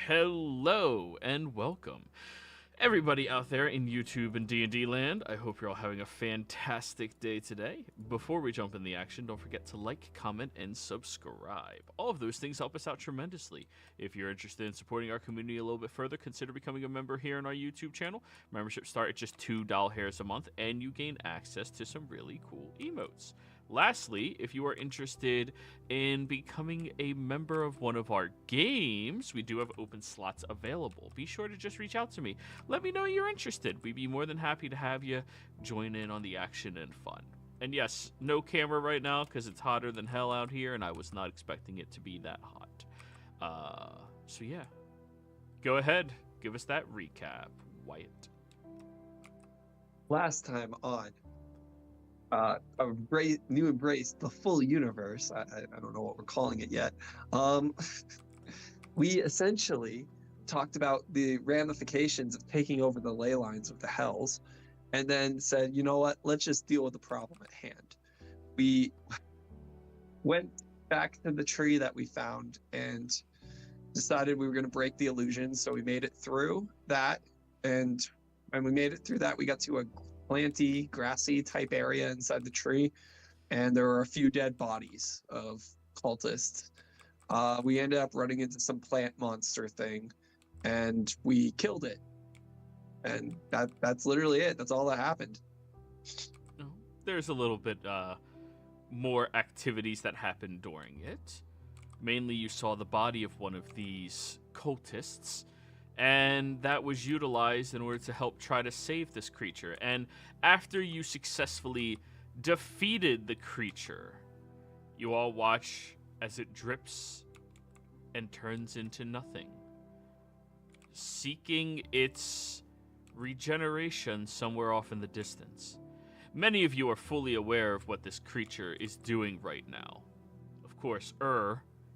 Hello and welcome. Everybody out there in YouTube and D&D land, I hope you're all having a fantastic day today. Before we jump in the action, don't forget to like, comment, and subscribe. All of those things help us out tremendously. If you're interested in supporting our community a little bit further, consider becoming a member here on our YouTube channel. Memberships start at just $2 a month, and you gain access to some really cool emotes. Lastly, if you are interested in becoming a member of one of our games, we do have open slots available. Be sure to just reach out to me. Let me know you're interested. We'd be more than happy to have you join in on the action and fun. And yes, no camera right now because it's hotter than hell out here, and I was not expecting it to be that hot. So yeah, go ahead, give us that recap, Wyatt. Last time on new embrace the full universe. I don't know what we're calling it yet. We essentially talked about the ramifications of taking over the ley lines of the hells, and then said, you know what, let's just deal with the problem at hand. We went back to the tree that we found and decided we were going to break the illusion, so we made it through that, and when we made it through that, we got to a planty, grassy type area inside the tree, and there were a few dead bodies of cultists. We ended up running into some plant monster thing, and we killed it. And that's literally it. That's all that happened. There's a little bit more activities that happened during it. Mainly, you saw the body of one of these cultists, and that was utilized in order to help try to save this creature. And after you successfully defeated the creature, you all watch as it drips and turns into nothing, seeking its regeneration somewhere off in the distance. Many of you are fully aware of what this creature is doing right now. Of course,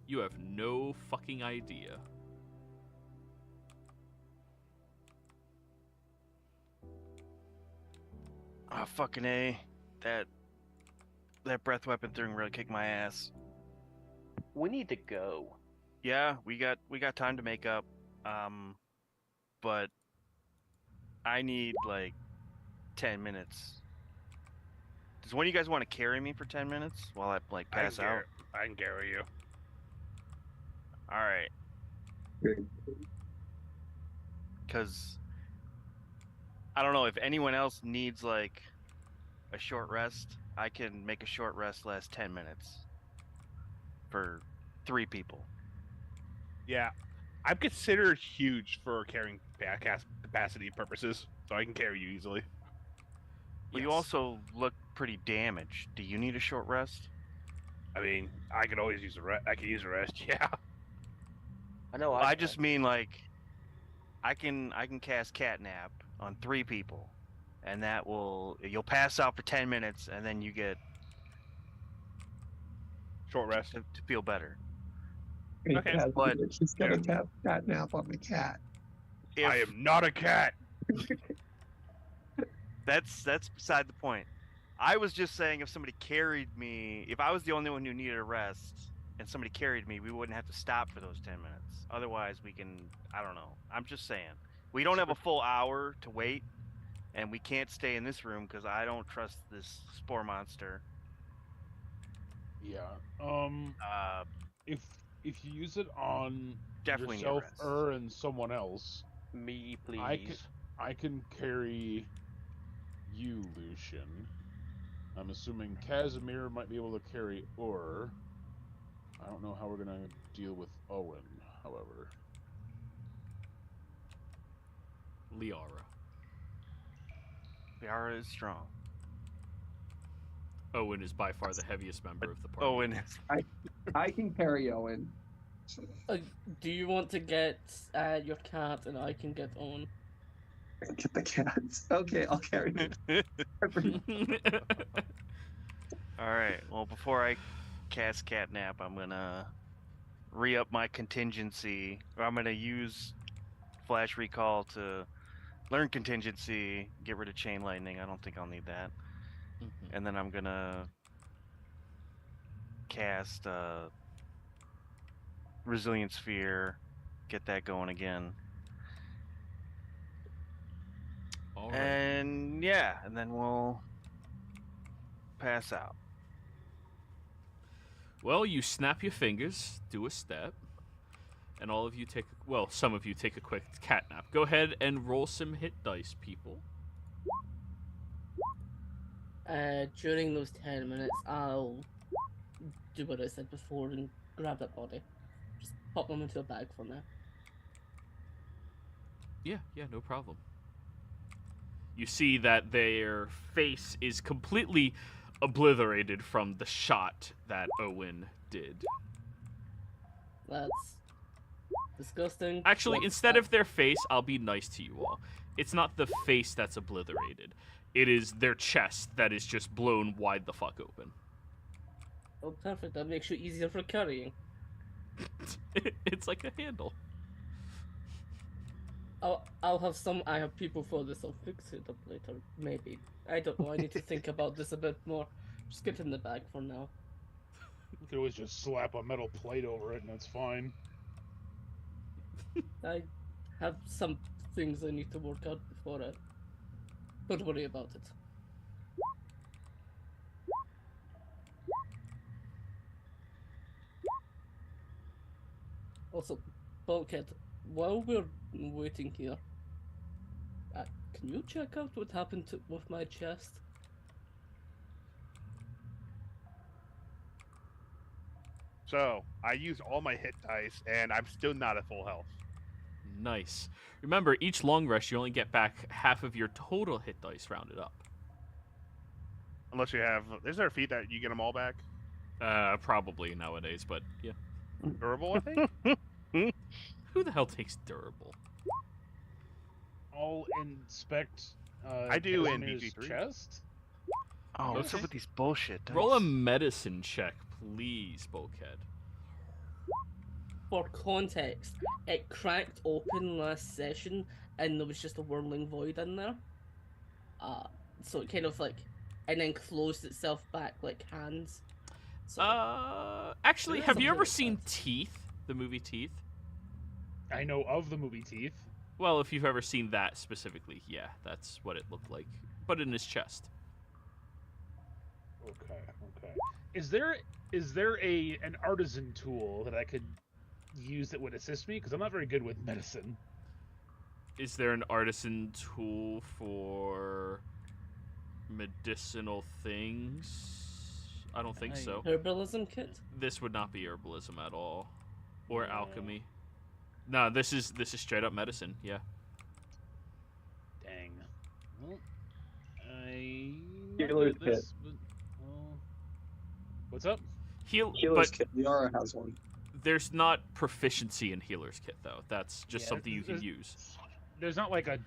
you have no fucking idea. Oh, fucking A. That breath weapon thing really kicked my ass. We need to go. Yeah, we got time to make up. But I need like 10 minutes. Does one of you guys want to carry me for 10 minutes while I like pass out? I can carry you. All right. Because I don't know if anyone else needs like a short rest. I can make a short rest last 10 minutes for 3 people. Yeah, I'm considered huge for carrying backcast capacity purposes, so I can carry you easily. Well, you also look pretty damaged. Do you need a short rest? I mean, I could always use a rest. I could use a rest. Yeah. I know. I just mean like I can cast catnap on 3 people, and that you'll pass out for 10 minutes, and then you get Short rest. to feel better. Okay, but she's gonna tap cat nap on the cat. I am not a cat. That's beside the point. I was just saying if somebody carried me, if I was the only one who needed a rest and somebody carried me, we wouldn't have to stop for those 10 minutes. Otherwise, we can, I don't know. I'm just saying. We don't have a full hour to wait, and we can't stay in this room because I don't trust this spore monster. Yeah. If you use it on Definitely need a yourself, rest. and someone else, Me, please. I can carry you, Lucian. I'm assuming Casimir might be able to carry I don't know how we're gonna deal with Owen, however. Liara. Liara is strong. Owen is by far the heaviest member of the party. Owen is. I can carry Owen. Do you want to get your cat and I can get on? Get the cats. Okay, I'll carry it. Alright, well, before I cast catnap, I'm gonna re-up my contingency. Or I'm gonna use flash recall to learn contingency, get rid of chain lightning. I don't think I'll need that. And then I'm gonna cast resilient sphere, get that going again. All right. And yeah, and then we'll pass out. Well, you snap your fingers, do a step, and all of you take, well, some of you take a quick cat nap. Go ahead and roll some hit dice, people. During those 10 minutes, I'll do what I said before and grab that body. Just pop them into a bag for now. Yeah, no problem. You see that their face is completely obliterated from the shot that Owen did. That's disgusting. Actually, instead of their face, I'll be nice to you all. It's not the face that's obliterated. It is their chest that is just blown wide the fuck open. Oh, perfect. That makes you easier for carrying. It's like a handle. I'll have some. I have people for this. I'll fix it up later. Maybe. I don't know. I need to think about this a bit more. Just get in the bag for now. You could always just slap a metal plate over it and that's fine. I have some things I need to work out before I. Don't worry about it. Also, Bulkhead, while we're waiting here, can you check out what happened with my chest? So I used all my hit dice, and I'm still not at full health. Nice. Remember, each long rest, you only get back half of your total hit dice rounded up. Unless you have, is there a feat that you get them all back? Probably nowadays, but yeah. Durable, I think. Who the hell takes durable? I'll inspect. I do in Casimir's BG3. chest. Oh, what's Okay. up with these bullshit dice? Roll a medicine check, please, Bulkhead. For context, it cracked open last session and there was just a whirling void in there. So it kind of like, and then closed itself back like hands. So, Actually, There is have you something ever like seen that. Teeth, the movie Teeth? I know of the movie Teeth. Well, if you've ever seen that specifically, yeah, that's what it looked like. But in his chest. Okay. Is there an artisan tool that I could use that would assist me? Because I'm not very good with medicine. Is there an artisan tool for medicinal things? I don't think so. herbalism kit? This would not be herbalism at all, or No. alchemy. No, this is straight up medicine. Yeah. Dang. Well, I Healer's might do this, but, well, what's up? Healer's But kit. Liara has one. there's not proficiency in healer's kit though. That's just Yeah, something you can there's- use. There's not like a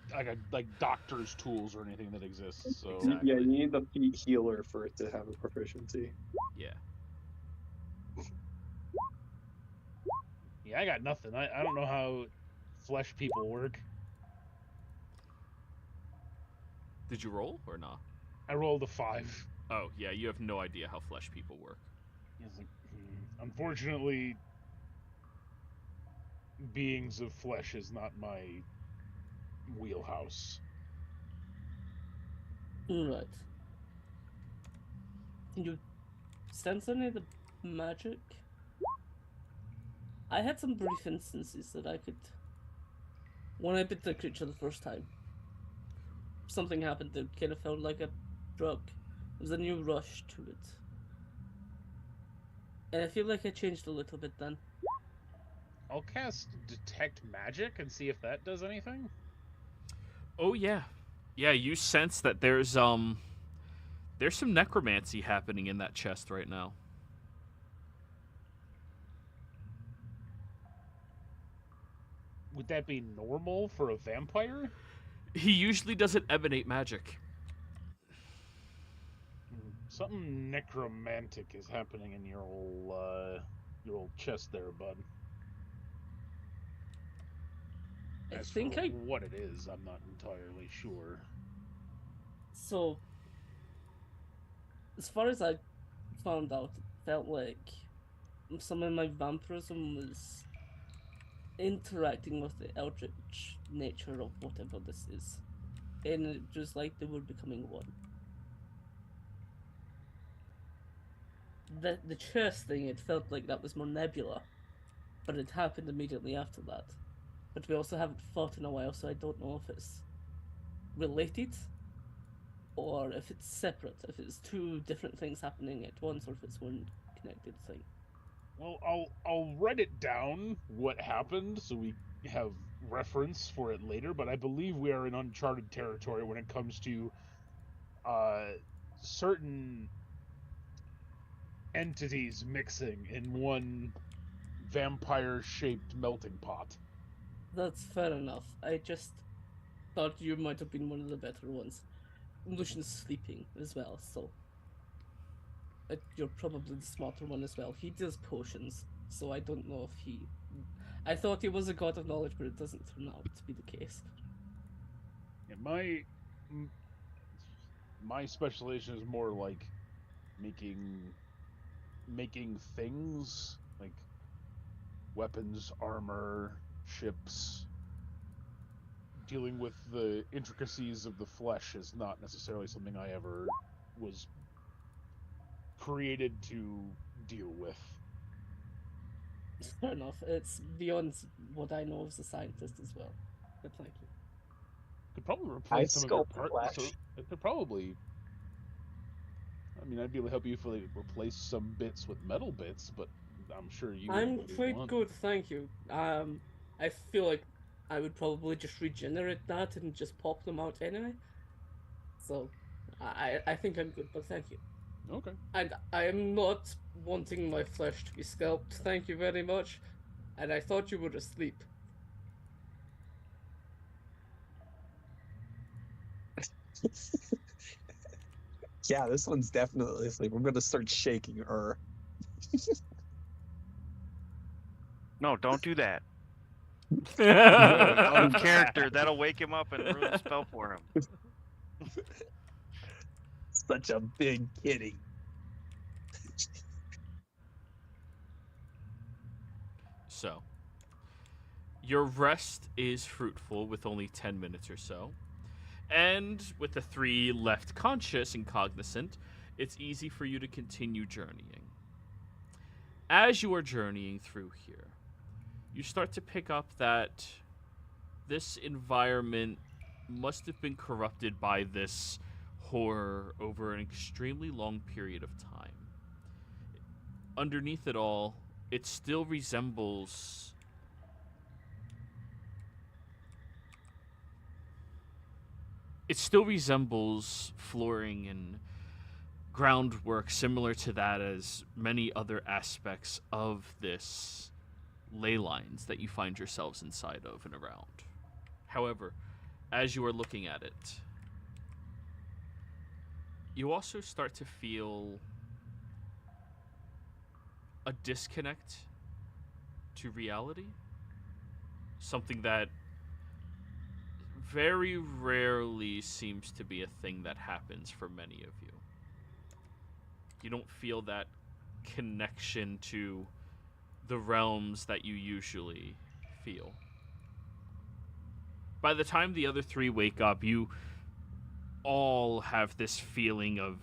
doctor's tools or anything that exists. So Exactly. Yeah, you need the feet healer for it to have a proficiency. Yeah. yeah, I got nothing. I don't know how flesh people work. Did you roll or not? I rolled a 5. Oh yeah, you have no idea how flesh people work. It's like, unfortunately, beings of flesh is not my wheelhouse. Right. Can you sense any of the magic? I had some brief instances that I could. When I bit the creature the first time, something happened that kind of felt like a drug. There was a new rush to it. And I feel like I changed a little bit then. I'll cast Detect Magic and see if that does anything. Oh yeah, yeah. You sense that there's some necromancy happening in that chest right now. Would that be normal for a vampire? He usually doesn't emanate magic. Something necromantic is happening in your old chest there, bud. I As think for I. what it is, I'm not entirely sure. So, as far as I found out, it felt like some of my vampirism was interacting with the eldritch nature of whatever this is. And it was like they were becoming one. The chest thing, it felt like that was more nebula, but it happened immediately after that. But we also haven't fought in a while, so I don't know if it's related or if it's separate, if it's two different things happening at once, or if it's one connected thing. Well, I'll write it down what happened so we have reference for it later. But I believe we are in uncharted territory when it comes to certain entities mixing in one vampire-shaped melting pot. That's fair enough. I just thought you might have been one of the better ones. Lucian's sleeping as well, so you're probably the smarter one as well. He does potions, so I don't know if he... I thought he was a god of knowledge, but it doesn't turn out to be the case. Yeah, my specialization is more like making things, like weapons, armor, ships. Dealing with the intricacies of the flesh is not necessarily something I ever was created to deal with. Fair enough. It's beyond what I know as a scientist as well. But thank you. Could probably replace some of sculpt your parts. So flesh. it could probably. I mean, I'd be able to help you if we replace some bits with metal bits, but I'm sure you. I'm wouldn't quite want. good, thank you. I feel like I would probably just regenerate that and just pop them out anyway. So, I think I'm good, but thank you. Okay. And I am not wanting my flesh to be scalped, thank you very much. And I thought you were asleep. Yeah, this one's definitely asleep. I'm gonna start shaking her. No, don't do that. Out of character, that'll wake him up and ruin the spell for him. Such a big kitty. So, your rest is fruitful with only 10 minutes or so. And with the 3 left conscious and cognizant, it's easy for you to continue journeying. As you are journeying through here, you start to pick up that this environment must have been corrupted by this horror over an extremely long period of time. Underneath it all, it still resembles flooring and groundwork similar to that as many other aspects of this ley lines that you find yourselves inside of and around. However, as you are looking at it, you also start to feel a disconnect to reality. Something that very rarely seems to be a thing that happens for many of you. You don't feel that connection to the realms that you usually feel. By the time the other 3 wake up, you all have this feeling of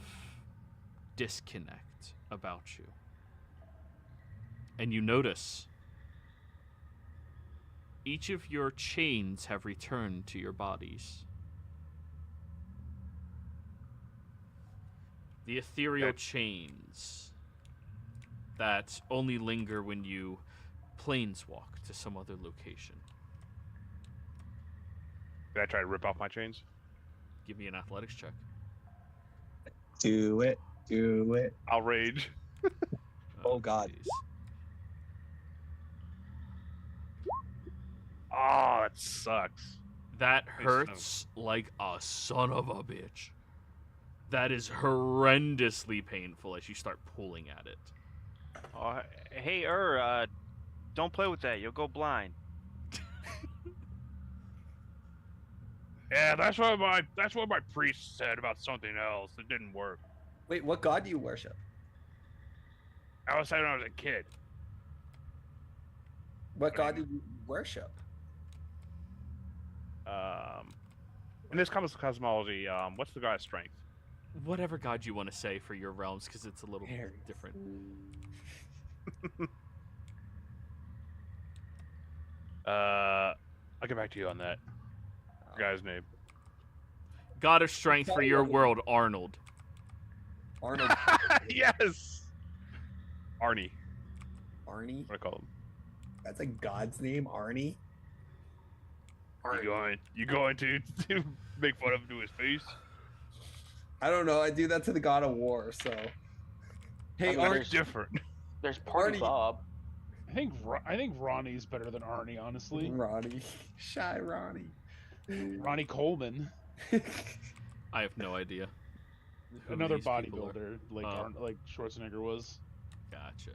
disconnect about you. And you notice each of your chains have returned to your bodies. The ethereal chains that only linger when you planeswalk to some other location. Did I try to rip off my chains? Give me an athletics check. Do it. Do it. I'll rage. Oh, God. Jeez. Oh, that sucks. That hurts like a son of a bitch. That is horrendously painful as you start pulling at it. Oh, hey, don't play with that. You'll go blind. Yeah, that's what my priest said about something else. It didn't work. Wait, what god do you worship? I was saying when I was a kid. What god did you worship? In this cosmology, what's the god's strength? Whatever god you want to say for your realms, because it's a little Aries. different. I'll get back to you on that. Guy's name. God of strength for your world, Arnold. Arnold. Yes. Arnie. Arnie? What I call him? That's a god's name, Arnie? You going to make fun of him to his face? I don't know. I do that to the god of war, so. Hey, I mean, Arnie. there's- Different. There's Party Arnie- Bob. I think Ronnie's better than Arnie, honestly. Ronnie. Shy Ronnie. Ronnie Coleman, I have no idea. who another these people are. bodybuilder, like Oh. like Schwarzenegger was. Gotcha.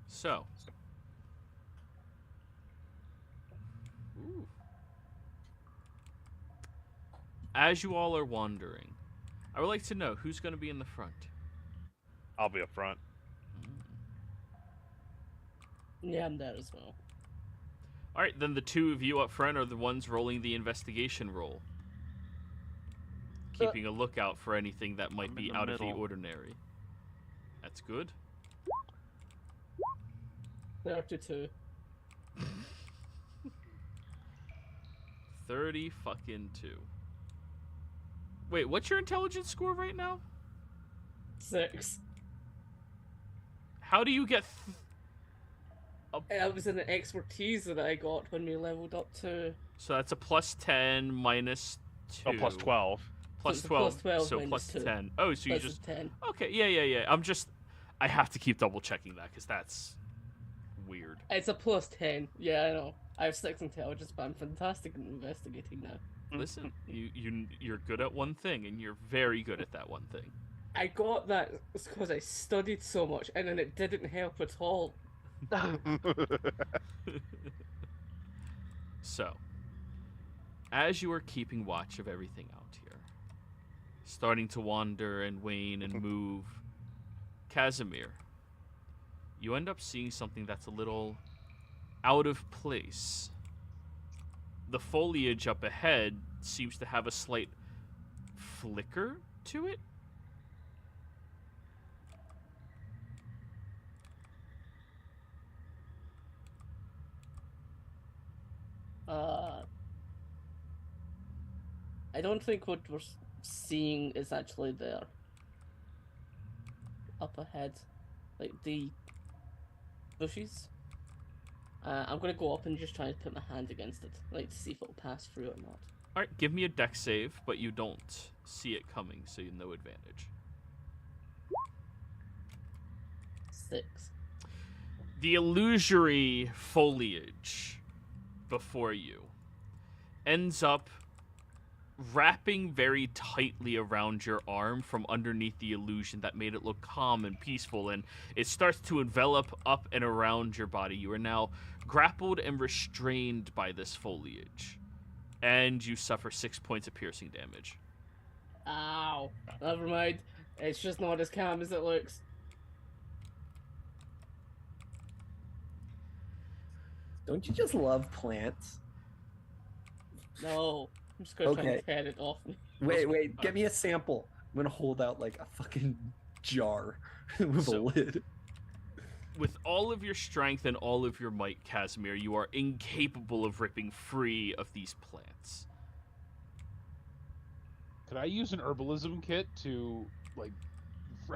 So. Ooh. As you all are wandering, I would like to know who's going to be in the front. I'll be up front. Yeah, I'm there as well. All right, then the two of you up front are the ones rolling the investigation roll. Keeping a lookout for anything that might I'm be in the out of the middle. ordinary. That's good. 32. 30 fucking 2. Wait, what's your intelligence score right now? 6. How do you get... It was an expertise that I got when we leveled up to. So that's a plus 10 minus 2. Oh, plus 12. Plus So it's a 12. plus 12 so minus plus 2. 10. Oh, so you Plus just... 10. Okay, yeah. I have to keep double checking that because that's weird. It's a plus 10. Yeah, I know. I have 6 intelligence, but I'm fantastic at investigating now. Listen, you're good at one thing, and you're very good at that one thing. I got that because I studied so much, and then it didn't help at all. So, as you are keeping watch of everything out here, starting to wander and wane and move, Casimir, you end up seeing something that's a little out of place. The foliage up ahead seems to have a slight flicker to it. I don't think what we're seeing is actually there. Up ahead. Like the bushes. I'm gonna go up and just try to put my hand against it, like to see if it'll pass through or not. Alright, give me a dex save, but you don't see it coming, so you have no advantage. 6. The illusory foliage before you ends up wrapping very tightly around your arm from underneath the illusion that made it look calm and peaceful, and it starts to envelop up and around your body. You are now grappled and restrained by this foliage, and you suffer 6 points of piercing damage. Ow. Never mind. It's just not as calm as it looks. Don't you just love plants? No. I'm just gonna try Okay. and pet it off me. Wait, get me a sample. I'm gonna hold out like a fucking jar with a So- lid. With all of your strength and all of your might, Casimir, you are incapable of ripping free of these plants. Could I use an herbalism kit to like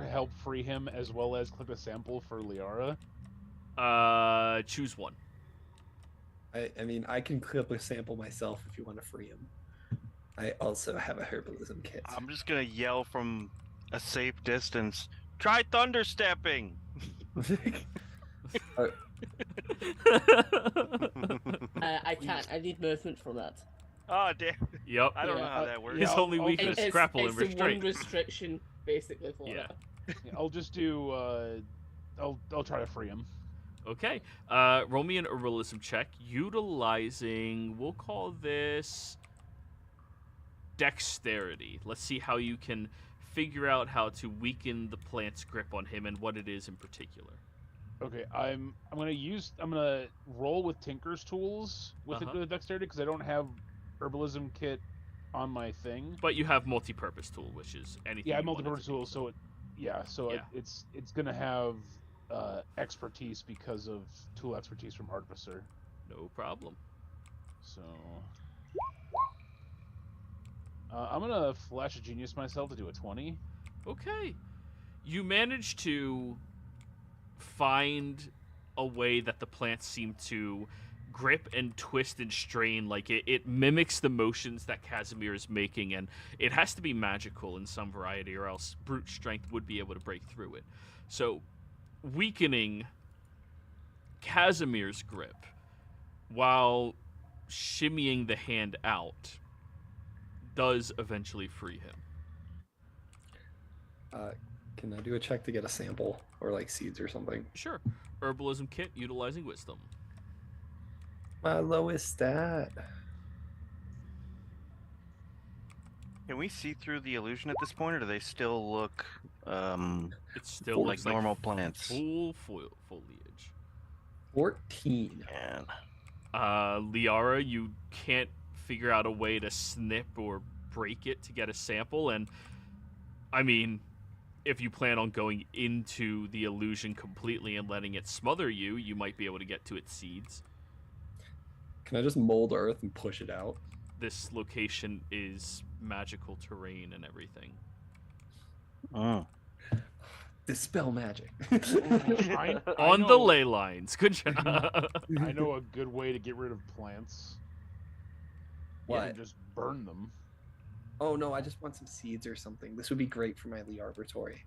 help free him as well as clip a sample for Liara? Choose one. I mean, I can clip a sample myself if you want to free him. I also have a herbalism kit. I'm just gonna yell from a safe distance. Try thunder stepping. I can't. I need movement for that. Oh damn! Yep. I don't know Yeah, how that works. His only I'll weakness just- is grapple and it's the one restraint. restriction, basically, for Yeah. it. I'll just do. I'll try to free him. Okay. Roll me an herbalism check utilizing, we'll call this dexterity. Let's see how you can figure out how to weaken the plant's grip on him and what it is in particular. Okay, I'm gonna roll with Tinker's tools with Uh-huh. the dexterity because I don't have herbalism kit on my thing. But you have multi-purpose tool, which is anything. Yeah, you want it to multi-purpose be. tools. So Yeah. it's gonna have expertise because of tool expertise from Artificer. No problem. So I'm gonna flash a genius myself to do a 20. Okay. You manage to find a way that the plants seem to grip and twist and strain, like it mimics the motions that Casimir is making, and it has to be magical in some variety or else brute strength would be able to break through it. So weakening Casimir's grip while shimmying the hand out does eventually free him. Can I do a check to get a sample or like seeds or something? Sure. Herbalism kit utilizing wisdom. My lowest stat. Can we see through the illusion at this point, or do they still look It still like looks normal plants? Full foliage. 14. Man. Liara, you can't figure out a way to snip or break it to get a sample, and I mean, if you plan on going into the illusion completely and letting it smother you, you might be able to get to its seeds. Can I just mold earth and push it out? This location is magical terrain and everything. Oh. Dispel magic. I On the know- ley lines. Good job. I know a good way to get rid of plants. You What? can just burn them. Oh no, I just want some seeds or something. This would be great for my Lee Arboratory.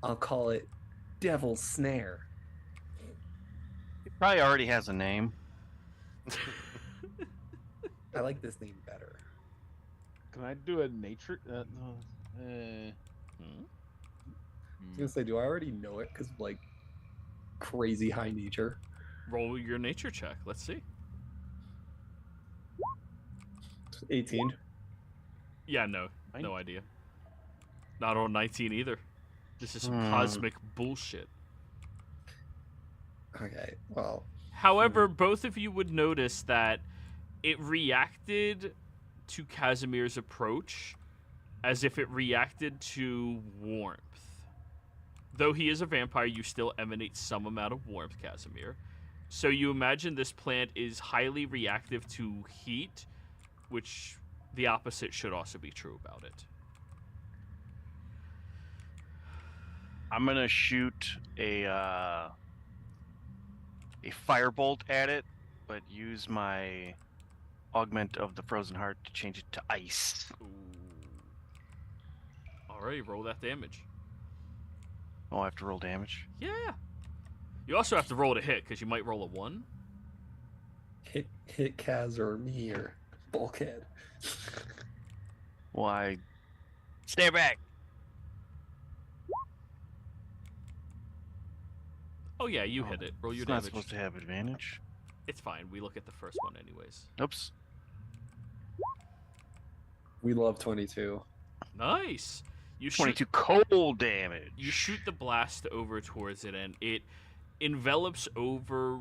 I'll call it Devil's Snare. It probably already has a name. I like this name better. Can I do a nature? No. I was gonna say, do I already know it? Because like crazy high nature. Roll your nature check. Let's see. 18. Yeah, no idea. Not on 19 either. This is some Hmm. cosmic bullshit. Okay, well, However, both of you would notice that it reacted to Casimir's approach as if it reacted to warmth. Though he is a vampire, you still emanate some amount of warmth, Casimir. So you imagine this plant is highly reactive to heat, which the opposite should also be true about it. I'm gonna shoot a firebolt at it, but use my augment of the frozen heart to change it to ice. Ooh. Alright, roll that damage. Oh, I have to roll damage. Yeah. You also have to roll to hit, because you might roll a 1. hit Kaz or me or Bulkhead. Why? Stand back. Oh yeah, you hit it. Roll your It's not damage. supposed to have advantage. It's fine. We look at the first one anyways. Oops. We love 22. Nice. You 22 cold damage. You shoot the blast over towards it, and it envelops over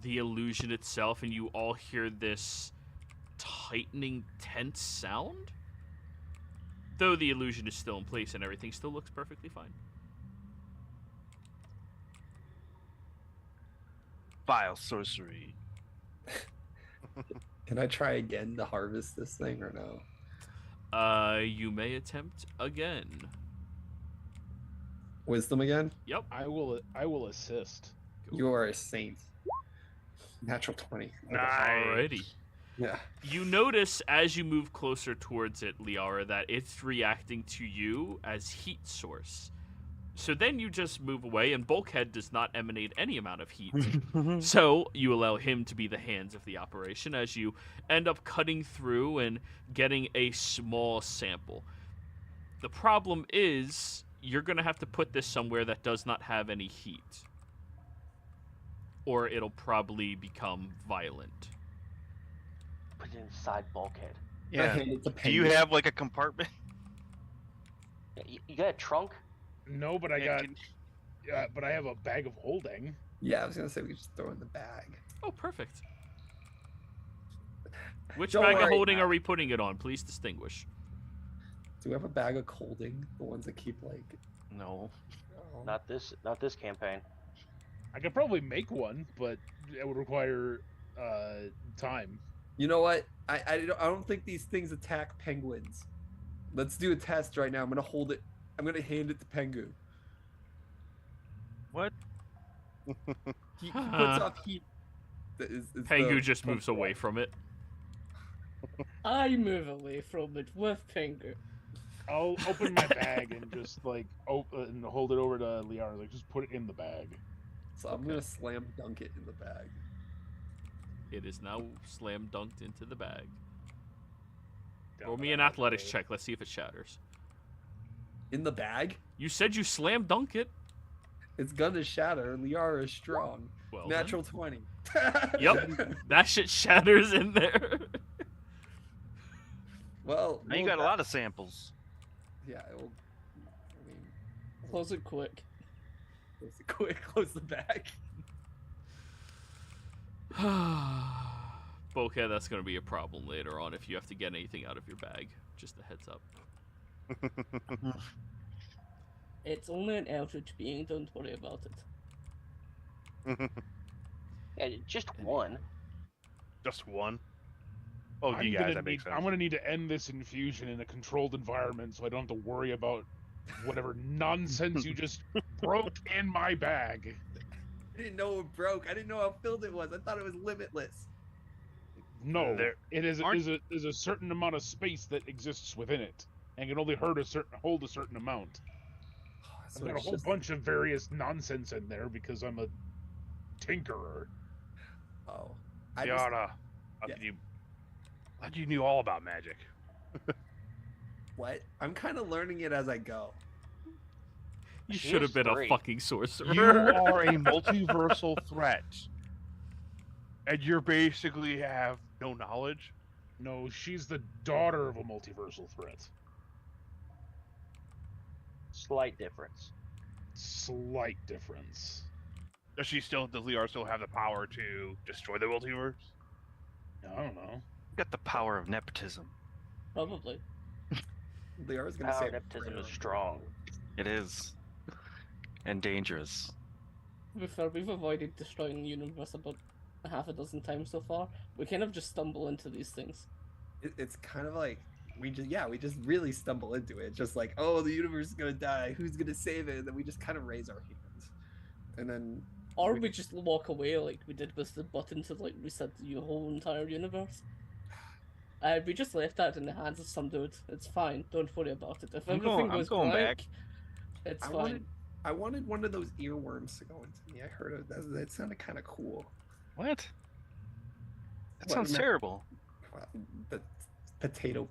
the illusion itself, and you all hear this tightening, tense sound. Though the illusion is still in place and everything still looks perfectly fine. Vile sorcery. Can I try again to harvest this thing or no? You may attempt again. Wisdom again? Yep. I will assist. You are a saint. Natural 20. Okay. Alrighty. Yeah. You notice as you move closer towards it, Liara, that it's reacting to you as heat source. So then you just move away, and Bulkhead does not emanate any amount of heat. So you allow him to be the hands of the operation as you end up cutting through and getting a small sample. The problem is you're going to have to put this somewhere that does not have any heat, or it'll probably become violent. Put it inside Bulkhead. Yeah. It's a Do you penny. have like a compartment? You got a trunk? No, but I Yeah, got can- but I have a bag of holding. Yeah, I was gonna say we could just throw it in the bag. Oh, perfect. Which Don't bag of worry, holding Matt. are we putting it on? Please distinguish. Do we have a bag of holding? The ones that keep like. No. Oh. Not this campaign. I could probably make one, but it would require time. You know what? I don't think these things attack penguins. Let's do a test right now. I'm gonna hold it. I'm gonna hand it to Pengu. What? He puts off heat. Pengu just moves away from it. I move away from it with Pingu. I'll open my bag and just like and hold it over to Liara. Like, just put it in the bag. So I'm gonna slam dunk it in the bag. It is now slam dunked into the bag. Down Roll the me an bag. athletics check. Let's see if it shatters. In the bag? You said you slam dunk it. It's gonna shatter. Liara is strong. Well, Natural 20. Yep. That shit shatters in there. Well, Now you got a lot of samples. Yeah, I mean, Close it quick. close it quick. Close the bag. Bokeh, that's going to be a problem later on if you have to get anything out of your bag. Just a heads up. It's only an eldritch being, don't worry about it. Yeah, just one. Just one. Oh, you guys, that makes sense. I'm gonna need to end this infusion in a controlled environment, so I don't have to worry about whatever nonsense you just broke in my bag. I didn't know it broke. I didn't know how filled it was. I thought it was limitless. No, There it is aren't- is a certain amount of space that exists within it, and can only hold a certain amount. So I've got a it's whole just- bunch of various nonsense in there because I'm a tinkerer. Oh, I just, Yara, Yeah. how do you knew all about magic? what? I'm kind of learning it as I go. You She should have is been a three. fucking sorcerer. You are a multiversal threat, and you basically have no knowledge. No, she's the daughter of a multiversal threat. Slight difference. Slight difference. Does Liara still have the power to destroy the multiverse? I don't know. Got the power of nepotism. Probably. Liara's gonna Power say nepotism prayer. is strong. It is. And dangerous. To be fair, we've avoided destroying the universe about a half a dozen times so far. We kind of just stumble into these things. It's kind of like we just really stumble into it. Just like, oh, the universe is gonna die. Who's gonna save it? And then we just kind of raise our hands, and then Or we just walk away like we did with the button to like reset the whole entire universe. We just left that in the hands of some dude. It's fine. Don't worry about it. If I'm everything going goes back. blank, it's I fine. wanted one of those earworms to go into me. I heard it. That sounded kind of cool. What? That What, sounds no- terrible. But potato.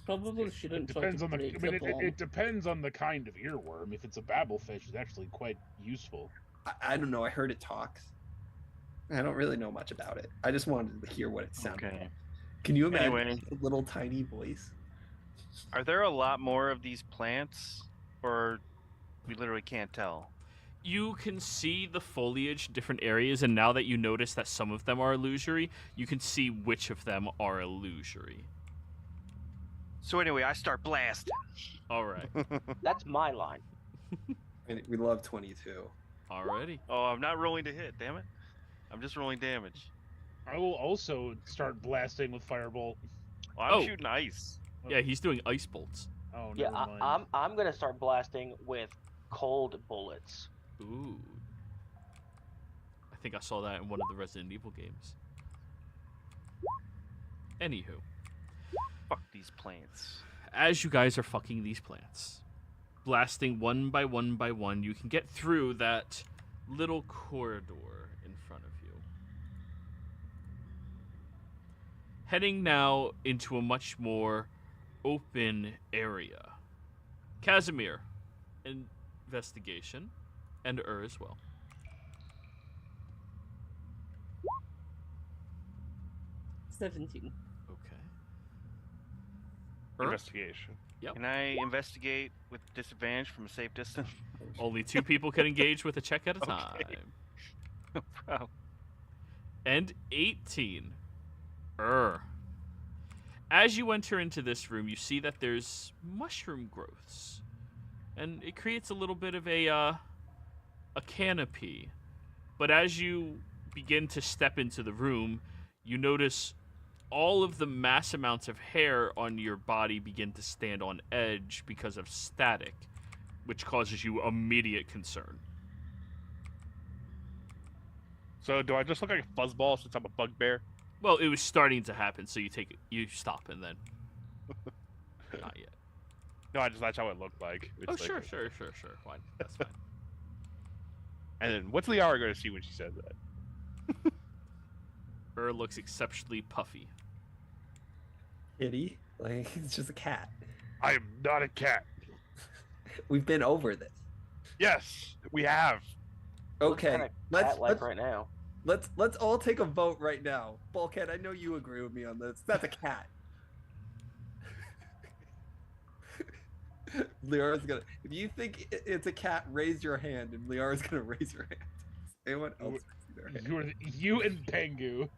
Probably shouldn't It try depends to on the. break I mean, the bomb. it depends on the kind of earworm. If it's a babblefish, it's actually quite useful. I don't know. I heard it talks. I don't really know much about it. I just wanted to hear what it sounded Okay. like. Can you imagine Anyway. a little tiny voice? Are there a lot more of these plants? Or we literally can't tell? You can see the foliage in different areas, and now that you notice that some of them are illusory, you can see which of them are illusory. So anyway, I start blast. All right. That's my line. And we love 22. Alrighty. Oh, I'm not rolling to hit, damn it. I'm just rolling damage. I will also start blasting with firebolt. Oh, I'm Oh. shooting ice. Yeah, he's doing ice bolts. Oh, Yeah, never mind. I'm gonna start blasting with cold bullets. Ooh. I think I saw that in one of the Resident Evil games. Anywho, Fuck these plants. as you guys are fucking these plants, blasting one by one, you can get through that little corridor in front of you. Heading now into a much more open area. Casimir, investigation, and as well. 17. Okay. Investigation. Yep. Can I investigate with disadvantage from a safe distance? Only 2 people can engage with a check at a Okay. time. No problem. And 18. As you enter into this room, you see that there's mushroom growths. And it creates a little bit of a canopy. But as you begin to step into the room, you notice all of the mass amounts of hair on your body begin to stand on edge because of static, which causes you immediate concern. So do I just look like a fuzzball since I'm a bugbear? Well, it was starting to happen, so you stop and then. Not yet. No, that's how it looked like. Oh, It's like- sure. Fine. That's fine. And then what's Liara going to see when she says that? Looks exceptionally puffy. Kitty, like it's just a cat. I am not a cat. We've been over this. Yes, we have. Okay, Kinda let's cat-like right now. let's all take a vote right now. Bulkhead, I know you agree with me on this. That's a cat. Liara's gonna. If you think it's a cat, raise your hand, and Liara's gonna raise her hand. Anyone else raise their hand? You and Pengu.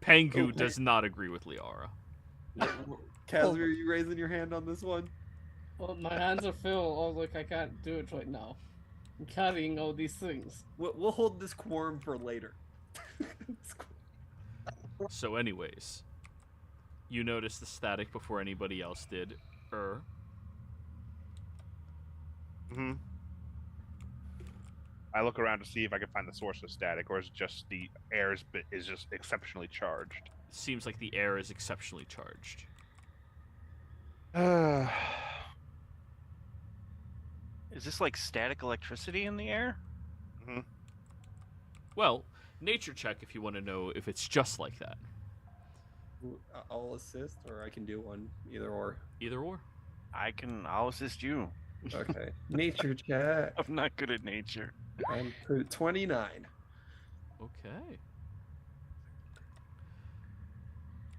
Pengu Okay. does not agree with Liara. Casimir, are you raising your hand on this one? Well, my hands are full. Oh, look, I can't do it right now. I'm carrying all these things. We'll hold this quorum for later. So, anyways, you notice the static before anybody else did. Mm-hmm. I look around to see if I can find the source of static, or is it just the air is just exceptionally charged? Seems like the air is exceptionally charged. Is this like static electricity in the air? Well, nature check if you want to know if it's just like that. I'll assist, or I can do one, either or. Either or. I'll assist you. Okay. Nature check. I'm not good at nature. I'm 29. Okay.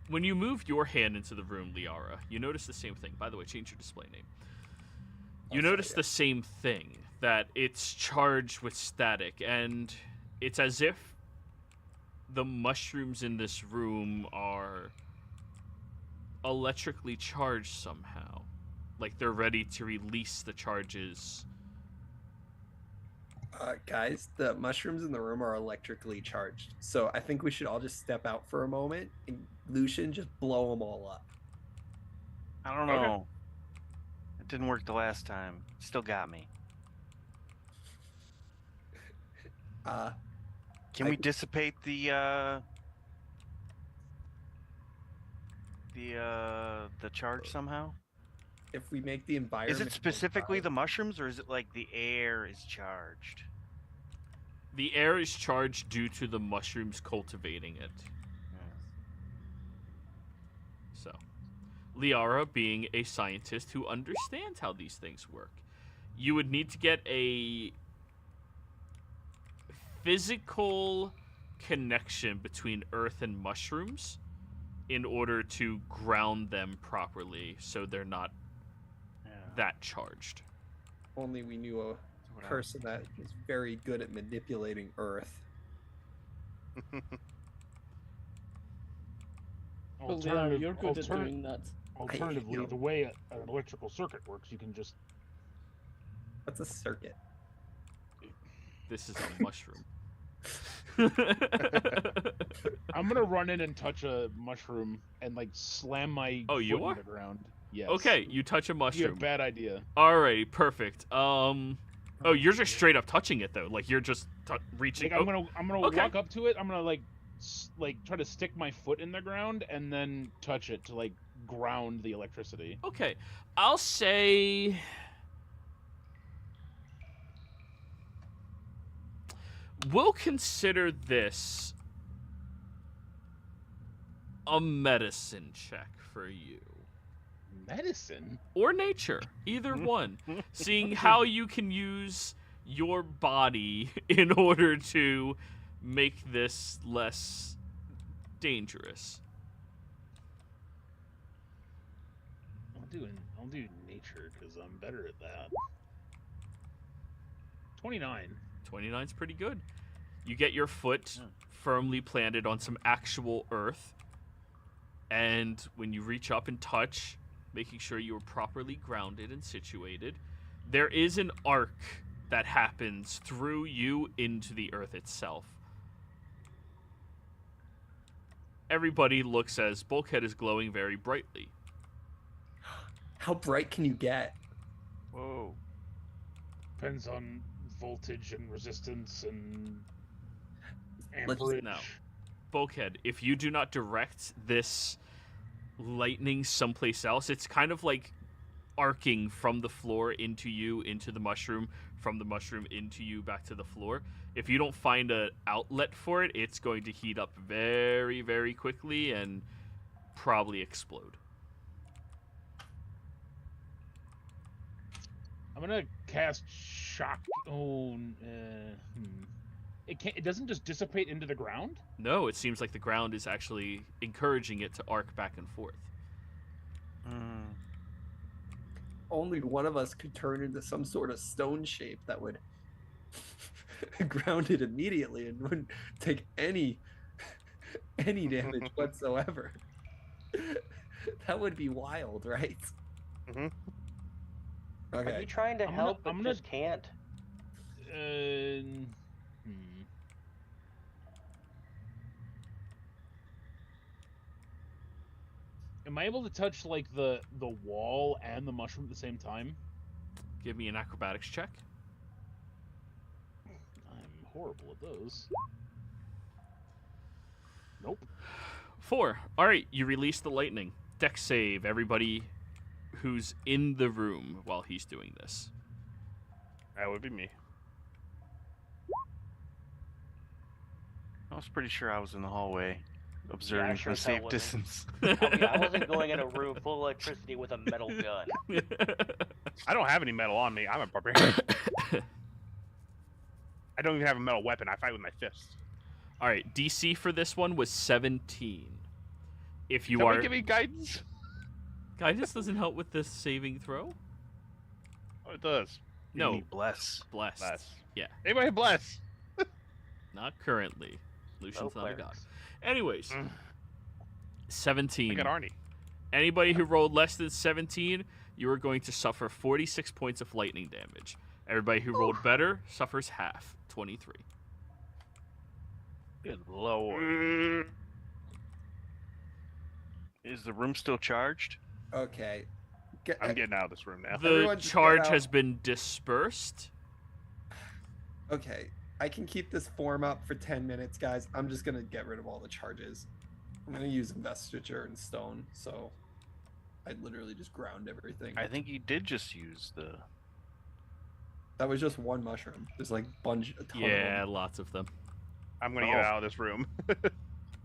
When you move your hand into the room, Liara, you notice the same thing. By the way, change your display name. You notice the same thing, that it's charged with static, and it's as if the mushrooms in this room are electrically charged somehow. Like they're ready to release the charges. Guys, the mushrooms in the room are electrically charged, so I think we should all just step out for a moment and Lucian just blow them all up. I don't Okay. know. It didn't work the last time. Still got me. Can I- we dissipate the charge somehow? If we make the environment, Is it specifically the mushrooms, or is it like the air is charged? The air is charged due to the mushrooms cultivating it. So, Liara, being a scientist who understands how these things work, you would need to get a physical connection between earth and mushrooms in order to ground them properly so they're not that charged. only we knew a What else? person that is very good at manipulating Earth. Well, yeah, you're good at doing that. Alternatively, you know- the way an electrical circuit works, you can just What's a circuit? This is a mushroom. I'm gonna run in and touch a mushroom and like slam my Oh, you foot are? in the ground. Yes. Okay, you touch a You have mushroom. bad idea. Alrighty, perfect. Oh, you're just straight up touching it though. Like you're just reaching. Like, I'm gonna okay. walk up to it. I'm gonna like try to stick my foot in the ground and then touch it to like ground the electricity. Okay, I'll say. We'll consider this a medicine check for you. Medicine. Or nature, either one. Seeing how you can use your body in order to make this less dangerous. I'll do nature because I'm better at that. 29. 29's pretty good. You get your foot firmly planted on some actual earth, and when you reach up and touch, making sure you are properly grounded and situated, there is an arc that happens through you into the earth itself. Everybody looks as Bulkhead is glowing very brightly. How bright can you get? Whoa. Depends on voltage and resistance and Let's- amperage. Now, Bulkhead, if you do not direct this lightning someplace else, it's kind of like arcing from the floor into you, into the mushroom, from the mushroom into you, back to the floor. If you don't find an outlet for it, it's going to heat up very, very quickly and probably explode. I'm gonna cast shock. It doesn't just dissipate into the ground. No, it seems like the ground is actually encouraging it to arc back and forth. Mm. Only one of us could turn into some sort of stone shape that would ground it immediately and wouldn't take any damage whatsoever. That would be wild, right? Mhm. Are Okay. you trying to I'm gonna- help but I'm gonna- just can't? Am I able to touch like the wall and the mushroom at the same time? Give me an acrobatics check. I'm horrible at those. Nope. 4. All right, you release the lightning. Dex save, everybody who's in the room while he's doing this. That would be me. I was pretty sure I was in the hallway, observing sure from a as hell safe wasn't. distance. I wasn't going in a room full of electricity with a metal gun. I don't have any metal on me. I'm a barbarian. I don't even have a metal weapon. I fight with my fists. All right, DC for this one was 17. If you Somebody are... give me guidance. Guidance doesn't help with this saving throw? Oh, it does. No, You need bless. blessed. Bless. Yeah. Anybody bless? Not currently. Lucian's No not a god. clerics. Anyways, Mm. 17. I got Arnie. Anybody who rolled less than 17, you are going to suffer 46 points of lightning damage. Everybody who rolled better suffers half, 23. Good lord. Is the room still charged? Okay. I'm getting out of this room now. The Everyone just charge get out. has been dispersed. Okay. I can keep this form up for 10 minutes, guys. I'm just gonna get rid of all the charges. I'm gonna use investiture and stone, so I literally just ground everything. I think you did just use the. That was just one mushroom. There's like a ton of Yeah, them. lots of them. I'm gonna get Oh. out of this room.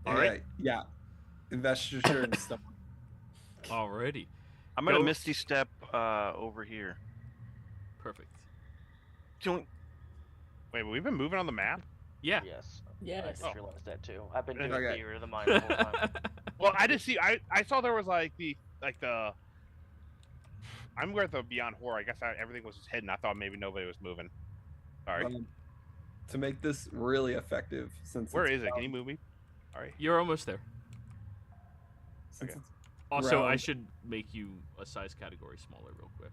All right. Yeah. Investiture and stone. Alrighty. I'm gonna Go- misty step over here. Perfect. Don't. Wait, but we've been moving on the map. Yeah. Yes. Yes. I just realized that too. I've been doing Okay. theory of the mind the whole time. Well, I just see. I saw there was like the. I'm with the Beyond Horror. I guess everything was just hidden. I thought maybe nobody was moving. Sorry. To make this really effective, since Where it's is it? Can you ground- move me? Sorry. You're almost there. since Okay. it's Also, I Round. should make you a size category smaller real quick,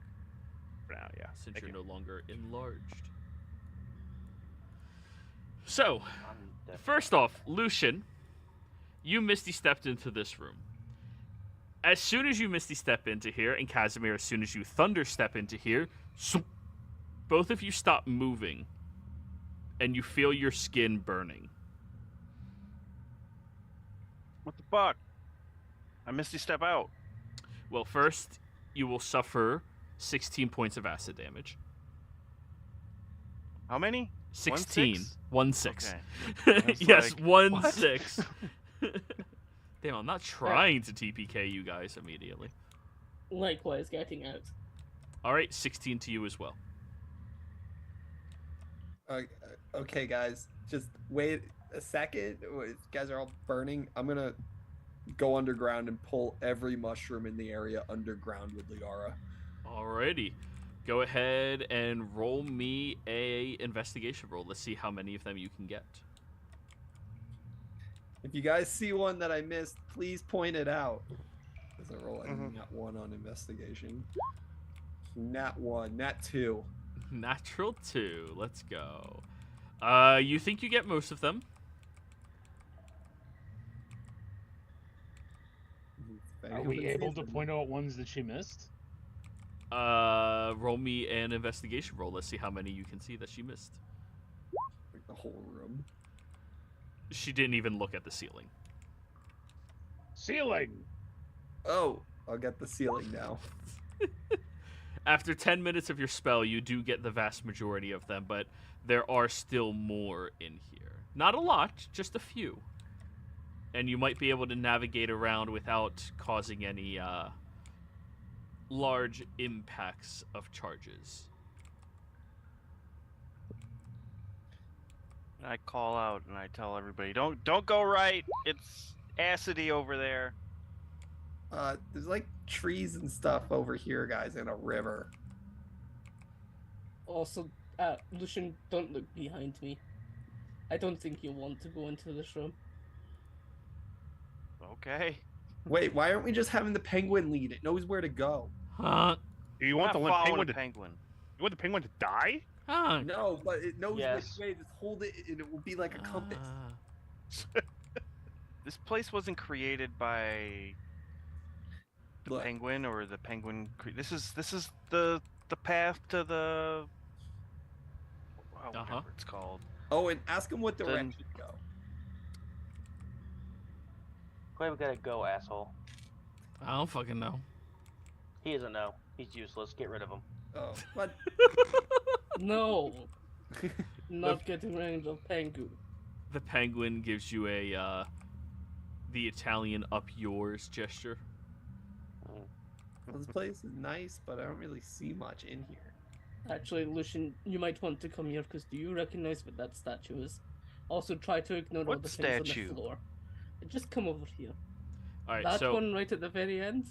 For now, yeah. since Thank you're you. no longer enlarged. So, I'm definitely- first off, Lucian, you misty stepped into this room. As soon as you misty step into here, and Casimir, as soon as you thunder step into here, swoop, both of you stop moving, and you feel your skin burning. What the fuck? I misty step out. Well, first, you will suffer 16 points of acid damage. How many? 16. 1/6? 1/6. Okay. I was Yes, like, 1/6. Damn, I'm not trying to TPK you guys immediately. Likewise, getting out. All right, 16 to you as well. Okay, guys, just wait a second. You guys are all burning. I'm gonna go underground and pull every mushroom in the area underground with Liara. Alrighty. Go ahead and roll me a investigation roll. Let's see how many of them you can get. If you guys see one that I missed, please point it out. As I roll a nat 1 on investigation. Nat 1, nat 2. Natural 2. Let's go. You think you get most of them? Are we able to point out ones that she missed? Roll me an investigation roll. Let's see how many you can see that she missed. Like the whole room. She didn't even look at the ceiling. Ceiling! Oh, I'll get the ceiling now. After 10 minutes of your spell, you do get the vast majority of them, but there are still more in here. Not a lot, just a few. And you might be able to navigate around without causing any large impacts of charges. I call out and I tell everybody, don't go right. It's acidy over there. There's like trees and stuff over here, guys, and a river. Also, Lucian, don't look behind me. I don't think you want to go into this room. Okay. Wait, why aren't we just having the penguin lead? It knows where to go. Huh? Do you want I'm the not penguin following to a penguin. You want the penguin to die? Huh? No, but it knows Yes. which way. Just hold it, and it will be like a compass. This place wasn't created by the Look. penguin or the penguin. This is the path to the. Whatever it's called. Oh, and ask him what Then- direction to go. Where we gotta go, asshole? I don't fucking know. He doesn't know. He's useless. Get rid of him. Oh, but No, not getting rid of Pengu. The penguin gives you a the Italian up yours gesture. well, this place is nice, but I don't really see much in here. Actually, Lucian, you might want to come here because do you recognize what that statue is? Also, try to ignore all What the things on statue? the floor. Just come over here. All right, That so one right at the very end.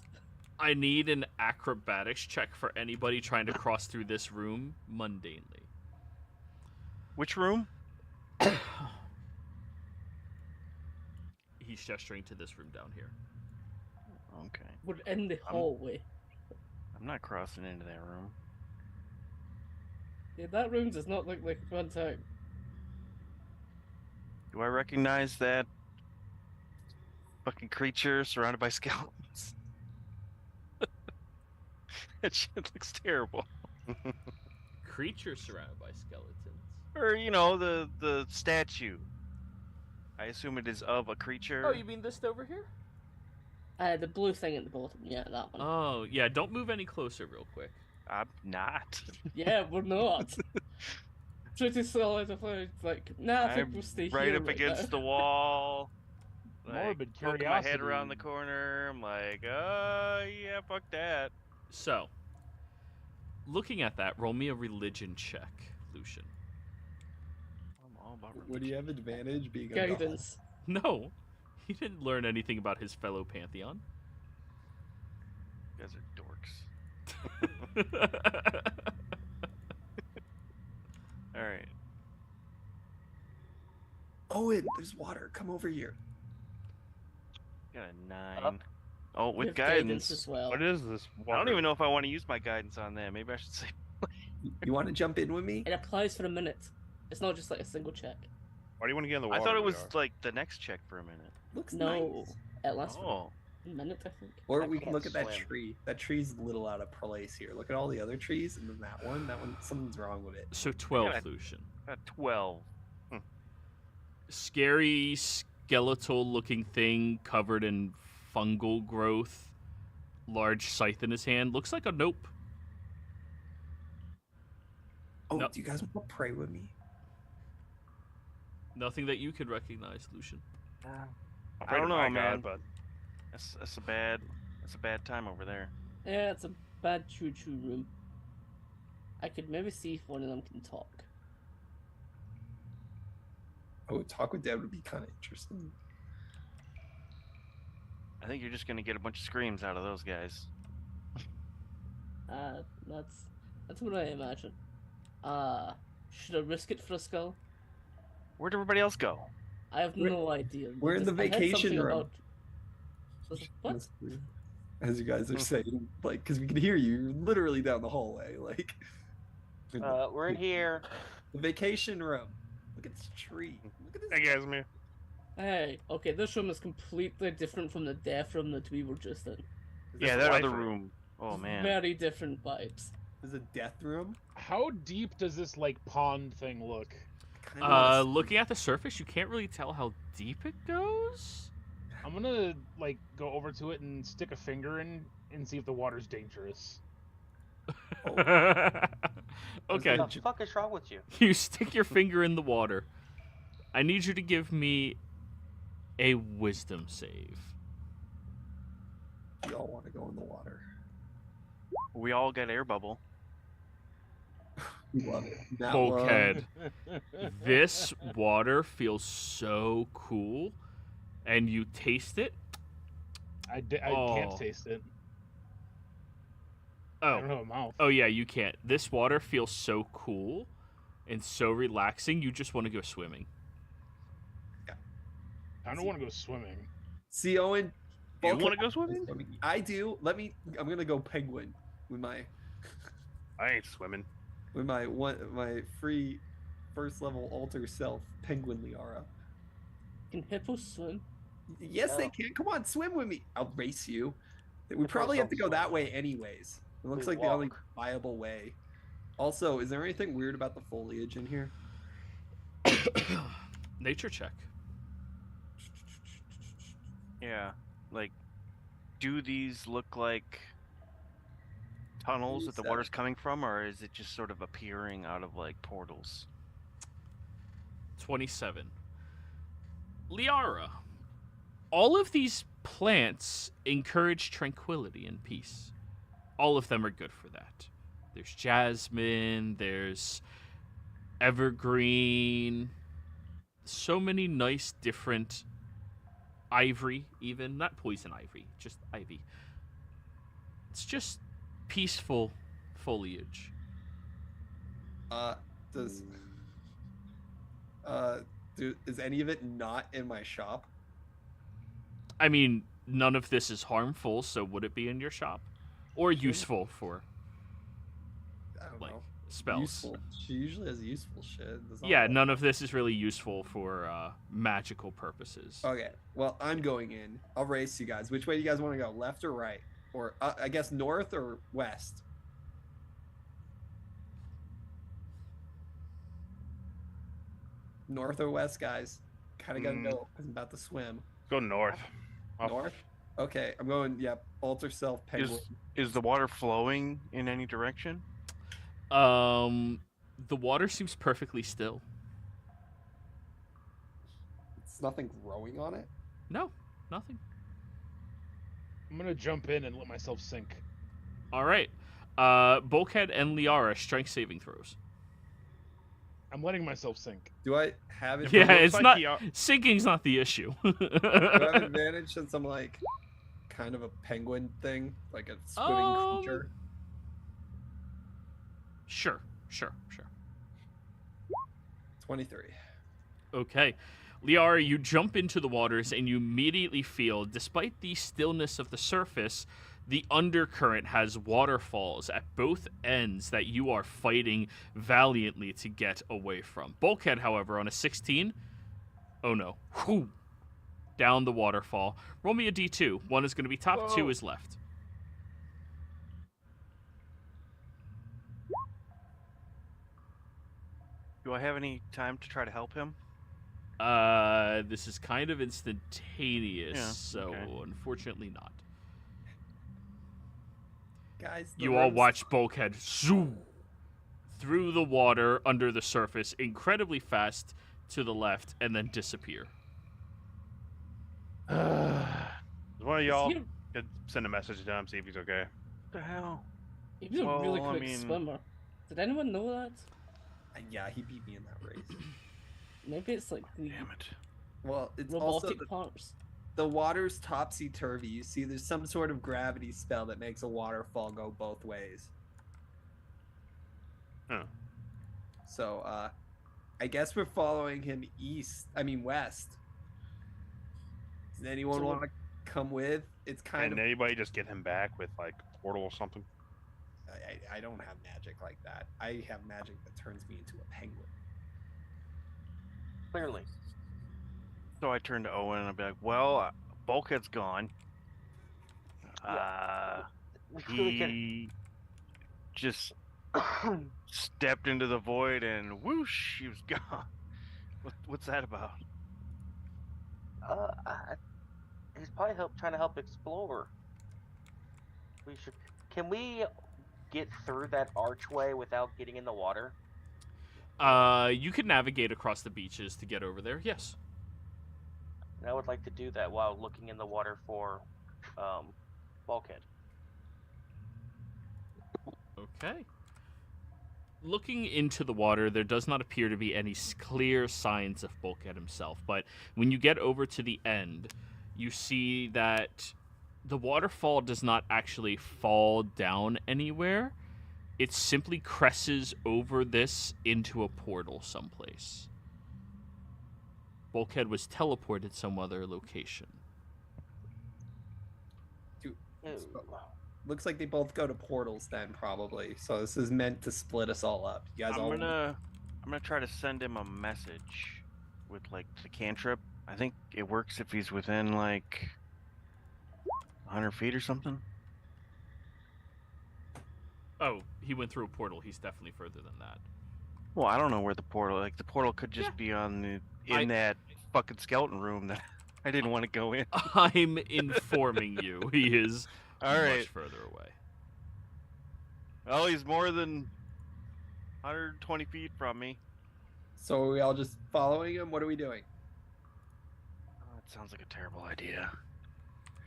I need an acrobatics check for anybody trying to cross through this room mundanely. Which room? He's gesturing to this room down here. Okay. We're in the hallway. I'm not crossing into that room. Yeah, that room does not look like a fun time. Do I recognize that fucking creature surrounded by skeletons? That shit looks terrible. Creature surrounded by skeletons. Or, you know, the statue. I assume it is of a creature. Oh, you mean this over here? The blue thing at the bottom. Yeah, that one. Oh, yeah. Don't move any closer, real quick. I'm not. Yeah, we're not. Pretty solid. Like, nah, I think I'm we'll stay right here. up against the wall. Morbid poking my head curiosity. around the corner. I'm like, yeah, fuck that. So, looking at that, roll me a religion check, Lucian. I'm all about Would you have advantage being a Guidance. No, he didn't learn anything about his fellow pantheon. You guys are dorks. All right. Oh, and there's water. Come over here. Got a 9. Up. Oh, We with have guidance. as well. What is this? I don't even know if I want to use my guidance on that. Maybe I should say. You want to jump in with me? It applies for a minute. It's not just like a single check. Why do you want to get in the I water? thought it was Liara? like the next check for a minute. Looks No, nice. it lasts for Oh. a minute, I think. Or I we can can't look at that swim. tree. That tree's a little out of place here. Look at all the other trees, and then that one, something's wrong with it. So 12, got Lucian. Got 12. Scary, skeletal-looking thing covered in fungal growth. Large scythe in his hand. Looks like a nope. Oh, No. do you guys want to pray with me? Nothing that you could recognize, Lucian. I'll I pray to don't know, my man. God, but That's a bad time over there. Yeah, it's a bad choo-choo room. I could maybe see if one of them can talk. Oh, talk with Dad would be kind of interesting. I think you're just gonna get a bunch of screams out of those guys. That's what I imagine. Should I risk it for a skull? Where'd everybody else go? I have We're- no idea. we're in the I heard vacation something room. about- What? As you guys are saying, like, because we can hear you, you're literally down the hallway, like. We're in here. The vacation room. Look at this tree. Look at this. Hey, Casimir. Hey, okay, this room is completely different from the death room that we were just in. Yeah, a that life other room? room. Oh man. Very different vibes. There's a death room. How deep does this like pond thing look? Kinda Looking at the surface, you can't really tell how deep it goes. I'm gonna like go over to it and stick a finger in and see if the water's dangerous. Okay. What the fuck is wrong with you? You stick your finger in the water. I need you to give me a wisdom save. We all want to go in the water. We all got air bubble. We love it. That Bulkhead. This water feels so cool, and you taste it. I Oh. can't taste it. I don't Oh, have a mouth. oh yeah, you can't. This water feels so cool and so relaxing. You just want to go swimming. I don't want to go swimming. See, Owen. You Bulkhead- want to go swimming? I do. I'm gonna go penguin with my I ain't swimming. my free first level alter self, Penguin Liara. Can hippos swim? Yes, they No. can. Come on, swim with me. I'll race you. We Hippos probably have to don't go that swim. way anyways. It looks We like the only walk. viable way. Also, is there anything weird about the foliage in here? Nature check. Yeah. Like, do these look like tunnels that the water's coming from, or is it just sort of appearing out of like portals? 27. Liara, all of these plants encourage tranquility and peace. All of them are good for that. There's jasmine, there's evergreen, so many nice different ivory, even not poison ivy, just ivy. It's just peaceful foliage. Does is any of it not in my shop? I mean, none of this is harmful, so would it be in your shop? Or useful for I don't like know. spells? Useful. She usually has useful shit. It's not Yeah, like- none of this is really useful for magical purposes. Okay. Well, I'm going in. I'll race you guys. Which way do you guys want to go? Left or right? Or I guess north or west? North or west, guys? Kind of gotta know because I'm about to swim. Go north. Off- North? Okay, I'm going. Yep. Alter self penguin. Is the water flowing in any direction? The water seems perfectly still. It's nothing growing on it. No, nothing. I'm gonna jump in and let myself sink. All right. Bulkhead and Liara, strength saving throws. I'm letting myself sink. Do I have it? Yeah, looks it's like not. he are- Sinking's not the issue. Do I have advantage since I'm like kind of a penguin thing, like a swimming creature? Sure. 23. Okay. Liara, you jump into the waters and you immediately feel, despite the stillness of the surface, the undercurrent has waterfalls at both ends that you are fighting valiantly to get away from. Bulkhead, however, on a 16, oh no, whew, down the waterfall. Roll me a d2. One is going to be top, two is left. Do I have any time to try to help him? This is kind of instantaneous, Yeah, so okay. unfortunately not. Guys, the You all room's- watch Bulkhead zoom through the water under the surface incredibly fast to the left and then disappear. One of y'all He- could send a message to him, see if he's okay. What the hell? He was a really Well, I quick mean- swimmer. Did anyone know that? Yeah, he beat me in that race. Maybe it's like the Damn it. Well, it's also robotic the, parts. the water's topsy-turvy. You see there's some sort of gravity spell that makes a waterfall go both ways. Huh. So, I guess we're following him west. Does anyone So want to come with? It's kind Can of... anybody just get him back with like a portal or something? I don't have magic like that. I have magic that turns me into a penguin. Clearly. So I turn to Owen and I'll be like, well, Bulkhead's gone. We clearly can. He just stepped into the void and whoosh, he was gone. What's that about? He's probably trying to help explore. We should. Can we get through that archway without getting in the water? You could navigate across the beaches to get over there. Yes. And I would like to do that while looking in the water for Bulkhead. Okay. Looking into the water, there does not appear to be any clear signs of Bulkhead himself, but when you get over to the end, you see that the waterfall does not actually fall down anywhere. It simply cresses over this into a portal someplace. Bulkhead was teleported some other location. Looks like they both go to portals then, probably. So this is meant to split us all up. You guys I'm all... gonna try to send him a message with like the cantrip. I think it works if he's within like 100 feet or something. Oh, he went through a portal. He's definitely further than that. Well, I don't know where the portal. Like the portal could just be on that fucking skeleton room that I didn't want to go in. I'm informing you. He is All much right. further away. Well, he's more than 120 feet from me. So are we all just following him? What are we doing? Oh, that sounds like a terrible idea.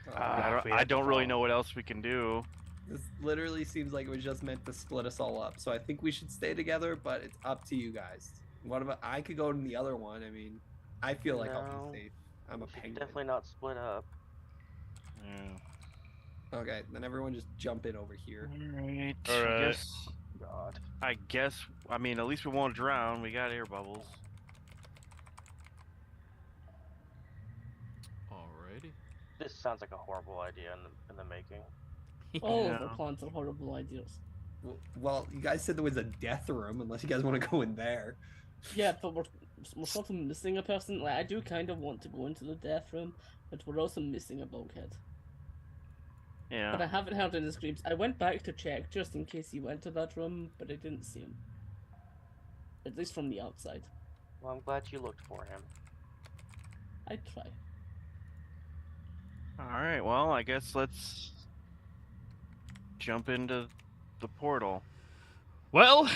if we I have to don't really follow. know what else we can do. This literally seems like it was just meant to split us all up. So I think we should stay together, but it's up to you guys. What about... I could go to the other one. I mean, I feel like I'll No. be safe. I'm a We should penguin. definitely not split up. Yeah. Okay, then everyone just jump in over here. Alright. Alright. God. I guess. I mean, at least we won't drown. We got air bubbles. Alrighty. This sounds like a horrible idea in the making. All Yeah. of our plans are horrible ideas. Well, you guys said there was a death room, unless you guys want to go in there. Yeah, but we're sort of missing a person. Like, I do kind of want to go into the death room, but we're also missing a Bulkhead. Yeah. But I haven't heard any screams. I went back to check just in case he went to that room, but I didn't see him. At least from the outside. Well, I'm glad you looked for him. I'd try. Alright, well, I guess let's jump into the portal. Well,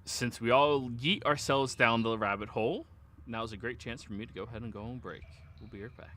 since we all yeet ourselves down the rabbit hole, now's a great chance for me to go ahead and go on break. We'll be right back.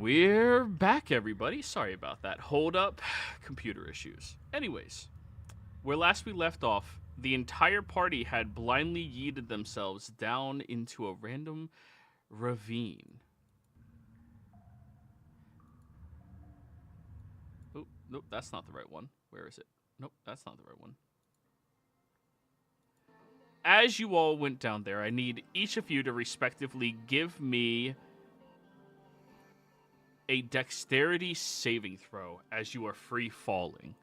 We're back, everybody. Sorry about that. Hold up. Computer issues. Anyways, where last we left off, the entire party had blindly yeeted themselves down into a random ravine. Oh, nope, that's not the right one. Where is it? Nope, that's not the right one. As you all went down there, I need each of you to respectively give me a dexterity saving throw as you are free falling.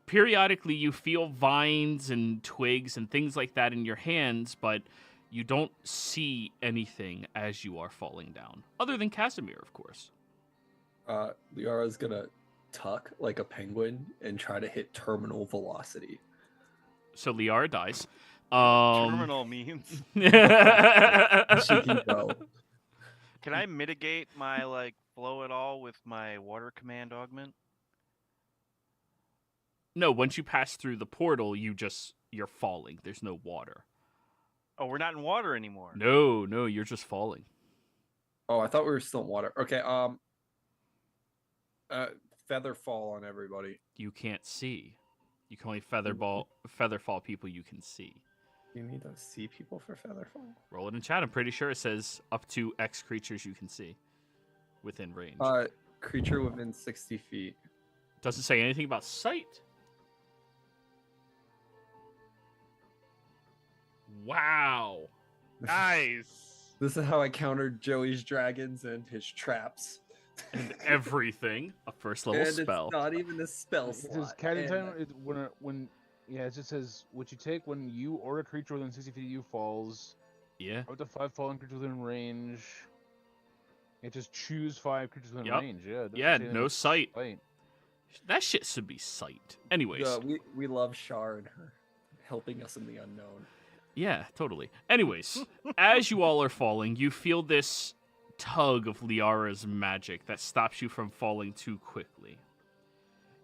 Periodically, you feel vines and twigs and things like that in your hands, but you don't see anything as you are falling down, other than Casimir, of course. Liara's gonna tuck like a penguin and try to hit terminal velocity. So Liara dies. Terminal means. She can go. Can I mitigate my blow it all with my water command augment? No, once you pass through the portal, you're falling. There's no water. Oh, we're not in water anymore. No, you're just falling. Oh, I thought we were still in water. Okay, feather fall on everybody. You can't see. You can only feather fall people you can see. You need to see people for feather fall. Roll it in chat. I'm pretty sure it says up to X creatures you can see within range. Creature within 60 feet. Doesn't say anything about sight. Wow. Nice. This is how I countered Joey's dragons and his traps. And everything. A first level and spell. It's not even a spell It says slot. casting and- time it just says what you take when you or a creature within 60 feet of you falls. Yeah. Up to 5 fallen creatures within range. You just choose 5 creatures within Yep. range. Yeah. it doesn't Yeah, say anything no about sight. sight. That shit should be sight. Anyways. Yeah, we love Shar and her helping us in the unknown. Yeah, totally. Anyways, as you all are falling, you feel this tug of Liara's magic that stops you from falling too quickly.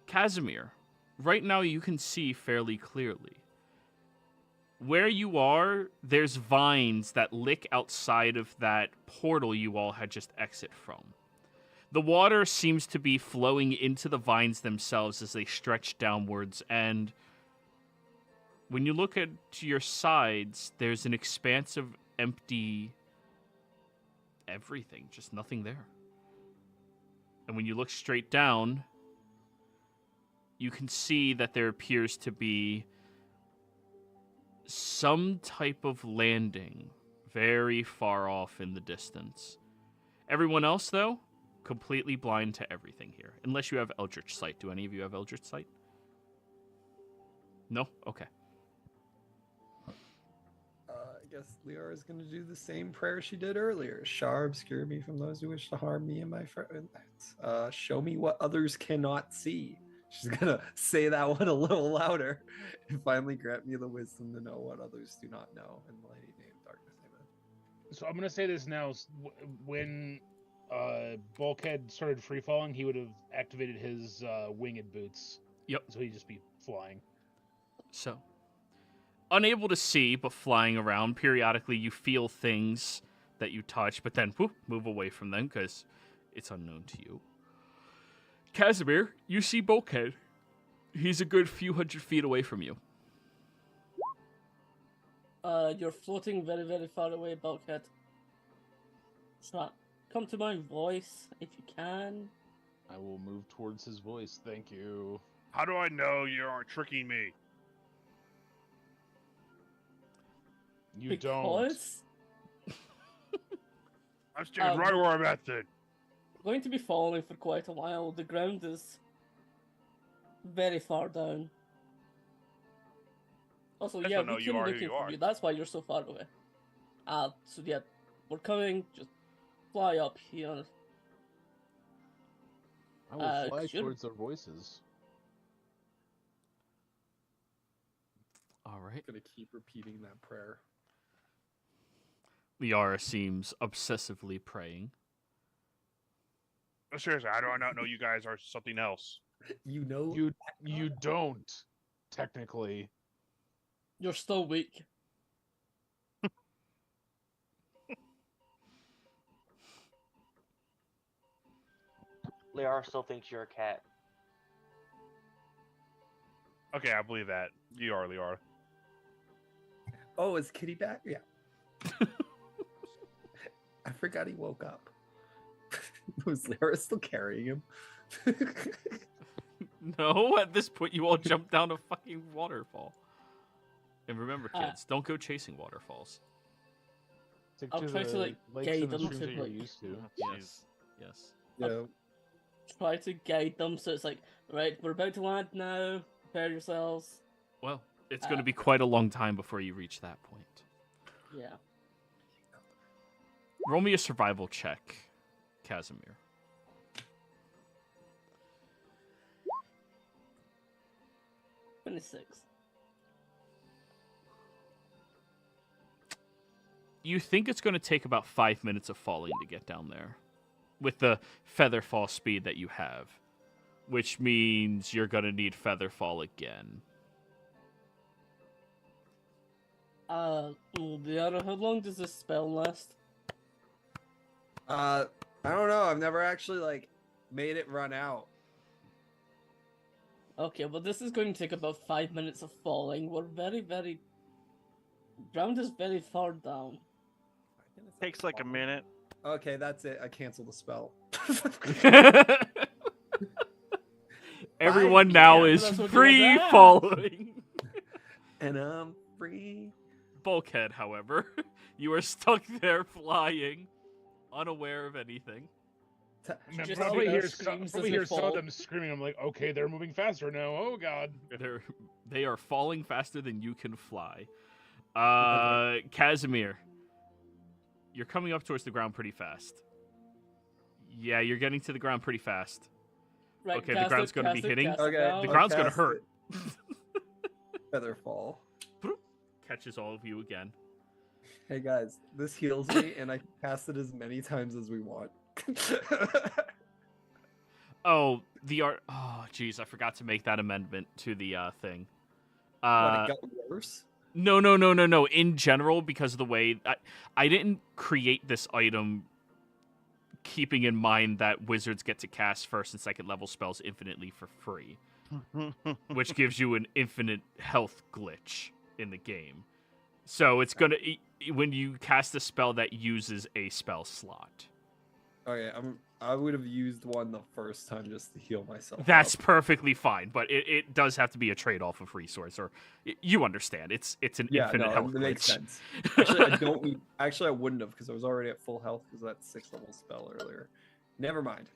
Casimir, right now you can see fairly clearly. Where you are, there's vines that lick outside of that portal you all had just exited from. The water seems to be flowing into the vines themselves as they stretch downwards, and when you look at to your sides, there's an expanse of empty everything, just nothing there. And when you look straight down, you can see that there appears to be some type of landing very far off in the distance. Everyone else, though, completely blind to everything here. Unless you have Eldritch Sight. Do any of you have Eldritch Sight? No? Okay. I guess Liara's going to do the same prayer she did earlier. Shar, obscure me from those who wish to harm me and my friends. Show me what others cannot see. She's going to say that one a little louder. And finally grant me the wisdom to know what others do not know. In the light name of darkness, amen. So I'm going to say this now. When Bulkhead started free falling, he would have activated his winged boots. Yep. So he'd just be flying. So, unable to see, but flying around, periodically you feel things that you touch, but then whoop, move away from them because it's unknown to you. Casimir, you see Bulkhead. He's a good few hundred feet away from you. You're floating very, very far away, Bulkhead. So, come to my voice if you can. I will move towards his voice. Thank you. How do I know you aren't tricking me? You don't. Because I'm standing right where I'm at then. we're going to be falling for quite a while. The ground is very far down. Also, I yeah, don't know we you came are who looking you for are. you. That's why you're so far away. So yeah, we're coming. Just fly up here. I will fly sure. towards their voices. All right. I'm going to keep repeating that prayer. Liara seems obsessively praying. No, seriously, how do I not know you guys are something else? You know, You don't, technically. You're still weak. Liara still thinks you're a cat. Okay, I believe that. You are, Liara. Oh, is Kitty back? Yeah. I forgot he woke up. Was Lara still carrying him? No, at this point you all jump down a fucking waterfall. And remember, kids, don't go chasing waterfalls. Stick I'll try to, the like, lakes guide and the them streams to, that you're like- used to. Yes. Yes. Yeah. Try to guide them so it's like, right, we're about to land now. Prepare yourselves. Well, it's going to be quite a long time before you reach that point. Yeah. Roll me a survival check, Casimir. $26. You think it's going to take about 5 minutes of falling to get down there with the feather fall speed that you have, which means you're going to need feather fall again. Liara, how long does this spell last? I don't know. I've never actually like made it run out. Okay, well this is going to take about 5 minutes of falling. We're very... Ground is very far down. Takes like a minute. Okay, that's it. I canceled the spell. Everyone now Yeah, is that's what you free want to falling. And I'm free. Bulkhead, however, you are stuck there flying, unaware of anything. I Just probably hear hear, screams probably as hear they some of fall. them screaming. I'm like, okay, they're moving faster now. Oh god. They are falling faster than you can fly. Casimir, you're coming up towards the ground pretty fast. Yeah, you're getting to the ground pretty fast. Right, Okay, the cast ground's it, gonna be cast it, hitting. cast it Okay, down. The I'll ground's gonna cast hurt. it. Feather fall. Catches all of you again. Hey guys, this heals me, and I can cast it as many times as we want. Oh, the art. Oh, jeez, I forgot to make that amendment to the thing. What, it got worse? No. In general, because of the way I didn't create this item, keeping in mind that wizards get to cast first and second level spells infinitely for free, which gives you an infinite health glitch in the game. So it's gonna when you cast a spell that uses a spell slot. Okay, I would have used one the first time just to heal myself. That's up. perfectly fine, but it does have to be a trade-off of resource, or you understand. It's an infinite health that makes glitch. sense. Actually, I don't need. Actually, I wouldn't have because I was already at full health because of that 6th level spell earlier. Never mind.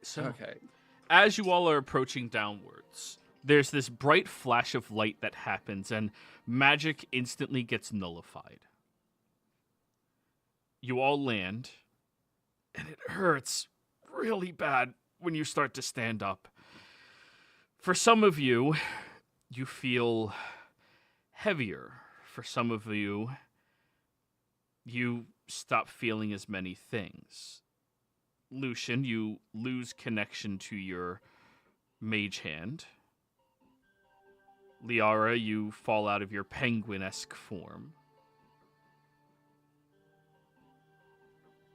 So, Okay. as you all are approaching downwards, there's this bright flash of light that happens, and magic instantly gets nullified. You all land, and it hurts really bad when you start to stand up. For some of you, you feel heavier. For some of you, you stop feeling as many things. Lucian, you lose connection to your mage hand. Liara, you fall out of your penguin-esque form.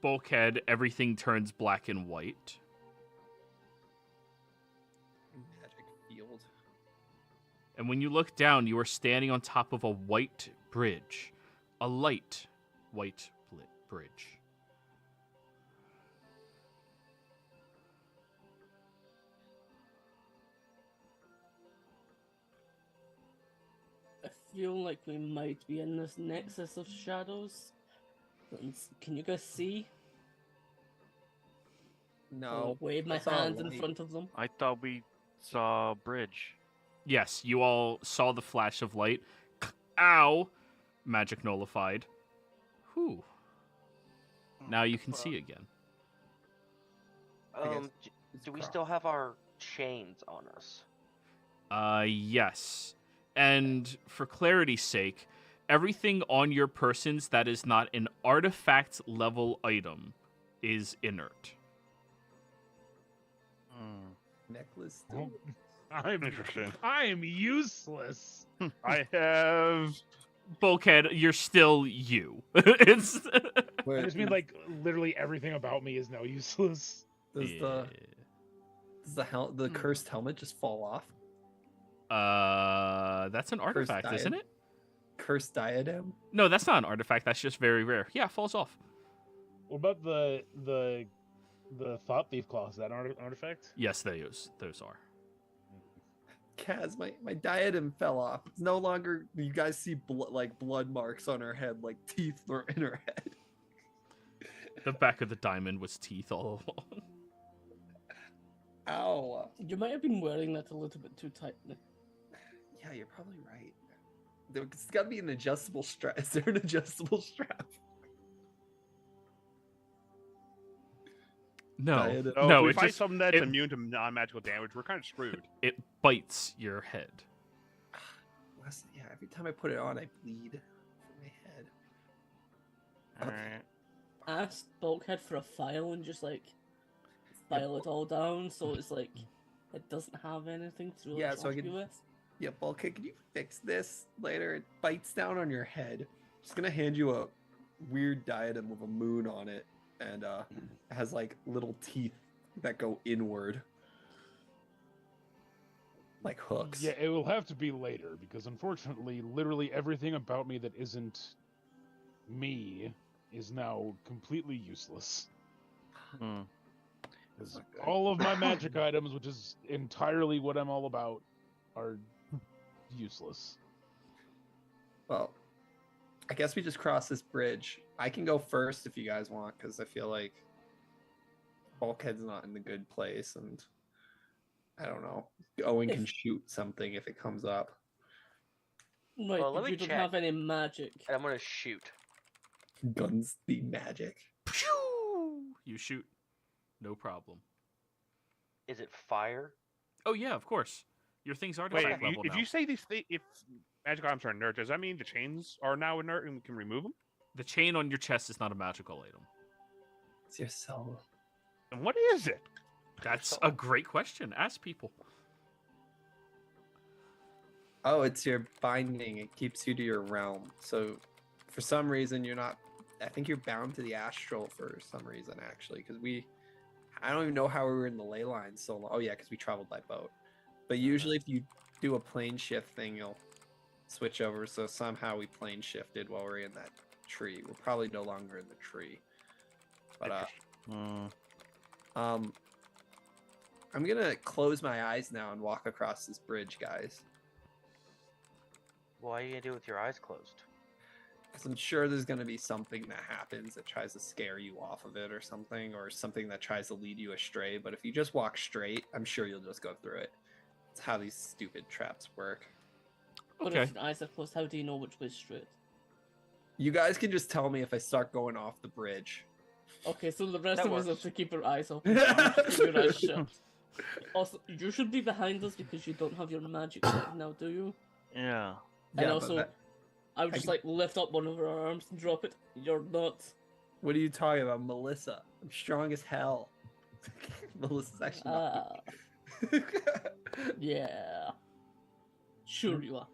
Bulkhead, everything turns black and white. Magic field. And when you look down, you are standing on top of a white bridge. A light white bridge. I feel like we might be in this nexus of shadows. Can you guys see? No. I'll wave my I saw a hand in light. front of them. I thought we saw a bridge. Yes, you all saw the flash of light. Ow! Magic nullified. Whew. Now you can see again. guess it's Do we crossed. still have our chains on us? Yes. And for clarity's sake, everything on your persons that is not an artifact level item is inert. Necklace. I'm Interesting. I am useless. I have Bulkhead, you're still you. It's I just mean like literally everything about me is now useless. Does Yeah. the cursed helmet just fall off? That's an artifact, isn't it? Cursed diadem? No, that's not an artifact. That's just very rare. Yeah, it falls off. What about the thought thief claw? Is that an artifact? Yes, those are. Kaz, my diadem fell off. It's no longer. You guys see blood marks on her head, like teeth are in her head. The back of the diamond was teeth all along. Ow. You might have been wearing that a little bit too tightly. Yeah, you're probably right. There's got to be an adjustable strap. Is there an adjustable strap? No, Diadem. So no, if we it fight just something that's it- immune to non-magical damage, we're kind of screwed. it bites your head. Yeah, every time I put it on, I bleed from my head. All right. Ask Bulkhead for a file and just like file it all down so it's like it doesn't have anything to really Yeah, so I trust can- you with. Yeah, Bulkhead, can you fix this later? It bites down on your head. Just gonna hand you a weird diadem with a moon on it, and it has like little teeth that go inward, like hooks. Yeah, it will have to be later because unfortunately, literally everything about me that isn't me is now completely useless. Hmm. 'Cause not good. all of my magic items, which is entirely what I'm all about, are useless. Well, I guess we just cross this bridge. I can go first if you guys want, because I feel like Bulkhead's not in the good place, and I don't know. Owen can If- shoot something if it comes up. Right, Well, let but me you don't check. have any magic. And I'm gonna shoot. Guns be magic. Pew! You shoot, no problem. Is it fire? Oh yeah, of course. Your thing's Wait, artifact level if now. you say if magic items are inert, does that mean the chains are now inert and we can remove them? The chain on your chest is not a magical item. It's your soul. And what is it? That's a great question. Ask people. Oh, it's your binding. It keeps you to your realm. So, for some reason, you're not. I think you're bound to the astral for some reason, actually, because I don't even know how we were in the ley line so long. Oh yeah, because we traveled by boat. But usually, if you do a plane shift thing, you'll switch over. So somehow we plane shifted while we're in that tree. We're probably no longer in the tree. But Hmm. I'm gonna close my eyes now and walk across this bridge, guys. Why are you gonna do it with your eyes closed? Because I'm sure there's going to be something that happens that tries to scare you off of it or something that tries to lead you astray. But if you just walk straight, I'm sure you'll just go through it. It's how these stupid traps work. But Okay. if your eyes are closed, how do you know which way's straight? You guys can just tell me if I start going off the bridge. Okay, so the rest That of us works. have to keep our eyes open. Keep your eyes shut. Also, you should be behind us because you don't have your magic set now, do you? Yeah. And but also, I would I just can- like lift up one of our arms and drop it. You're not. what are you talking about, Melissa? I'm strong as hell. Melissa's actually not. Yeah. Sure you are.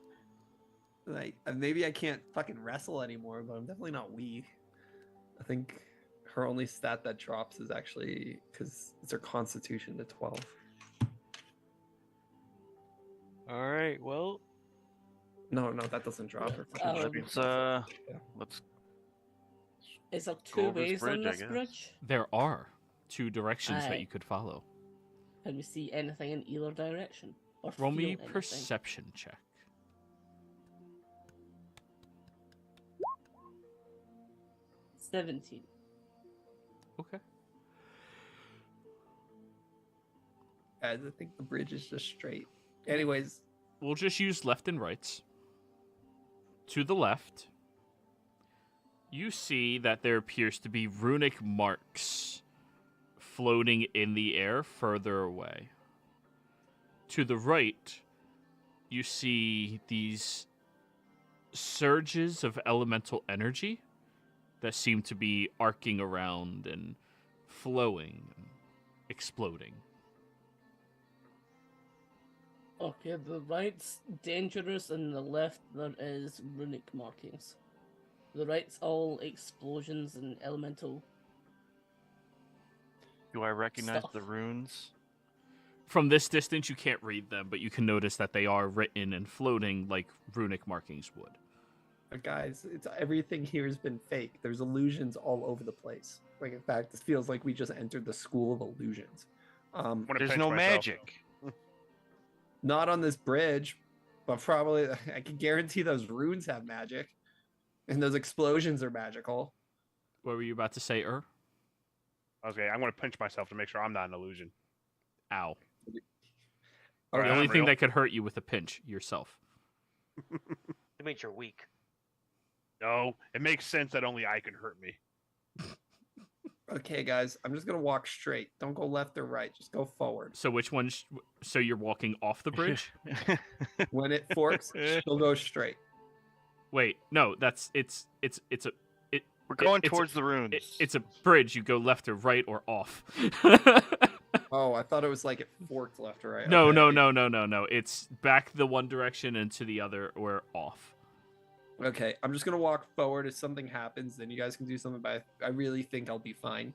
Like, maybe I can't fucking wrestle anymore, but I'm definitely not weak. I think her only stat that drops is actually because it's her constitution to 12. All right. Well, No, that doesn't drop her. Um, let's let's Is there Go two over this ways on bridge, I this guess. bridge? There are 2 directions that Aye. you could follow. Can we see anything in either direction? Or Roll feel me anything? perception check. 17. Okay. Guys, I think the bridge is just straight. Anyways, We'll just use left and rights. To the left, you see that there appears to be runic marks floating in the air further away. To the right, you see these surges of elemental energy that seem to be arcing around and flowing and exploding. Okay, the right's dangerous, and the left there is runic markings. The right's all explosions and elemental. Do I recognize Stuff. the runes? From this distance, you can't read them, but you can notice that they are written and floating like runic markings would. But guys, it's everything here has been fake. There's illusions all over the place. Like, in fact, this feels like we just entered the school of illusions. I'm gonna There's pinch no myself. magic. Not on this bridge, but probably I can guarantee those runes have magic, and those explosions are magical. What were you about to say, Okay, I'm gonna pinch myself to make sure I'm not an illusion. Ow. All right, The only I'm thing real. that could hurt you with a pinch, yourself. It means you're weak. No, it makes sense that only I can hurt me. Okay, guys, I'm just gonna walk straight. Don't go left or right. Just go forward. So which one? So you're walking off the bridge? When it forks, she'll go straight. Wait, no, that's it's a We're going it's a- towards the runes. it's a bridge. You go left or right or off. Oh, I thought it was like it forked left or right. No, Okay. no. It's back the one direction and to the other or off. Okay, I'm just gonna walk forward. If something happens, then you guys can do something. But I really think I'll be fine.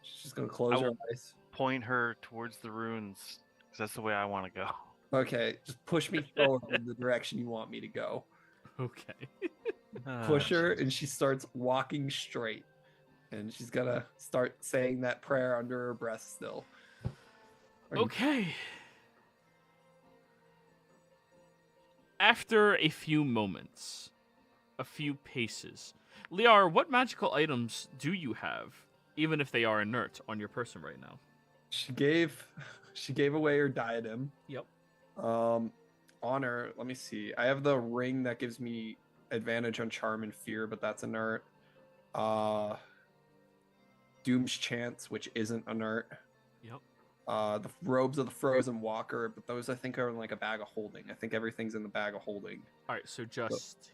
She's just gonna close her eyes. Point her towards the runes, because that's the way I want to go. Okay, just push me forward in the direction you want me to go. Okay. Push her, and she starts walking straight. And she's gonna start saying that prayer under her breath still. Okay. After a few moments, a few paces, Liar, what magical items do you have, even if they are inert, on your person right now? She gave away her diadem. Yep. On her, let me see. I have the ring that gives me advantage on charm and fear, but that's inert. Doom's Chance, which isn't inert. Yep. The robes of the Frozen Walker, but those I think are in like a bag of holding. I think everything's in the bag of holding. All right, so just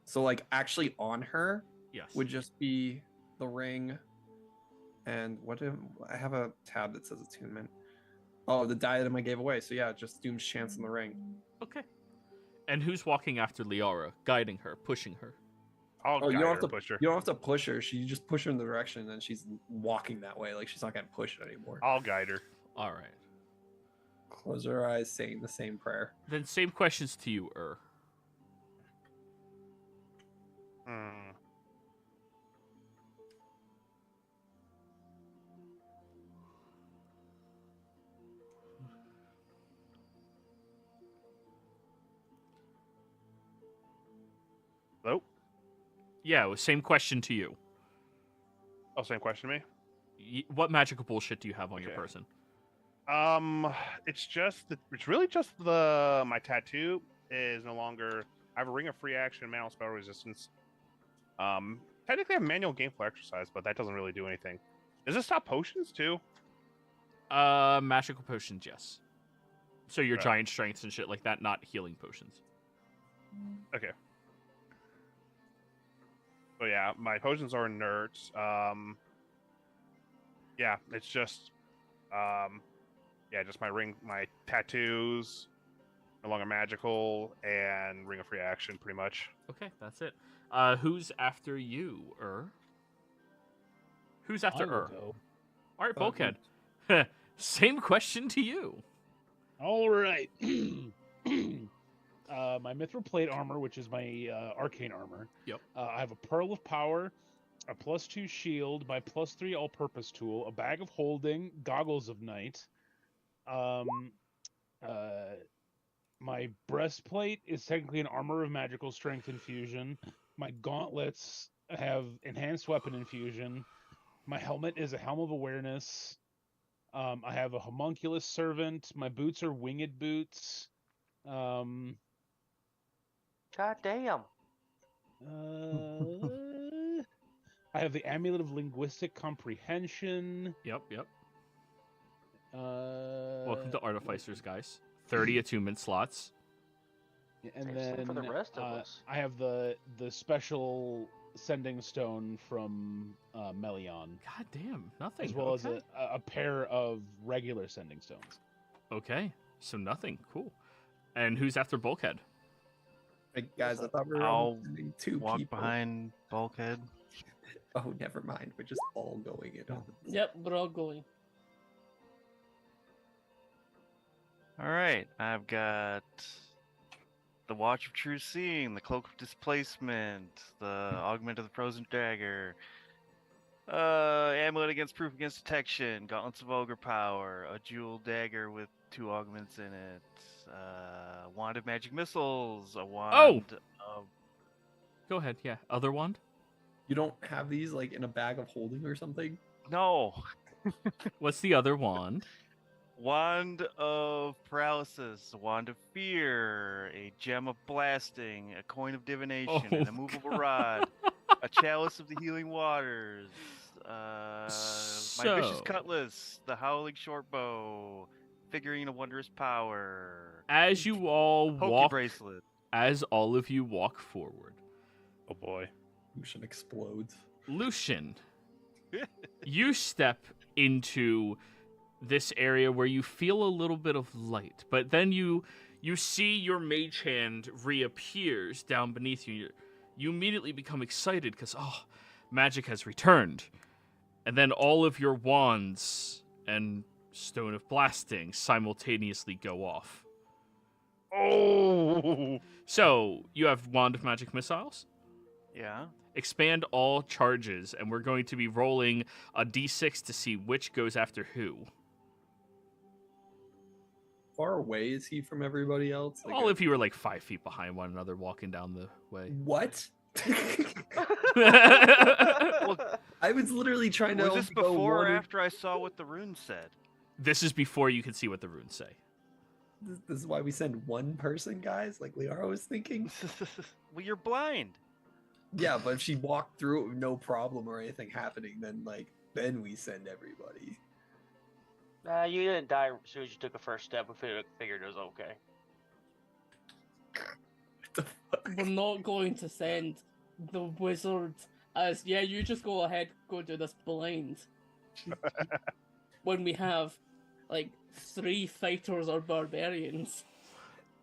So like actually on her yes. would just be the ring, and I have a tab that says attunement. Oh, the diadem I gave away. So yeah, just Doom's Chance in the ring. Okay. And who's walking after Liara, guiding her, pushing her? I'll Oh, you guide don't her, have to push her. You don't have to push her. You just push her in the direction, and she's walking that way. Like she's not getting pushed anymore. I'll guide her. All right. Close her eyes, saying the same prayer. Then same questions to you, Hmm. Hello? Yeah, it was same question to you. Oh, same question to me. What magical bullshit do you have on your Okay. person? It's really just my tattoo is no longer. I have a ring of free action, manual spell resistance. Technically I have manual gainful exercise, but that doesn't really do anything. Does it stop potions too? Magical potions, yes. So your Right. giant strengths and shit like that, not healing potions. Okay. So yeah, my potions are inert. Yeah, it's just, just my ring, my tattoos, no longer magical, and ring of free action, pretty much. Okay, that's it. Who's after you, Who's after I will go. All right, Bulkhead. Same question to you. All right. My mithril plate armor, which is my arcane armor. Yep. I have a pearl of power, a +2 shield, my +3 all-purpose tool, a bag of holding, goggles of night. My breastplate is technically an armor of magical strength infusion. My gauntlets have enhanced weapon infusion. My helmet is a helm of awareness. I have a homunculus servant. My boots are winged boots. God damn. I have the amulet of linguistic comprehension. Yep. Welcome Welcome to Artificers, guys. 30 attunement slots. And Save then some for the rest of us. I have the special sending stone from Melion, God damn, nothing. as well okay. as a pair of regular sending stones. Okay. So nothing. Cool. And who's after Bulkhead? Hey, guys, I thought we were I'll only sending two Walk people. behind Bulkhead. Oh, never mind. We're just all going in on this. Yep, we're all going. All right, I've got the Watch of True Seeing, the Cloak of Displacement, the Augment of the Frozen Dagger, Amulet against Proof against Detection, Gauntlets of Ogre Power, a Jewel Dagger with 2 augments in it, Wand of Magic Missiles, a Wand of... Go ahead. Yeah. Other wand? You don't have these like in a bag of holding or something? No! What's the other wand? Wand of Paralysis, a Wand of Fear, a Gem of Blasting, a Coin of Divination, an Oh, Immovable God. Rod, a Chalice of the Healing Waters, my Vicious So- Cutlass, the Howling Shortbow, Figurine of Wondrous Power, As you all Pokey walk, Bracelet. as all of you walk forward, Oh boy. Lucian explodes. Lucian, you step into this area where you feel a little bit of light, but then you see your mage hand reappears down beneath you. You immediately become excited because magic has returned, and then all of your wands and Stone of Blasting simultaneously go off. Oh. So you have Wand of Magic Missiles. Yeah. Expand all charges, and we're going to be rolling a d6 to see which goes after who. Far away is he from everybody else? Like All of you are like 5 feet behind one another walking down the way. What? Well, I was literally trying to was this go before or one- after I saw what the runes said? This is before you can see what the runes say. This is why we send one person, guys, like Liara was thinking. Well, you're blind. Yeah, but if she walked through it with no problem or anything happening, then we send everybody. You didn't die as soon as you took a first step. We figured it was okay. What the fuck? We're not going to send the wizard as, yeah, you just go ahead, go do this blind. When we have, like, 3 fighters or barbarians.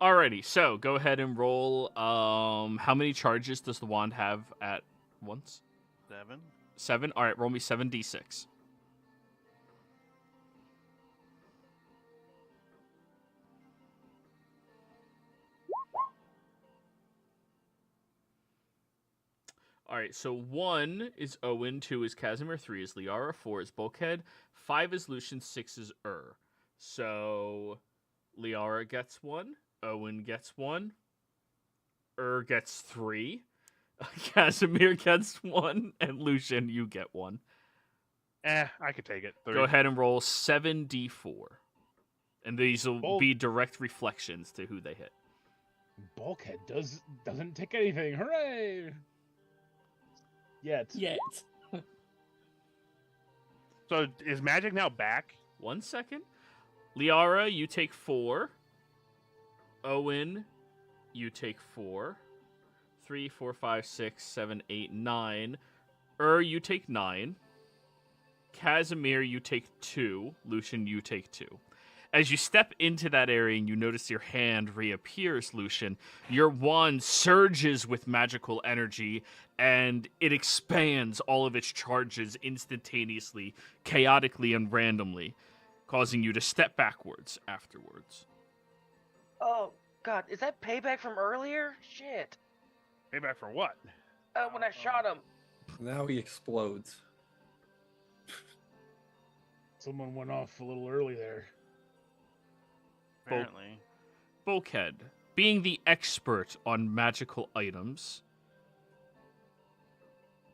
Alrighty, so go ahead and roll. How many charges does the wand have at once? 7. 7? Alright, roll me 7d6. Alright, so 1 is Owen, 2 is Casimir, 3 is Liara, 4 is Bulkhead, 5 is Lucian, 6 is So Liara gets 1, Owen gets 1, gets 3, Casimir gets 1, and Lucian, you get 1. I could take it. 3. Go ahead and roll 7d4. And these will Bul- be direct reflections to who they hit. Bulkhead doesn't take anything. Hooray! Yet. Yet. So is magic now back? 1 second. Liara, you take 4. Owen, you take 4. 3, 4, 5, 6, 7, 8, 9. You take 9. Casimir, you take 2. Lucian, you take 2. As you step into that area and you notice your hand reappears, Lucian, your wand surges with magical energy and it expands all of its charges instantaneously, chaotically, and randomly, causing you to step backwards afterwards. Oh, God, is that payback from earlier? Shit. Payback for what? When I shot him. Now he explodes. Someone went off a little early there. Apparently. Bulkhead, being the expert on magical items,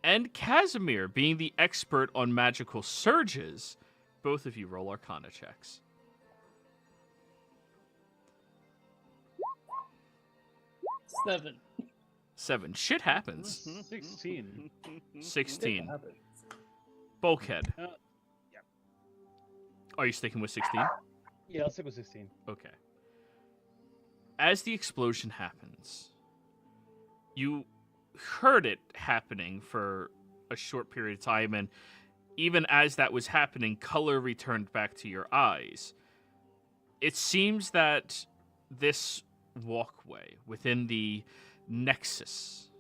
and Casimir, being the expert on magical surges, both of you roll Arcana checks. 7. 7. Shit happens. 16. 16. Bulkhead. Yeah. Are you sticking with 16? Yeah, I'll stick with 16. Okay. As the explosion happens, you heard it happening for a short period of time, and even as that was happening, color returned back to your eyes. it seems that this walkway within the Nexus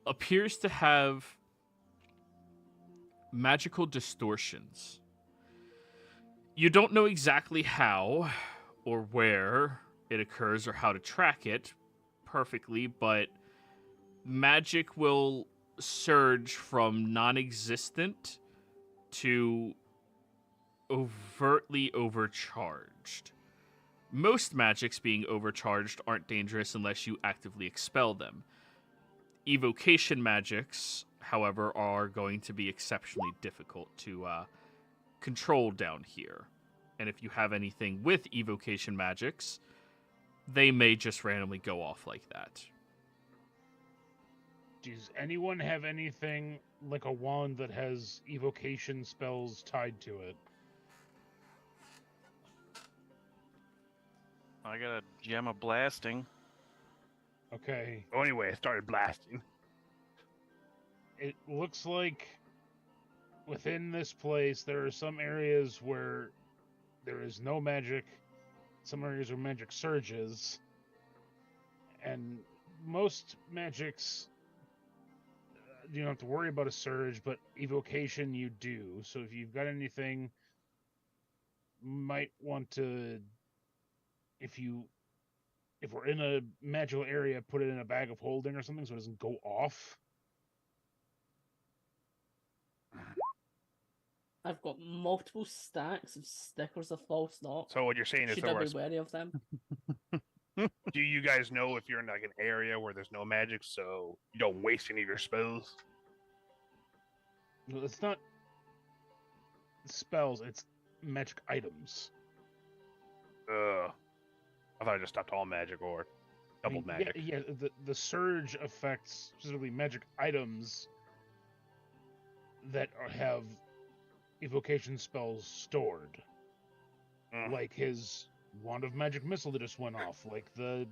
appears to have magical distortions. You don't know exactly how or where it occurs or how to track it perfectly, but magic will surge from non-existent to overtly overcharged. Most magics being overcharged aren't dangerous unless you actively expel them. Evocation magics, however, are going to be exceptionally difficult to control down here. And if you have anything with evocation magics, they may just randomly go off like that. Does anyone have anything like a wand that has evocation spells tied to it? I got a gem of blasting. Okay. Oh, anyway, I started blasting. It looks like within this place there are some areas where there is no magic, some areas where magic surges, and most magics you don't have to worry about a surge, but evocation you do. So if you've got anything, might want to, if we're in a magical area, put it in a bag of holding or something so it doesn't go off. I've got multiple stacks of stickers of false knot. So what you're saying is Should there I are... be wary of them? Do you guys know if you're in like an area where there's no magic, so you don't waste any of your spells? Well, it's not spells, it's magic items. I thought I just stopped all magic or double magic. Yeah, the surge affects specifically magic items that have evocation spells stored. Like his Wand of Magic Missile that just went off, like the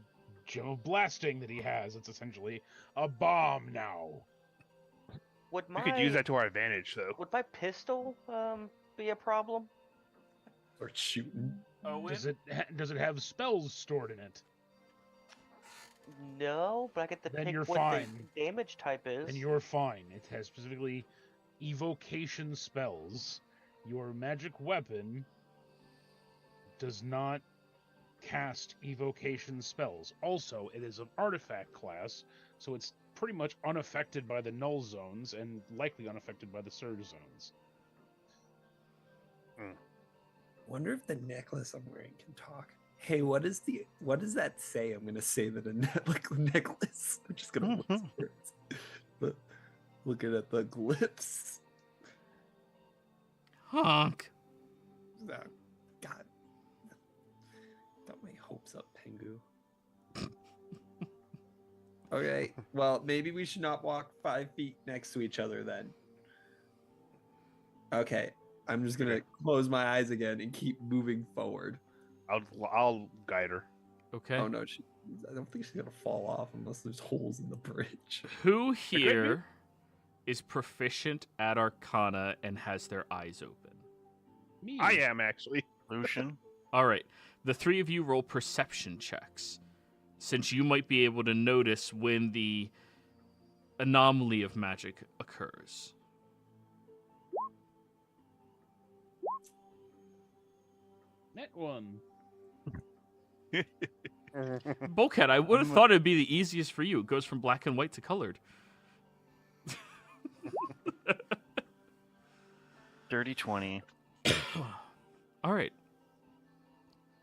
Gem of Blasting that he has. It's essentially a bomb now. Would We could use that to our advantage, though. Would my pistol be a problem? Or shooting. Does it have spells stored in it? No, but I get to Then pick you're what fine. the damage type is. And you're fine. It has specifically evocation spells. Your magic weapon does not cast evocation spells. Also, it is an artifact class, so it's pretty much unaffected by the null zones and likely unaffected by the surge zones. Wonder if the necklace I'm wearing can talk. Hey, what does that say? I'm gonna say that a necklace. I'm just gonna look for it. But looking at the glyphs. Honk. God. Got my hopes up, Pengu. Okay, well, maybe we should not walk 5 feet next to each other then. Okay, I'm just gonna close my eyes again and keep moving forward. I'll guide her. Okay. Oh no, I don't think she's gonna fall off unless there's holes in the bridge. Who here is proficient at Arcana and has their eyes open? Me. I am, actually. Lucian. All right. The three of you roll perception checks, since you might be able to notice when the anomaly of magic occurs. Net one. Bulkhead, I would have thought it'd be the easiest for you. It goes from black and white to colored. Dirty 20. All right.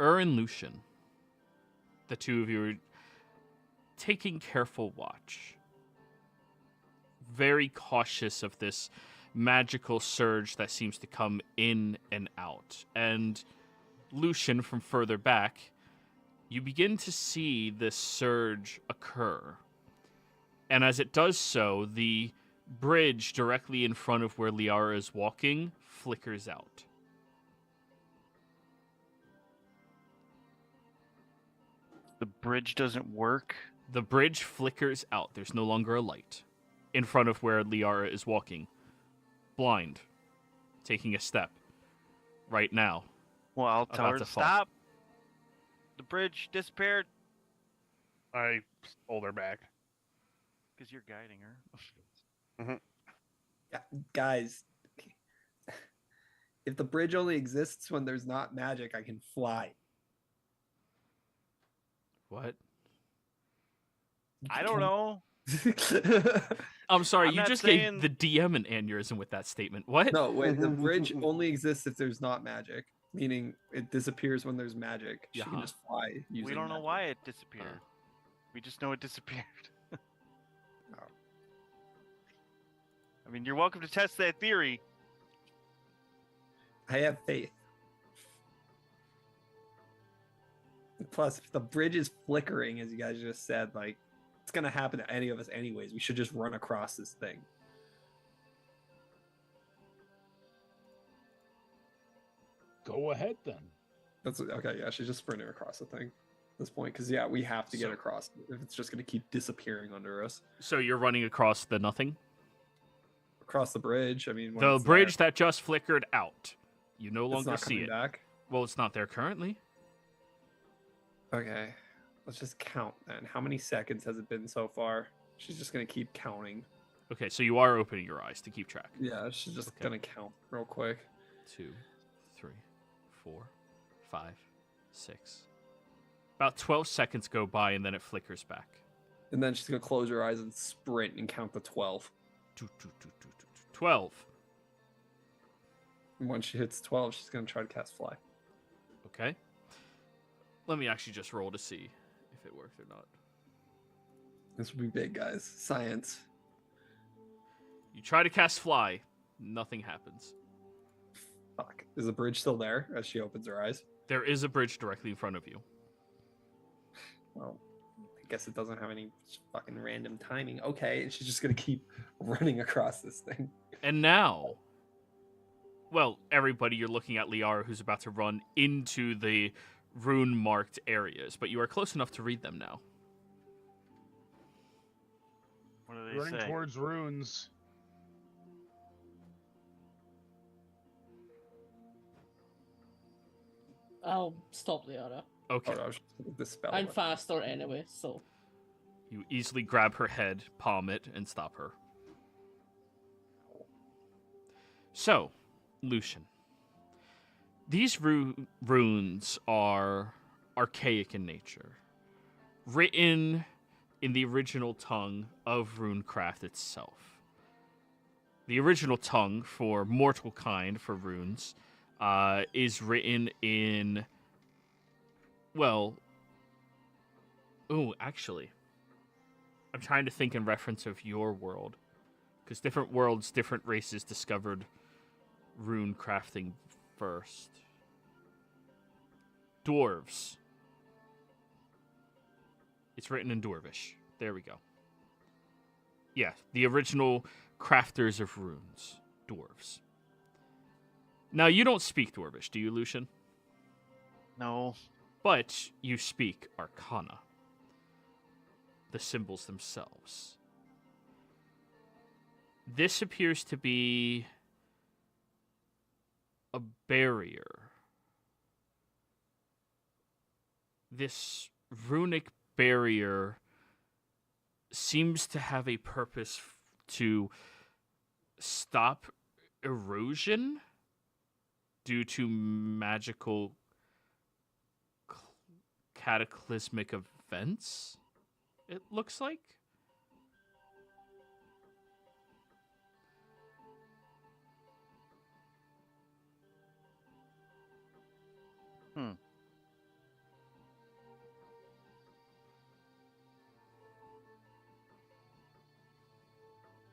And Lucian, the two of you are taking careful watch. Very cautious of this magical surge that seems to come in and out. And Lucian, from further back, you begin to see this surge occur. And as it does so, the bridge directly in front of where Liara is walking flickers out. The bridge doesn't work. The bridge flickers out. There's no longer a light in front of where Liara is walking. Blind. Taking a step. Right now. Well, I'll tell About her to to fall. stop. The bridge disappeared I hold her back. because you're guiding her. Guys, if the bridge only exists when there's not magic, I can fly. What? I don't know. I'm sorry, I'm you not just saying- gave the DM an aneurysm with that statement. What? No, wait. The bridge only exists if there's not magic, meaning it disappears when there's magic. She can Yeah. just fly. We Using don't know magic. why it disappeared. We just know it disappeared. Oh. I mean, you're welcome to test that theory. I have faith. Plus, if the bridge is flickering, as you guys just said, like it's gonna happen to any of us anyways. We should just run across this thing. Go ahead then. That's okay. Yeah, she's just sprinting across the thing at this point because we have to get So- across. If it's just gonna keep disappearing under us So you're running across the nothing? across the bridge. I mean, when The it's bridge that just flickered out. You no there, it's longer not see coming it. back. Well, it's not there currently. Okay, let's just count then. How many seconds has it been so far? She's just gonna keep counting. Okay, so you are opening your eyes to keep track. Yeah, she's just Okay. gonna count real quick. 2, 3, 4, 5, 6. About 12 seconds go by and then it flickers back. And then she's gonna close her eyes and sprint and count to 12. 12. And when she hits 12, she's gonna try to cast fly. Okay. Let me actually just roll to see if it worked or not. This would be big, guys. Science. You try to cast fly, nothing happens. Fuck. Is the bridge still there as she opens her eyes? There is a bridge directly in front of you. Well, I guess it doesn't have any fucking random timing. Okay, and she's just gonna keep running across this thing. And now, well, everybody, you're looking at Liara, who's about to run into the rune-marked areas, but you are close enough to read them now. What do they Running say? towards runes. I'll stop Liara. Okay. Oh, I was just gonna dispel I'm it. faster anyway, so. You easily grab her head, palm it, and stop her. So, Lucian. These runes are archaic in nature, written in the original tongue of runecraft itself. The original tongue for mortal kind for runes is written in, well, oh, actually, I'm trying to think in reference of your world, because different worlds, different races discovered rune crafting first. Dwarves. It's written in Dwarvish. There we go. Yeah, the original crafters of runes. Dwarves. Now, you don't speak Dwarvish, do you, Lucian? No. But you speak Arcana. The symbols themselves. This appears to be a barrier. This runic barrier seems to have a purpose to stop erosion due to magical cataclysmic events, it looks like.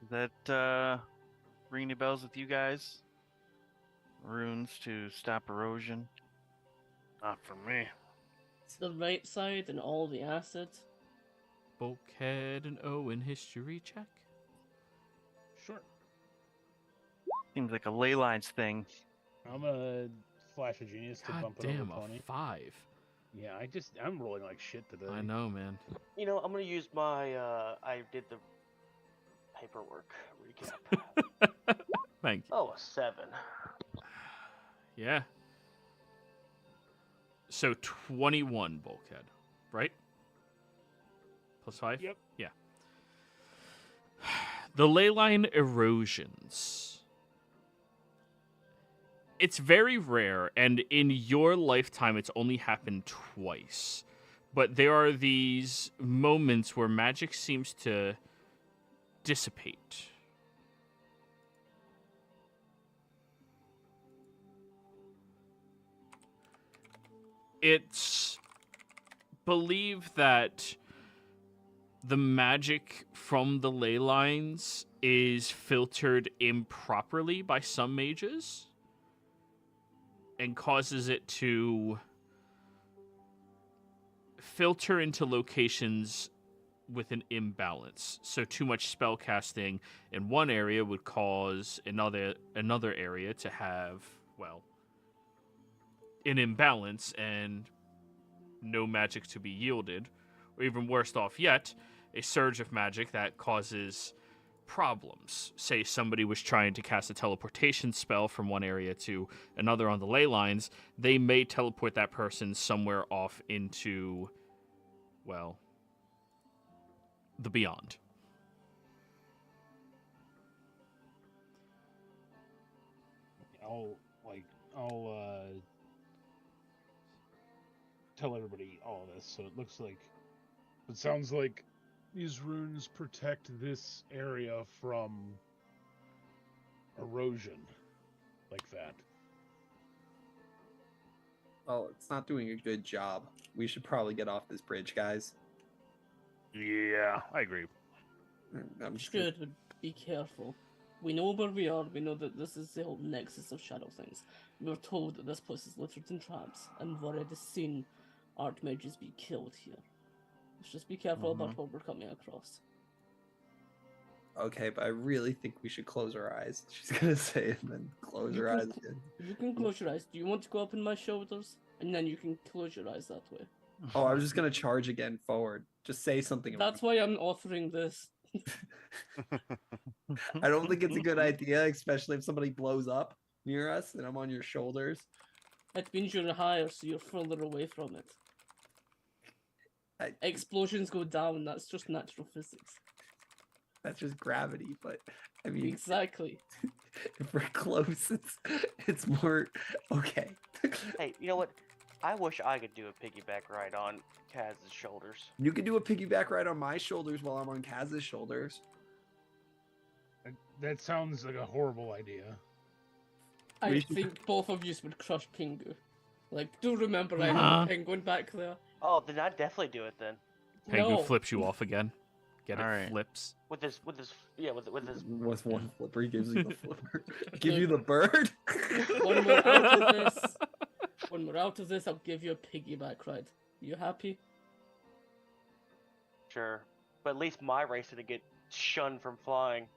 Does that ring any bells with you guys? Runes to stop erosion? Not for me. It's the right side and all the acid. Bulkhead and Owen history check. Sure. Seems like a ley lines thing. I'm gonna flash a genius to God bump it damn, over a 20. 5. Yeah, I'm rolling like shit today. I know, man. You know, I'm gonna use my. I did the paperwork recap. Thank you. Oh, a 7. Yeah. So 21 bulkhead, right? Plus 5? Yep. Yeah. The ley line erosions. It's very rare, and in your lifetime, it's only happened twice. But there are these moments where magic seems to dissipate. It's believed that the magic from the ley lines is filtered improperly by some mages and causes it to filter into locations with an imbalance. So too much spell casting in one area would cause another area to have, well, an imbalance and no magic to be yielded. Or even worse off yet, a surge of magic that causes problems. Say somebody was trying to cast a teleportation spell from one area to another on the ley lines, they may teleport that person somewhere off into, well, the beyond. I'll tell everybody all this. So it sounds like these runes protect this area from erosion like that. Well, it's not doing a good job. We should probably get off this bridge, guys. Yeah, I agree. I'm just Should be careful. We know where we are. We know that this is the whole nexus of shadow things. We were told that this place is littered in traps, and we've already seen archmages be killed here. Let's just be careful about what we're coming across. Okay, but I really think we should close our eyes. She's gonna say it and then close her eyes again. You can close your eyes. Do you want to go up in my shoulders? And then you can close your eyes that way. Oh, I was just gonna charge again forward. Just say something. That's why I'm offering this. I don't think it's a good idea, especially if somebody blows up near us and I'm on your shoulders. It means you're higher, so you're further away from it. Explosions go down, that's just natural physics. That's just gravity, but I mean, exactly. If we're close, it's more okay. Hey, you know what? I wish I could do a piggyback ride on Kaz's shoulders. You could do a piggyback ride on my shoulders while I'm on Kaz's shoulders. That sounds like a horrible idea. I think both of you would crush Pingu. Like, do remember I have a penguin back there. Oh, then I'd definitely do it then. Penguin flips you off again. Get All it? right. Flips. With his What's one flipper? He gives you the flipper. Give you the bird. When we're out of this, I'll give you a piggyback ride. You happy? Sure, but at least my race didn't get shunned from flying.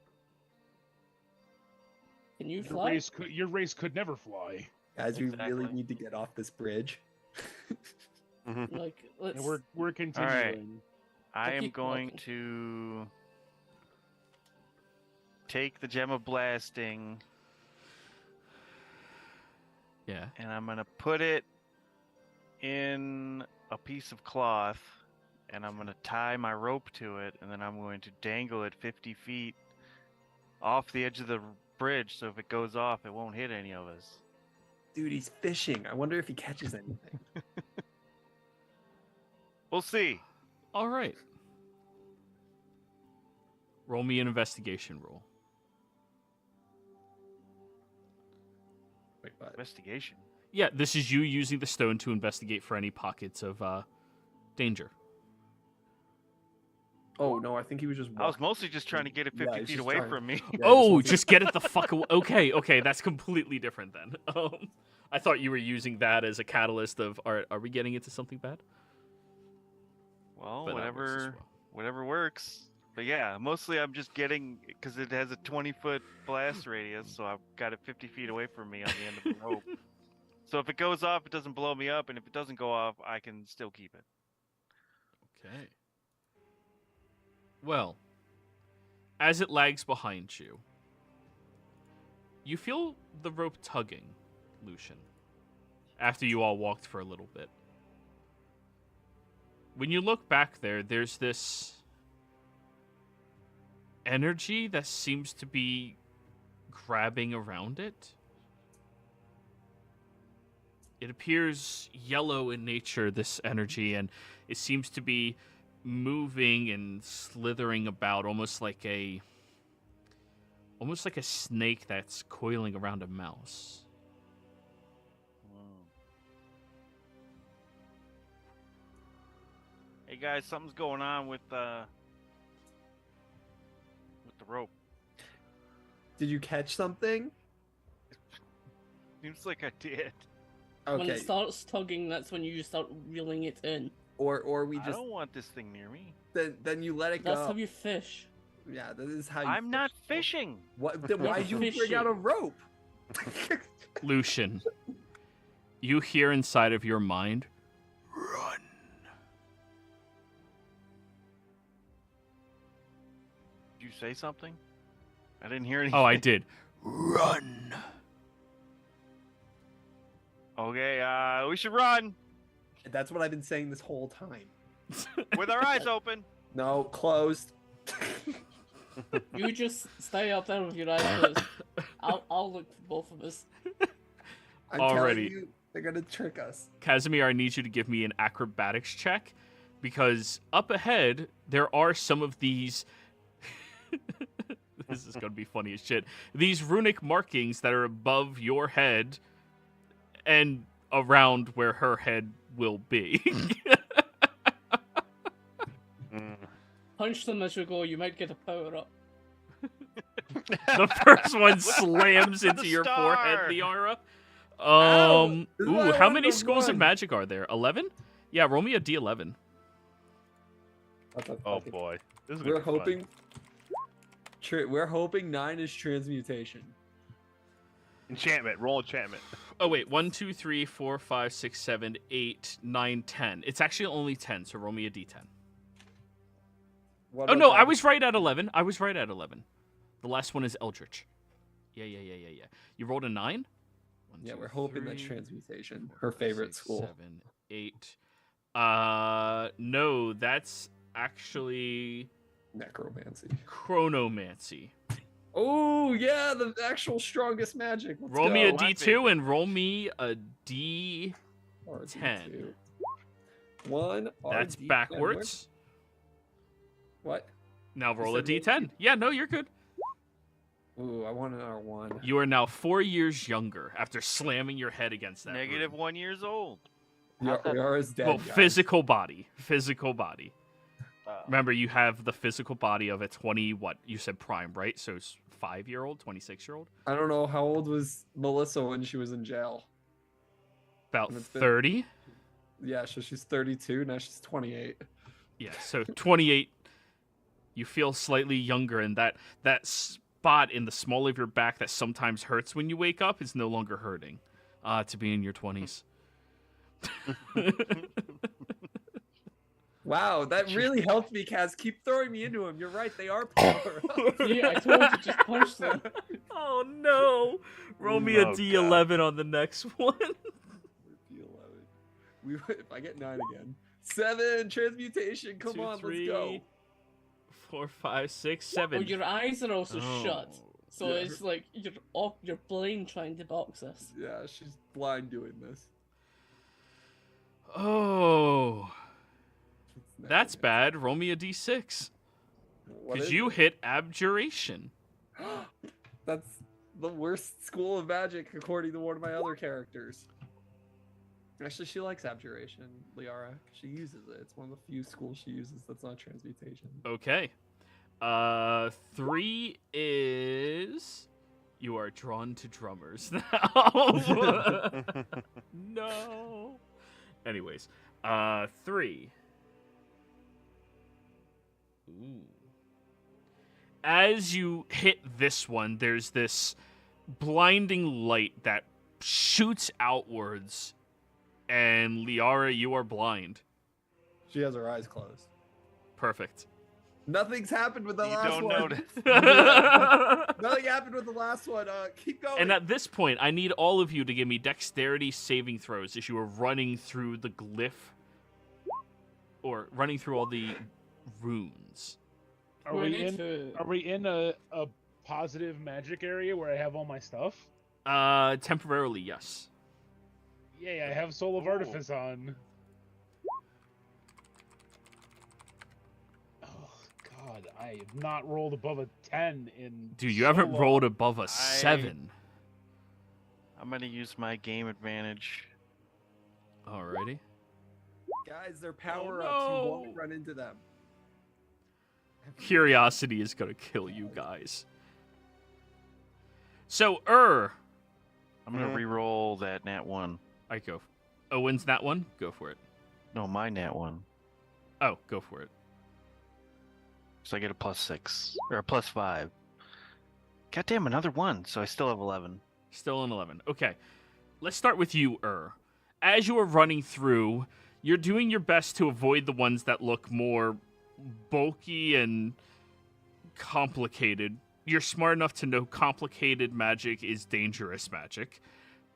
Can you fly? Your race could never fly. Guys, we really need to get off this bridge. Like, let's. And we're continuing. All right. I am keep going walking. to take the gem of blasting. Yeah. And I'm gonna put it in a piece of cloth, and I'm gonna tie my rope to it, and then I'm going to dangle it 50 feet off the edge of the bridge, so if it goes off, it won't hit any of us. Dude, he's fishing. I wonder if he catches anything. We'll see. All right. Roll me an investigation roll. Wait, what? Investigation. Yeah, this is you using the stone to investigate for any pockets of danger. Oh no, I think he was just. I was mostly just trying to get it 50 feet away from me. Yeah, Oh, just get it the fuck away. Okay, that's completely different then. I thought you were using that as a catalyst of, are we getting into something bad? Well, But that works as well. whatever works. But yeah, mostly I'm just getting, because it has a 20-foot blast radius, so I've got it 50 feet away from me on the end of the rope. So if it goes off, it doesn't blow me up, and if it doesn't go off, I can still keep it. Okay. Well, as it lags behind you, you feel the rope tugging, Lucian, after you all walked for a little bit. when you look back there, there's this energy that seems to be grabbing around it. It appears yellow in nature, this energy, and it seems to be moving and slithering about almost like a snake that's coiling around a mouse. Hey guys, something's going on with the rope. Did you catch something? Seems like I did. When Okay. it starts tugging, that's when you start reeling it in. Or we I just don't want this thing near me. then you let it go. That's how you fish. Yeah, this is how you I'm not fish. fishing. What? Then why'd you bring Fishing. out a rope? Lucian, you hear inside of your mind, run. Did you say something? I didn't hear anything. Oh, I did. Run. Okay, we should run That's what I've been saying this whole time. with our eyes open. No, closed. You just stay up there with your eyes closed. I'll look for both of us. I'm Alrighty. telling you, they're gonna trick us. Casimir, I need you to give me an acrobatics check, because up ahead there are some of these. This is gonna be funny as shit. These runic markings that are above your head and around where her head will be. Punch them as you go, you might get a power up. The first one slams The into your star. forehead, Liara. Ow! This is why I Ooh, how wanted many to schools of run. magic are there? 11? Yeah, roll me a D11. Oh Okay. boy, this is gonna We're be fun. hoping. We're hoping 9 is transmutation. Enchantment. Roll enchantment. Oh wait, 1, 2, 3, 4, 5, 6, 7, 8, 9, 10. It's actually only 10, so roll me a D10. What Oh about no, I that? was right at 11. I was right at 11. The last one is Eldritch. Yeah. You rolled a 9? Yeah, we're hoping that's transmutation. Her favorite school. 7, 8. No, that's actually Necromancy. chronomancy. Oh yeah, the actual strongest magic. Let's Roll me a go. D2 and roll me a D. RD2. 10. 1. That's RD10. backwards. What? Now roll a said roll D10. Yeah, no, you're good. Ooh, I want an R1. You are now 4 years younger after slamming your head against that. Negative rune. 1 years old. Yara's dead. Well, guys. physical body. Physical body. Oh. Remember, you have the physical body of a 20, what? You said prime, right? So it's 5-year-old, 26-year-old? I don't know how old was Melissa when she was in jail. About And it's been- 30? Yeah, so she's 32. Now she's 28. Yeah, so 28. You feel slightly younger, and that spot in the small of your back that sometimes hurts when you wake up is no longer hurting. To be in your 20s. Wow, that really helped me, Kaz. Keep throwing me into him. You're right, they are power. See, I told you, just punch them. Oh no! Roll me a Oh, D11 on the next one. If I get 9 again. 7 transmutation. Come 2, on, 3, let's go. 4, 5, 6, Oh, 7. your eyes are also shut. So Yeah. it's like you're blind trying to box us. Yeah, she's blind doing this. Oh, It's that's necromancy. bad. Roll me a D6. What Because is you it? hit abjuration. That's the worst school of magic according to one of my other characters. Actually, she likes abjuration, Liara. She uses it. It's one of the few schools she uses that's not transmutation. Okay. 3 is you are drawn to drummers now. No. Anyways, 3. Ooh. As you hit this one, there's this blinding light that shoots outwards, and Liara, you are blind. She has her eyes closed. Perfect. Nothing's happened with the You last don't one. notice. Nothing happened with the last one. Keep going. And at this point, I need all of you to give me dexterity saving throws as you are running through the glyph. or running through all the runes. Are we in a positive magic area where I have all my stuff? Temporarily, yes. Yay, I have Soul of Ooh. Artifice on. Oh, God, I have not rolled above a 10 in Dude, you so haven't long. rolled above a 7. I'm gonna use my game advantage. Alrighty. Guys, they're power ups. no. You won't run into them. Curiosity is gonna kill you guys. So, I'm gonna re-roll that nat 1. I go. Owen's that one? Go for it. No, my nat 1. Oh, go for it. So I get a +6 or a +5. Goddamn, another 1. So I still have 11. Still an 11. Okay. Let's start with you, As you are running through, you're doing your best to avoid the ones that look more bulky and complicated. You're smart enough to know complicated magic is dangerous magic.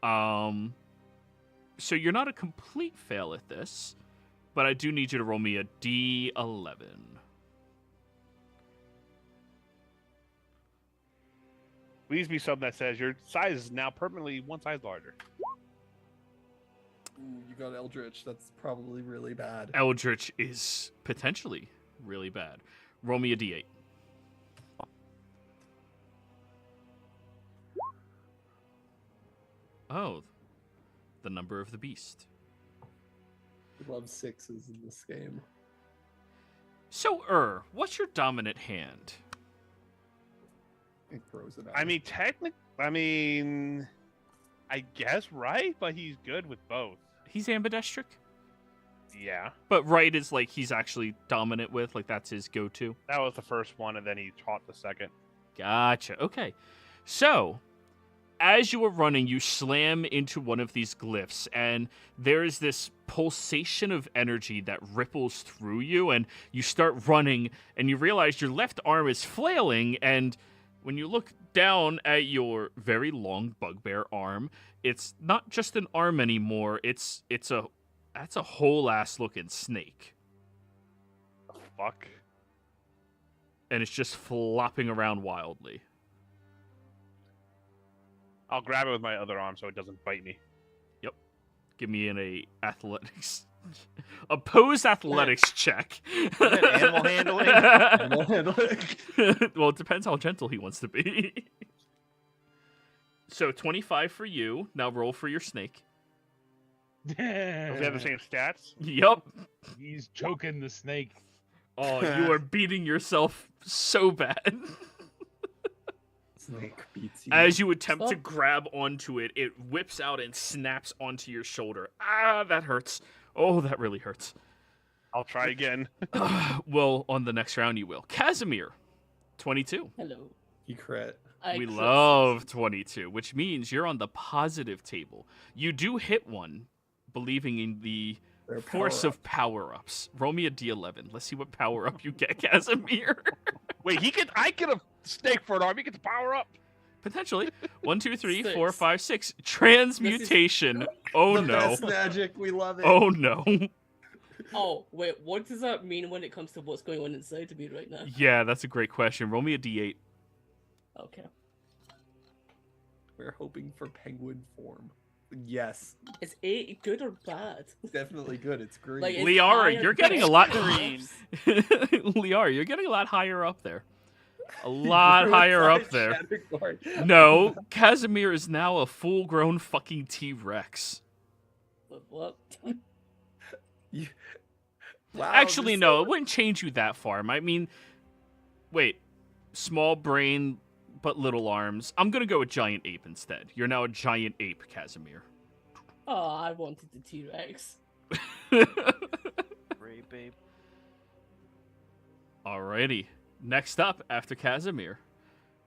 So you're not a complete fail at this, but I do need you to roll me a D11. Please be something that says your size is now permanently one size larger. Ooh, you got Eldritch. That's probably really bad. Eldritch is potentially really bad. Roll me a D8. Oh, the number of the beast. We love 6s in this game. So, what's your dominant hand? It throws it out. I mean, I guess right, but he's good with both. He's ambidextric, Yeah, but right is like he's actually dominant with, like that's his go-to. that was the first one, and then he taught the second. Gotcha. Okay. So, as you are running, you slam into one of these glyphs, and there is this pulsation of energy that ripples through you, and you start running, and you realize your left arm is flailing, and when you look down at your very long bugbear arm, it's not just an arm anymore. That's a whole ass looking snake, The fuck? and it's just flopping around wildly. I'll grab it with my other arm so it doesn't bite me. Give me an athletics, opposed athletics check. that animal handling? Animal handling. Well, it depends how gentle he wants to be. So 25 for you. Now roll for your snake. Does he have the same stats? Yup. He's choking the snake. Oh, you are beating yourself so bad. Snake beats you. As you attempt to Stop. grab onto it, it whips out and snaps onto your shoulder. Ah, that hurts. Oh, that really hurts. I'll try again. Well, on the next round you will. Casimir, 22. Hello. You crit. I We crit love 22, which means you're on the positive table. You do hit one, believing in the They're force of power-ups. Roll me a D11. Let's see what power-up you get, Casimir. Wait, I get a snake for an arm. He gets power up. Potentially. 1, 2, 3, 4, Six. 5, 6. Transmutation. Oh, the no. best magic. We love it. Oh, no. Oh, wait, what does that mean when it comes to what's going on inside of me right now? Yeah, that's a great question. Roll me a D8. Okay. We're hoping for penguin form. Yes, Is 8 good or bad? definitely good. It's green. Like, it's Liara, higher you're than getting a lot... Green. Liara, you're getting a lot higher up there. A lot Grew higher up inside there. Shatterguard. No, Casimir is now a full-grown fucking T-Rex. What? You- Wow, Actually, this- no, it wouldn't change you that far. I mean, wait, small brain but little arms. I'm gonna go with giant ape instead. You're now a giant ape, Casimir. Oh, I wanted the T-Rex. Great, babe. Alrighty. Next up, after Casimir,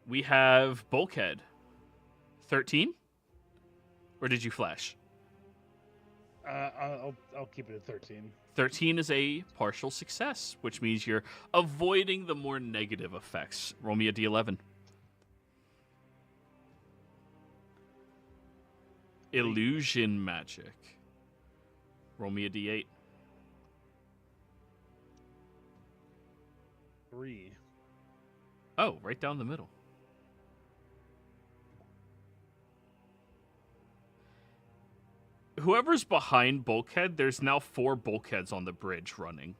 we have Bulkhead. 13? Or did you flash? I'll keep it at 13. 13 is a partial success, which means you're avoiding the more negative effects. Roll me a D11. Illusion magic. Roll me a D8. 3. Oh, right down the middle. Whoever's behind Bulkhead, there's now 4 Bulkheads on the bridge running.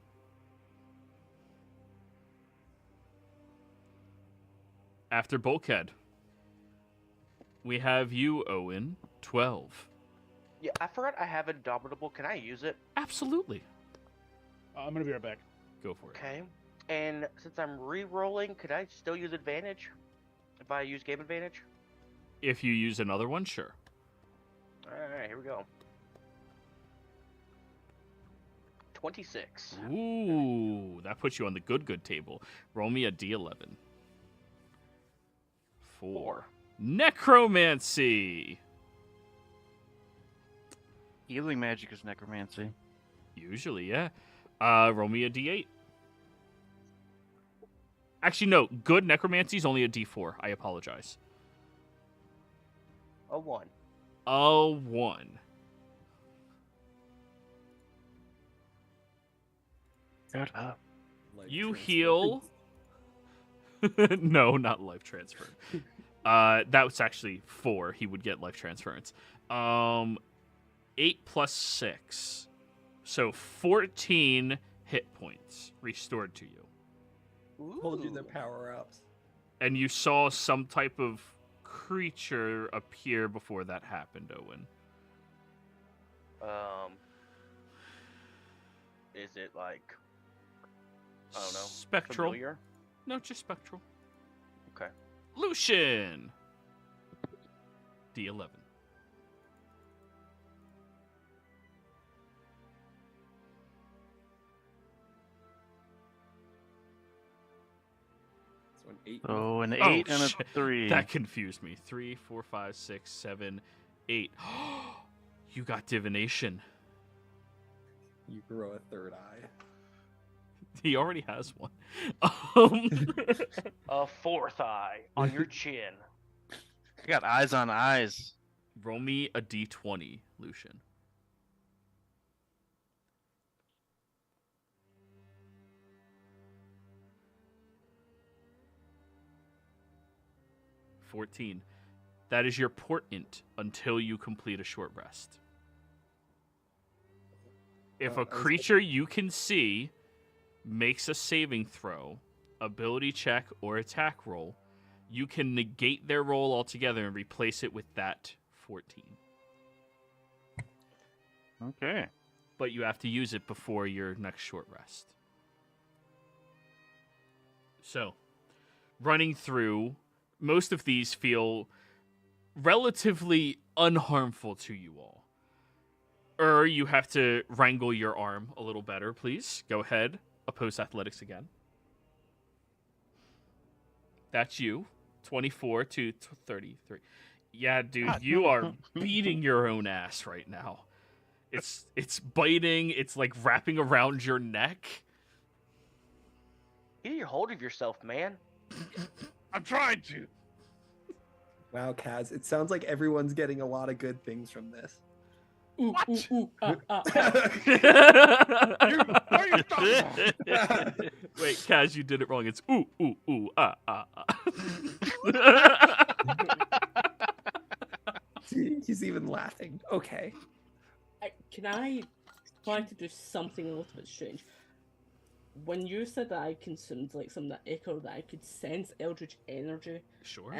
After Bulkhead, we have you, Owen, 12. Yeah, I forgot I have Indomitable. Can I use it? Absolutely. I'm gonna be right back. Go for it. Okay. And since I'm re-rolling, could I still use advantage? If I use game advantage? If you use another one, sure. Alright, here we go. 26. Ooh, that puts you on the good table. Roll me a D11. 4. Necromancy! Healing magic is necromancy. Usually, yeah. Roll me a D8. Actually, no. Good necromancy is only a D4. I apologize. A 1. A 1. Shut up. Life You transfer. heal. No, not life transfer. That was actually 4. He would get life transference. 8 plus 6. So 14 hit points restored to you. Told you Ooh. they're power ups. And you saw some type of creature appear before that happened, Owen. Is it like, I don't know, Spectral. familiar? No, just spectral. Okay. Lucian. D11. So an 8. So an Oh, 8 and a shit. 3. That confused me. 3, 4, 5, 6, 7, 8. You got divination. You grow a third eye. He already has one. A 4th eye on your chin. I got eyes on eyes. Roll me a D20, Lucian. $14. That is your portent until you complete a short rest. If Oh, I a was creature you can see makes a saving throw, ability check, or attack roll, you can negate their roll altogether and replace it with that 14. Okay. But you have to use it before your next short rest. So, running through, most of these feel relatively unharmful to you all. You have to wrangle your arm a little better, please. Go ahead. Oppose athletics again. That's you. 24 to 33. Yeah, dude, you are beating your own ass right now. It's biting. It's like wrapping around your neck. Get a hold of yourself, man. I'm trying to. Wow, Kaz, it sounds like everyone's getting a lot of good things from this. Ooh, What? ooh, ooh, What are you talking about? Wait, Kaz, you did it wrong. It's ooh, ooh, ooh, ah, ah, ah. See, he's even laughing. Okay. Can I try to do something a little bit strange? When you said that I consumed like some of that ichor, that I could sense eldritch energy, Sure.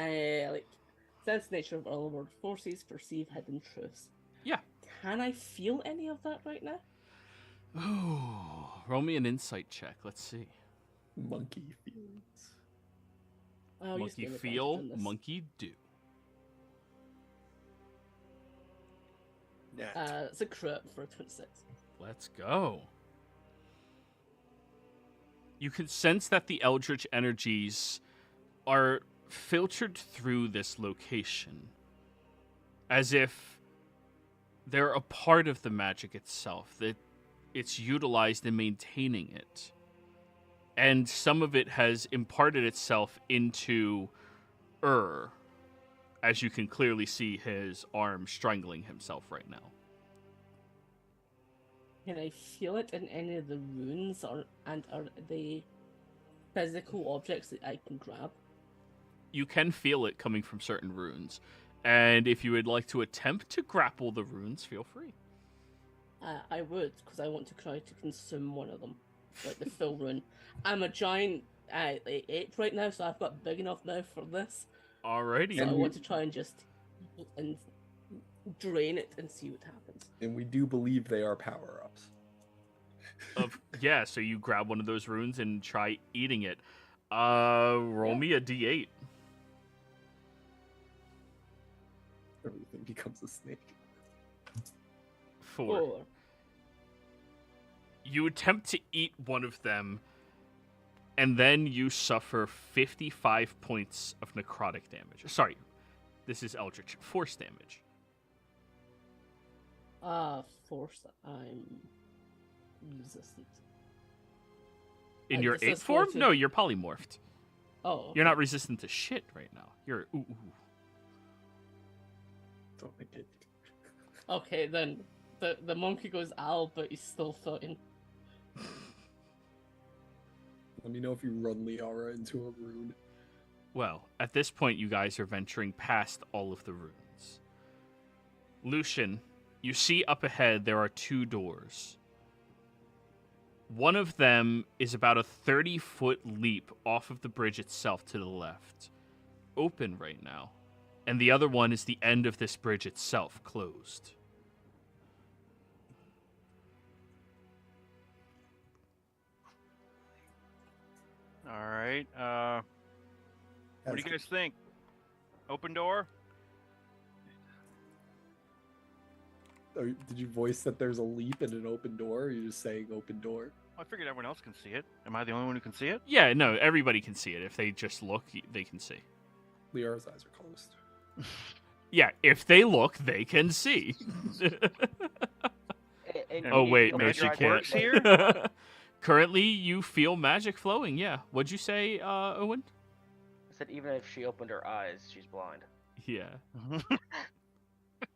like sense the nature of other world forces, perceive hidden truths. Yeah. Can I feel any of that right now? Oh, roll me an insight check. Let's see. Monkey feelings. I'll use Monkey game advantage feel, on this. monkey do. Nah. It's a crit for 26. Let's go. You can sense that the eldritch energies are filtered through this location, as if they're a part of the magic itself, that it's utilized in maintaining it. And some of it has imparted itself into as you can clearly see his arm strangling himself right now. Can I feel it in any of the runes, and are they physical objects that I can grab? You can feel it coming from certain runes. And if you would like to attempt to grapple the runes, feel free. I would, because I want to try to consume one of them, like the full rune. I'm a giant ape right now, so I've got a big enough mouth for this. Alrighty. So I And want to try and just drain it and see what happens. And we do believe they are power-ups. Yeah, so you grab one of those runes and try eating it. Roll me a d8. Everything becomes a snake. 4. You attempt to eat one of them, and then you suffer 55 points of necrotic damage. Sorry, this is Eldritch. Force damage. Force. I'm resistant. In And your this ape is form? going to- No, you're polymorphed. Oh. You're not resistant to shit right now. You're ooh. Don't make it. Okay, then the monkey goes ow, but he's still fine. Let me know if you run Liara into a rune. Well, at this point, you guys are venturing past all of the runes. Lucian, you see up ahead there are 2 doors. One of them is about a 30-foot leap off of the bridge itself to the left, open right now. And the other one is the end of this bridge itself, closed. All right. What do you guys think? Open door? Did you voice that there's a leap and an open door? Or are you just saying open door? I figured everyone else can see it. Am I the only one who can see it? Yeah, no, everybody can see it. If they just look, they can see. Liara's eyes are closed. Yeah, if they look, they can see. Oh, wait, no, she magic can't. works here? Currently, you feel magic flowing, yeah. What'd you say, Owen? I said even if she opened her eyes, she's blind. Yeah.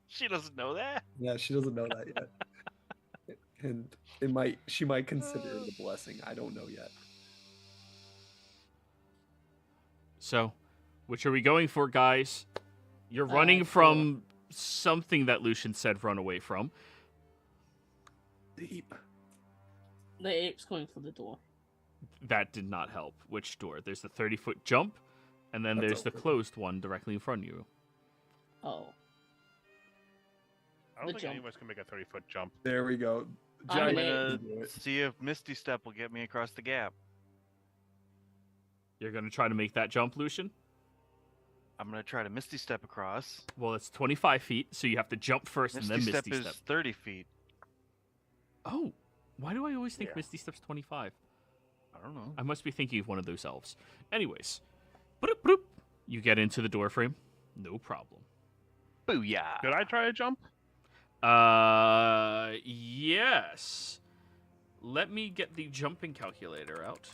She doesn't know that. Yeah, she doesn't know that yet. And she might consider it a blessing. I don't know yet. So, which are we going for, guys? You're running from something that Lucian said run away from. Deep. The ape's going for the door. That did not help. Which door? There's the 30-foot jump, and then That's there's the open. closed one directly in front of you. Oh. I don't The think jump. any of us can make a 30-foot jump. There we go. I'm I'm Giant gonna can do it. see if Misty Step will get me across the gap. You're going to try to make that jump, Lucian? I'm gonna try to Misty Step across. Well, it's 25 feet, so you have to jump first Misty and then Step Misty is Step. 30 feet. Oh, why do I always think Yeah. Misty Step's 25? I don't know. I must be thinking of one of those elves. Anyways, bloop, bloop. You get into the door frame. No problem. Booyah! Could I try to jump? Yes. Let me get the jumping calculator out.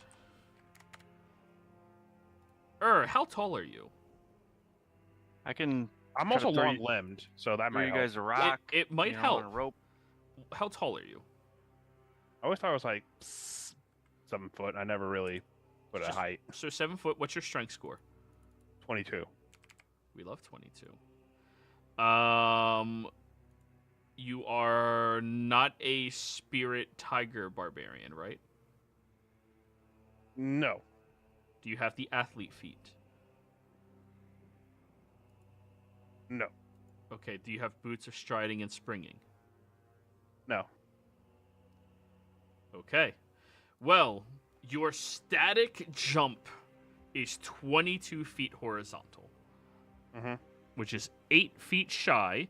How tall are you? I can. I'm Try to also throw you- long-limbed, so that Throw might you help. guys a rock. It might you know, help. on a rope. How tall are you? I always thought it was like 7 foot. I never really put a Just- height. So 7 foot. What's your strength score? 22. We love 22. You are not a spirit tiger barbarian, right? No. Do you have the athlete feat? No. Okay. Do you have boots of striding and springing? No. Okay. Well, your static jump is 22 feet horizontal, Mm-hmm. which is 8 feet shy.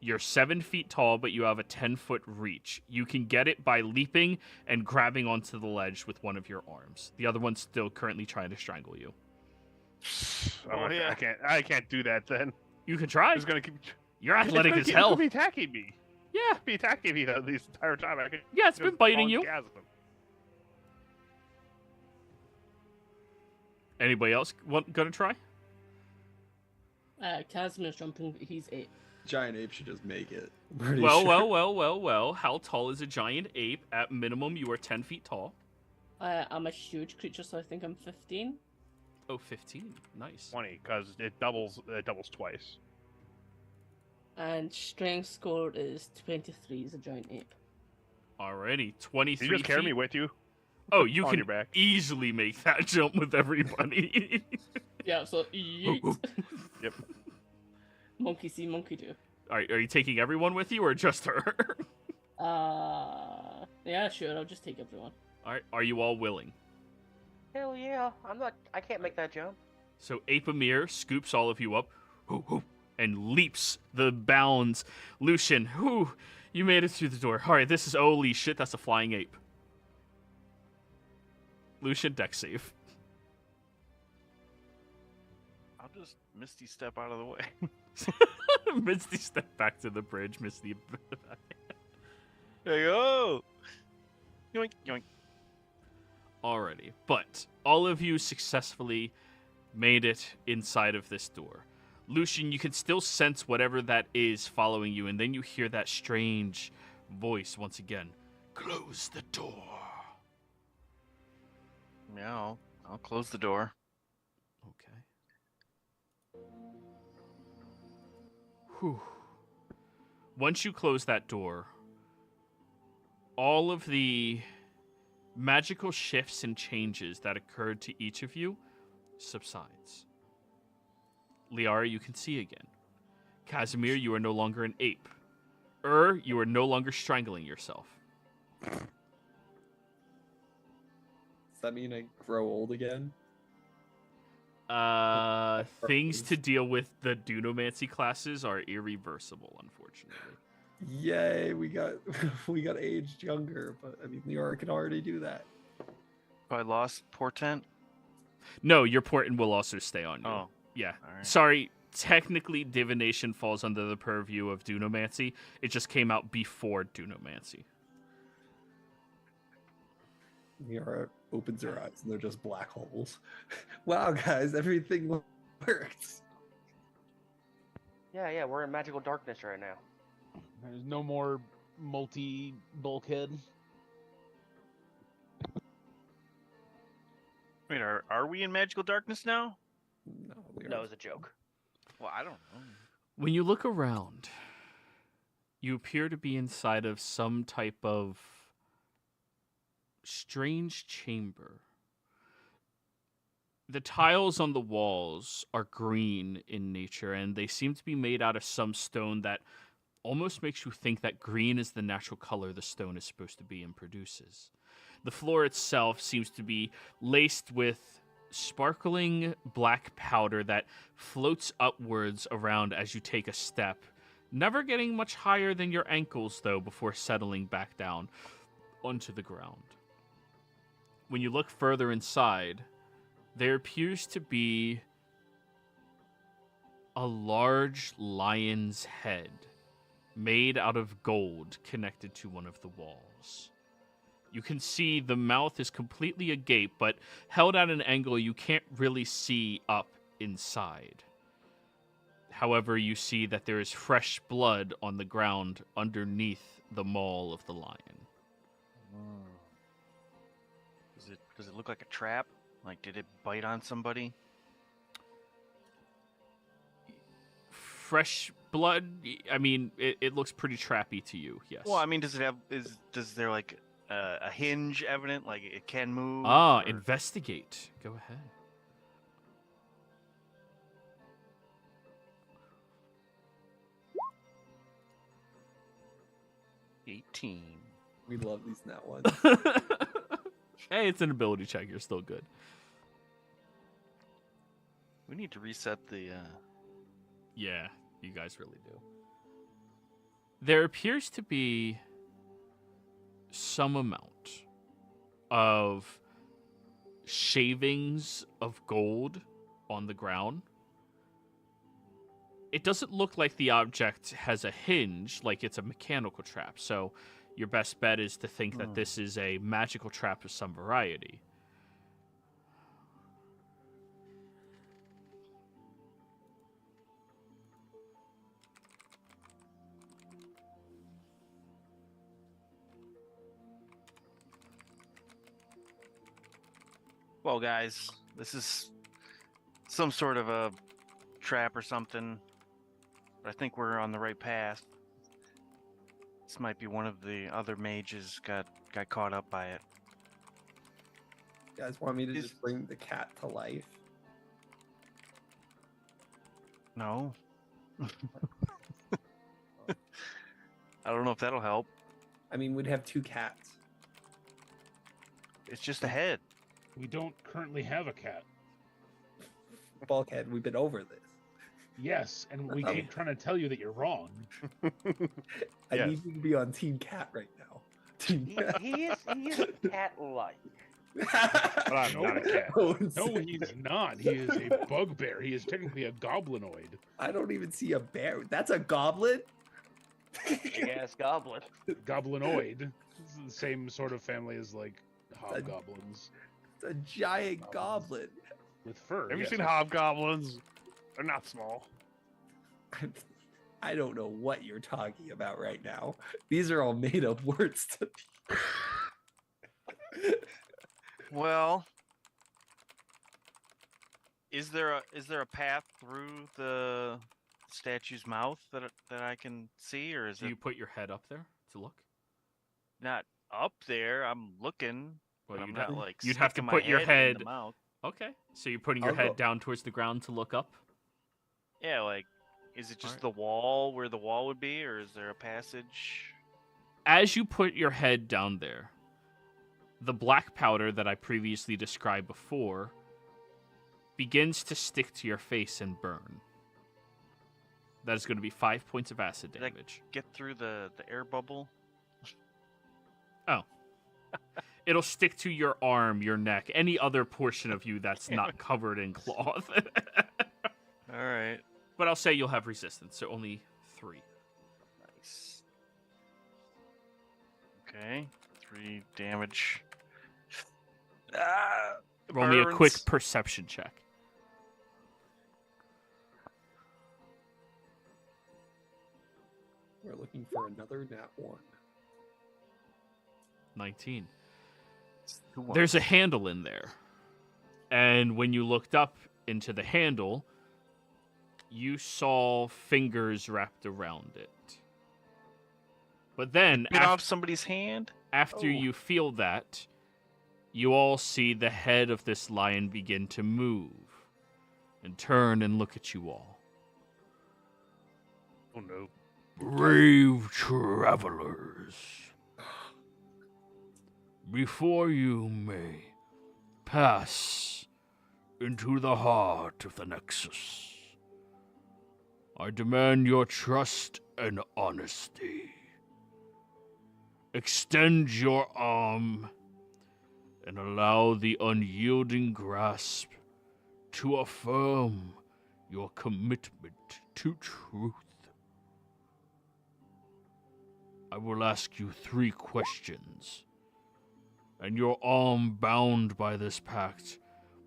You're 7 feet tall, but you have a 10-foot reach. You can get it by leaping and grabbing onto the ledge with one of your arms. The other one's still currently trying to strangle you. Oh, yeah. I can't do that then. You can try. It's gonna keep. You're athletic as It's hell. gonna be attacking me. Yeah. Be attacking me though this entire time. I could Yeah, it's just been biting you. orgasm. Anybody else gonna try? Casimir's jumping, but he's 8. Giant ape should just make it. I'm pretty Well, sure. well. How tall is a giant ape? At minimum, you are 10 feet tall. I'm a huge creature, so I think I'm 15. Oh, 15. Nice. 20, because it doubles twice. And strength score is 23 as a giant ape. Alrighty, 23 Did you just carry feet. me with you? Oh, you on can your back. easily make that jump with everybody. Yeah, so yeet. Yep. Monkey see, monkey do. Are you taking everyone with you or just her? Yeah, sure, I'll just take everyone. Alright, are you all willing? Hell yeah! I can't make that jump. So Apamir scoops all of you up and leaps the bounds. Lucian, you made it through the door. Alright, this is holy shit, that's a flying ape. Lucian, dex save. I'll just Misty step out of the way. Misty step back to the bridge. Misty. There you go. Yoink, yoink. Alrighty, but all of you successfully made it inside of this door. Lucian, you can still sense whatever that is following you, and then you hear that strange voice once again. Close the door. Yeah, I'll close the door. Okay. Whew. Once you close that door, all of the magical shifts and changes that occurred to each of you subsides. Liara, you can see again. Casimir, you are no longer an ape. You are no longer strangling yourself. Does that mean I grow old again? Things to deal with the Dunomancy classes are irreversible, unfortunately. Yay, we got aged younger, but I mean Liara can already do that. I lost Portent. No, your portent will also stay on you. Oh, Yeah. all right. Sorry, technically divination falls under the purview of Dunomancy. It just came out before Dunomancy. Liara opens her eyes and they're just black holes. Wow, guys, everything works. Yeah, we're in magical darkness right now. There's no more multi-bulkhead. Wait, are we in magical darkness now? No, Liara. No, it's a joke. Well, I don't know. When you look around, you appear to be inside of some type of strange chamber. The tiles on the walls are green in nature, and they seem to be made out of some stone that almost makes you think that green is the natural color the stone is supposed to be and produces. The floor itself seems to be laced with sparkling black powder that floats upwards around as you take a step, never getting much higher than your ankles, though, before settling back down onto the ground. When you look further inside, there appears to be a large lion's head made out of gold connected to one of the walls. You can see the mouth is completely agape, but held at an angle you can't really see up inside. However, you see that there is fresh blood on the ground underneath the maw of the lion. Does it look like a trap? Like, did it bite on somebody? Fresh blood, I mean, it looks pretty trappy to you, yes. Well, I mean, does there like a hinge evident, like it can move? Ah, or- investigate. Go ahead. $18. We love these nat ones. Hey, it's an ability check. You're still good. We need to reset the. Yeah, you guys really do. There appears to be some amount of shavings of gold on the ground. It doesn't look like the object has a hinge, like it's a mechanical trap, so your best bet is to think that this is a magical trap of some variety. Well, guys, this is some sort of a trap or something. But I think we're on the right path. This might be one of the other mages got caught up by it. You guys want me to Is- just bring the cat to life? No. I don't know if that'll help. I mean, we'd have 2 cats. It's just a head. We don't currently have a cat. Bulkhead, we've been over this. Yes, and we keep trying to tell you that you're wrong. I Yes. need you to be on Team Cat right now. Team Cat. He is cat-like. But I'm not a cat. No, he's not. He is a bugbear. He is technically a goblinoid. I don't even see a bear. That's a goblin? Big-ass goblin. Goblinoid. It's the same sort of family as like hobgoblins It's a giant goblin. with fur. Have you yes. seen hobgoblins? They're not small. I don't know what you're talking about right now. These are all made up words to me. Well, is there a path through the statue's mouth that I can see, or is Do it you put your head up there to look? not up there? I'm looking. Well, But I'm you'd not ha- like you'd have to sticking my put your in head. the mouth. Okay, so you're putting your I'll head go. down towards the ground to look up. Yeah, like, is it just Alright. the wall where the wall would be, or is there a passage? As you put your head down there, the black powder that I previously described before begins to stick to your face and burn. That is going to be 5 points of acid Did I- damage. Get through the air bubble. It'll stick to your arm, your neck, any other portion of you that's not covered in cloth. All right. But I'll say you'll have resistance, so only 3. Nice. Okay, 3 damage. Ah, Roll me a quick burns. perception check. We're looking for another nat 1. 19. Who won? There's a handle in there. And when you looked up into the handle, you saw fingers wrapped around it. But then, Bit off somebody's hand. after Oh. you feel that, you all see the head of this lion begin to move and turn and look at you all. Oh no. Brave travelers, before you may pass into the heart of the Nexus, I demand your trust and honesty. Extend your arm and allow the unyielding grasp to affirm your commitment to truth. I will ask you 3 questions, and your arm bound by this pact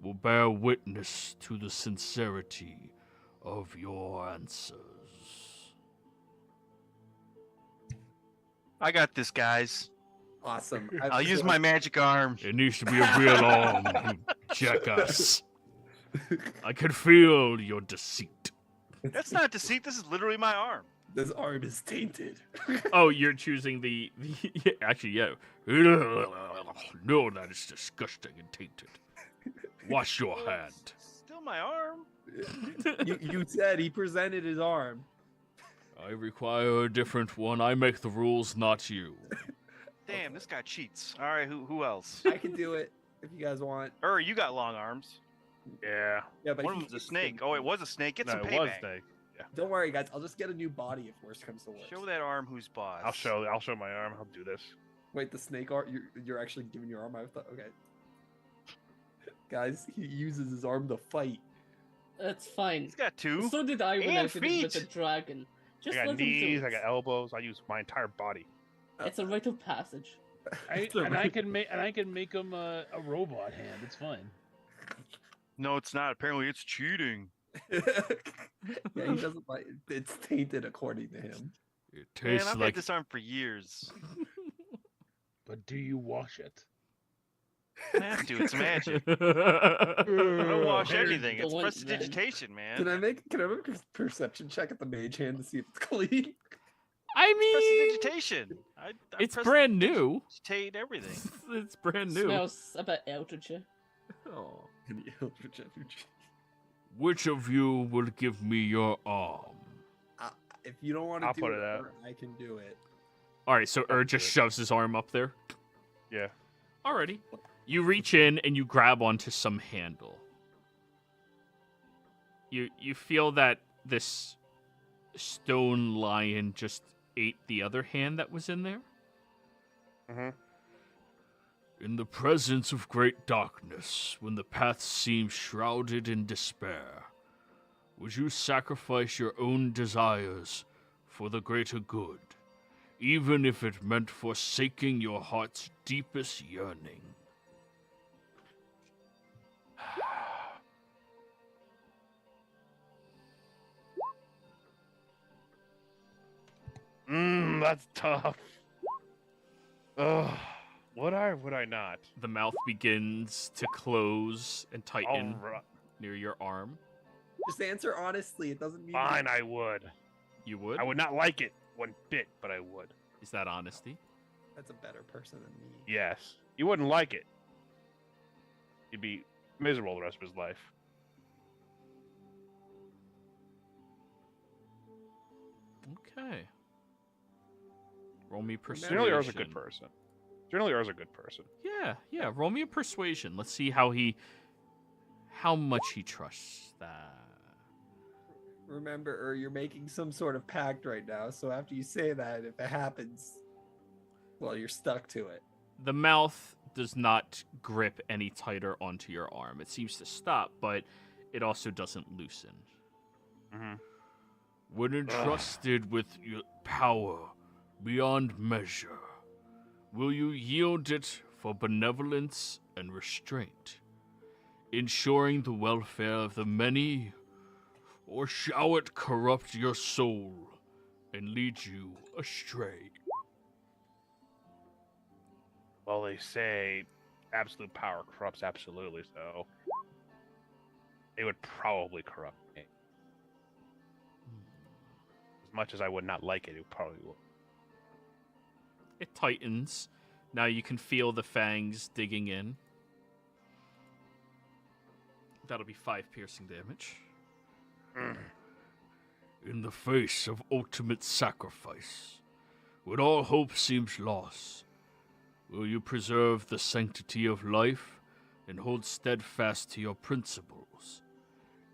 will bear witness to the sincerity of your answers. I got this, guys. Awesome. I'll use my magic arm. It needs to be a real arm, you jackass. I can feel your deceit. That's not deceit. This is literally my arm. This arm is tainted. Oh, you're choosing the yeah, actually, yeah. No, that is disgusting and tainted. Wash your hand. Still my arm. you said he presented his arm. I require a different one. I make the rules, not you. Damn, this guy cheats. All right, who else? I can do it if you guys want. You got long arms. Yeah. Yeah, but One he of them's a gets snake. the- Oh, it was a snake. Get No, some it payback. was snake. Don't worry, guys. I'll just get a new body if worse comes to worse. Show that arm who's boss. I'll show my arm. I'll do this. Wait, the snake arm? You're actually giving your arm? I thought. Okay. Guys, he uses his arm to fight. That's fine. He's got 2. So did I when I And did it with the feet. dragon. Just I got let him do knees. it. I got elbows. I use my entire body. It's a rite of passage. It's a I can make him a robot hand. It's fine. No, it's not. Apparently, it's cheating. Yeah, he doesn't like. It's tainted according to him. It Man, tastes I've like had this arm for years. But do you wash it? Math, dude, it's magic. I don't wash Very anything. It's blunt, prestidigitation, man. Can I make a perception check at the mage hand to see if it's clean? I mean, Prestidigitation. I it's brand new. prestidigitate everything. It's brand new. Smells a bit eldritch. Oh. In the Eldritch energy. Which of you will give me your arm? If you don't want I'll to do put it, it out. I can do it. All right, so I'll just do it. shoves his arm up there. Yeah. Alrighty. You reach in and you grab onto some handle. You feel that this stone lion just ate the other hand that was in there. Mhm. In the presence of great darkness, when the path seems shrouded in despair, would you sacrifice your own desires for the greater good, even if it meant forsaking your heart's deepest yearning? That's tough. Ugh. Would I not? The mouth begins to close and tighten Alright. near your arm. Just answer honestly. It doesn't mean. Fine, I would. You would? I would not like it one bit, but I would. Is that honesty? That's a better person than me. Yes. You wouldn't like it. He'd be miserable the rest of his life. Okay. Roll me persuasion. Generally, Er's a good person. Generally, Er's a good person. Yeah. Roll me a persuasion. Let's see how much he trusts that. Remember, you're making some sort of pact right now. So after you say that, if it happens, well, you're stuck to it. The mouth does not grip any tighter onto your arm. It seems to stop, but it also doesn't loosen. Mm-hmm. When entrusted with your power beyond measure, will you yield it for benevolence and restraint, ensuring the welfare of the many, or shall it corrupt your soul and lead you astray? Well, they say absolute power corrupts absolutely, so it would probably corrupt me. As much as I would not like it, it probably would. It tightens. Now you can feel the fangs digging in. That'll be 5 piercing damage. In the face of ultimate sacrifice, when all hope seems lost, will you preserve the sanctity of life and hold steadfast to your principles,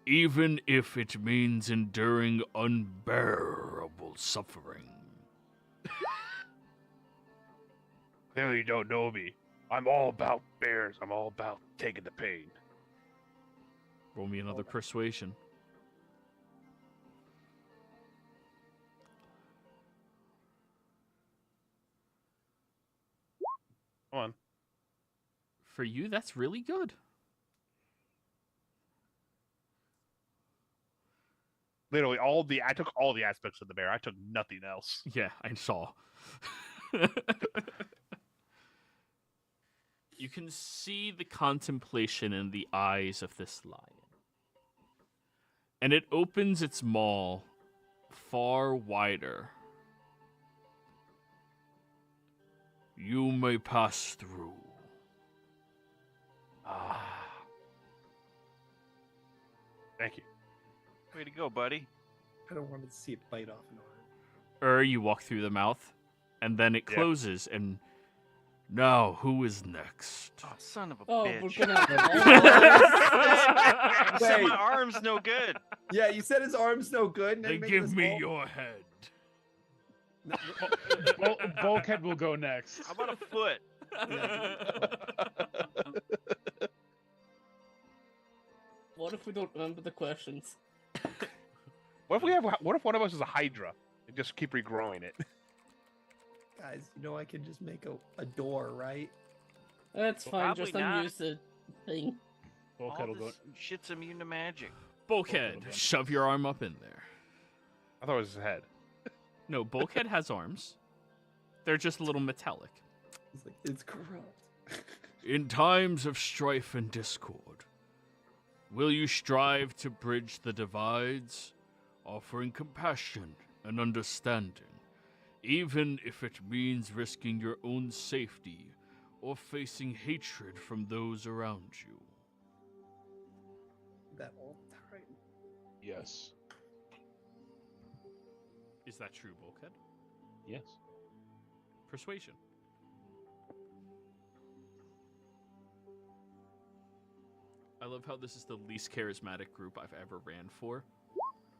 even if it means enduring unbearable suffering? Clearly you don't know me. I'm all about bears. I'm all about taking the pain. Roll me another persuasion. Come on. For you, that's really good. Literally, I took all the aspects of the bear. I took nothing else. Yeah, I saw. You can see the contemplation in the eyes of this lion. And it opens its maw far wider. You may pass through. Thank you. Way to go, buddy. I don't want to see it bite off an arm. You walk through the mouth, and then it Yeah. closes, and now who is next? Oh, son of a Oh, bitch. we're gonna. You said Wait. my arm's no good. Yeah, you said his arm's no good. And Then make give this me all- your head. No, Bulkhead will go next. How about a foot? What if we don't remember the questions? What if one of us is a Hydra and just keep regrowing it? guys, you know I can just make a door, right? That's fine, Probably just not. unuse the thing. Bulkhead All will go. this shit's immune to magic. Bulkhead, shove your arm up in there. I thought it was his head. No, Bulkhead has arms. They're just a little metallic. It's like it's corrupt. In times of strife and discord, will you strive to bridge the divides, offering compassion and understanding, even if it means risking your own safety or facing hatred from those around you? That all the time. Yes. Is that true, Bulkhead? Yes. Persuasion. I love how this is the least charismatic group I've ever ran for.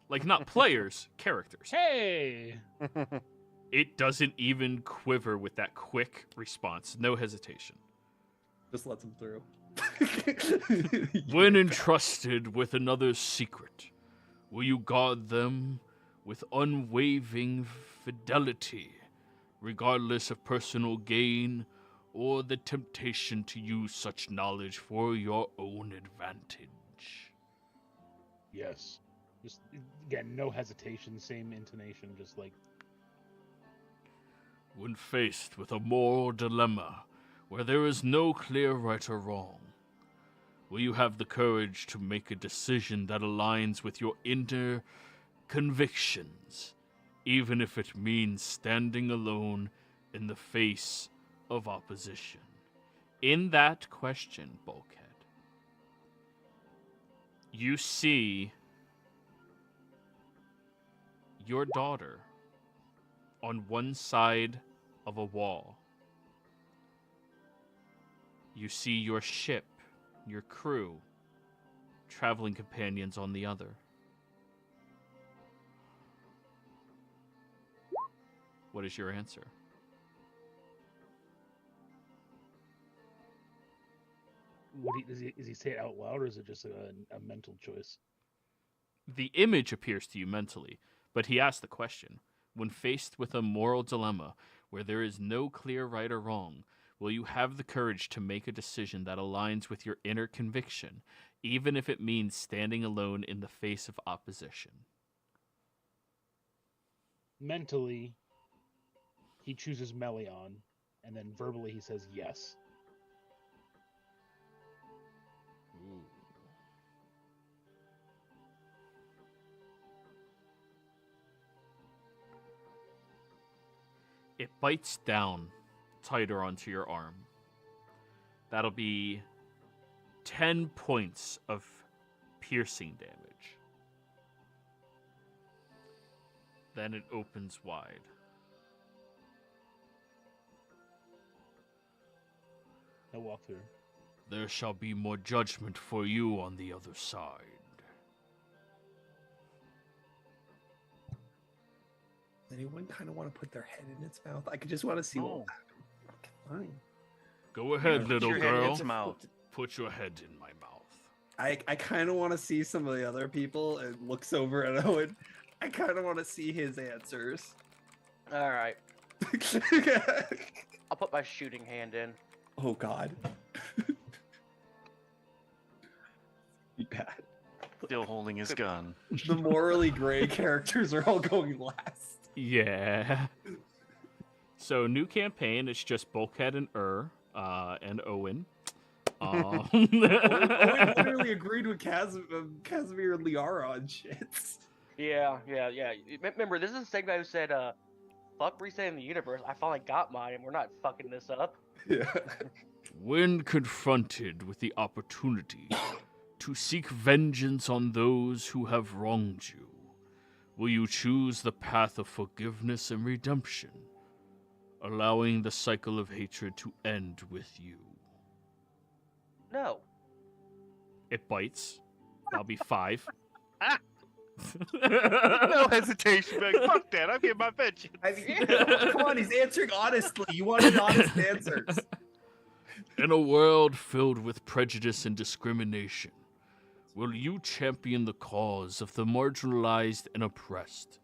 Like, not players, characters. Hey! It doesn't even quiver with that quick response. No hesitation. Just lets him through. When entrusted with another's secret, will you guard them with unwavering fidelity, regardless of personal gain or the temptation to use such knowledge for your own advantage? Yes. Just, again, no hesitation, same intonation, just like... When faced with a moral dilemma where there is no clear right or wrong, will you have the courage to make a decision that aligns with your inner convictions, even if it means standing alone in the face of opposition? In that question, Bulkhead, you see your daughter on one side of a wall. You see your ship, your crew, traveling companions on the other. What is your answer? Does he say it out loud, or is it just a mental choice? The image appears to you mentally, but he asked the question. When faced with a moral dilemma where there is no clear right or wrong, will you have the courage to make a decision that aligns with your inner conviction, even if it means standing alone in the face of opposition? Mentally, he chooses Melion, and then verbally he says yes. Ooh. It bites down tighter onto your arm. That'll be 10 points of piercing damage. Then it opens wide. No walkthrough. There shall be more judgment for you on the other side. Anyone kind of want to put their head in its mouth? I could just want to see what will happen. Okay, fine. Go ahead, Put little your head in girl. its mouth. Put your head in my mouth. I kind of want to see some of the other people and looks over at Owen. I kind of want to see his answers. All right. I'll put my shooting hand in. Oh God. Be bad. Still holding his gun. The morally gray characters are all going last. Yeah. So, new campaign, it's just Bulkhead and and Owen. Owen literally agreed with Casimir and Liara on shit. Yeah. Remember, this is the same guy who said, fuck resetting the universe. I finally got mine, and we're not fucking this up. Yeah. When confronted with the opportunity to seek vengeance on those who have wronged you, will you choose the path of forgiveness and redemption, allowing the cycle of hatred to end with you? No. It bites. That'll be 5. No hesitation. Like, fuck that. I'm getting my vengeance. I mean, come on, he's answering honestly. You wanted honest answers. In a world filled with prejudice and discrimination, will you champion the cause of the marginalized and oppressed,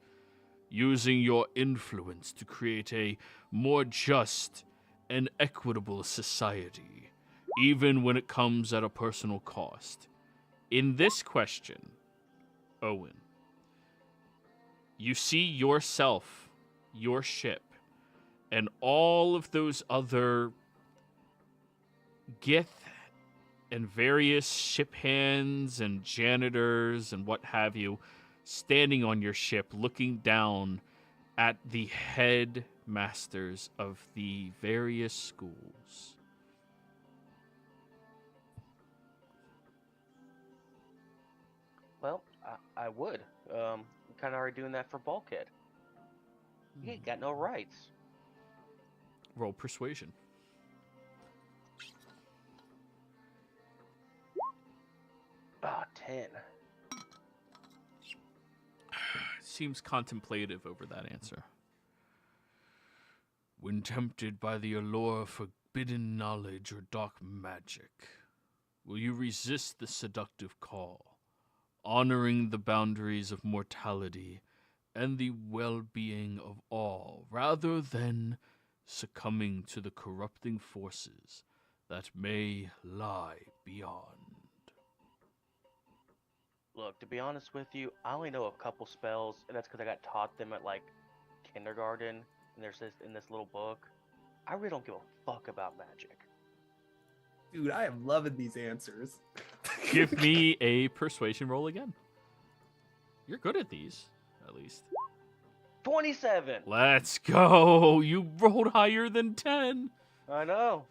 using your influence to create a more just and equitable society, even when it comes at a personal cost? In this question, Owen, you see yourself, your ship, and all of those other Gith and various ship hands and janitors and what have you standing on your ship looking down at the headmasters of the various schools. Well, I would. I'm kind of already doing that for Bulkhead. He ain't got no rights. Roll persuasion. Ah, 10. Seems contemplative over that answer. When tempted by the allure of forbidden knowledge or dark magic, will you resist the seductive call, honoring the boundaries of mortality and the well-being of all, rather than succumbing to the corrupting forces that may lie beyond? Look, to be honest with you, I only know a couple spells, and that's because I got taught them at, like, kindergarten, and there's this in this little book. I really don't give a fuck about magic. Dude, I am loving these answers. Give me a persuasion roll again. You're good at these, at least. 27! Let's go. You rolled higher than 10. I know.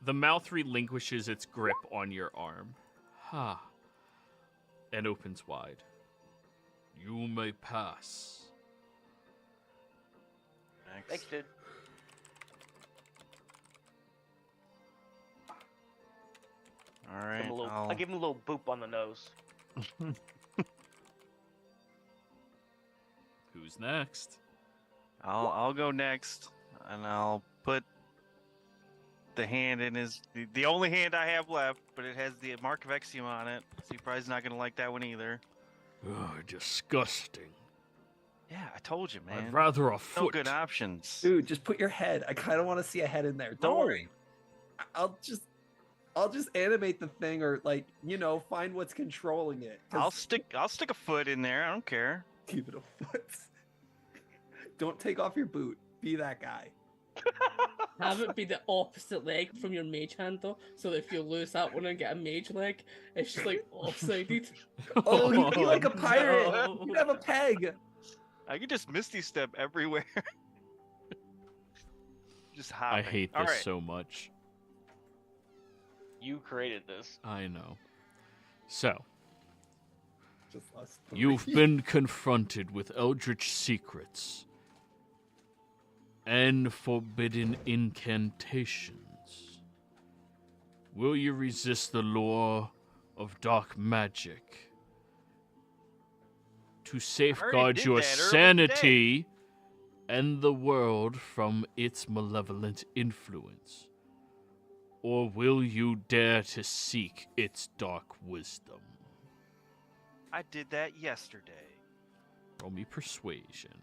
The mouth relinquishes its grip on your arm. And opens wide. You may pass. Thanks, dude. All right. I give him a little boop on the nose. Who's next? I'll go next, and I'll put the hand in his the only hand I have left, but it has the mark of Exium on it. So he probably's not gonna like that one either. Oh, disgusting. Yeah, I told you, man. I'd rather a No foot. good options. Dude, just put your head. I kind of want to see a head in there. Don't worry. I'll just animate the thing, or like, find what's controlling it. 'Cause- I'll stick a foot in there. I don't care. Keep it a foot. Don't take off your boot. Be that guy. Have it be the opposite leg from your mage hand, though, so that if you lose that one and get a mage leg, it's just like lopsided. Oh, he'd be like a pirate. no. You'd have a peg. I could just Misty Step everywhere. Just I hopping. hate All this right. so much. You created this. I know. So, Just us three. you've been confronted with eldritch secrets and forbidden incantations. Will you resist the lure of dark magic to safeguard did your that earlier sanity and the world from its malevolent influence? Or will you dare to seek its dark wisdom? I did that yesterday. Roll me persuasion.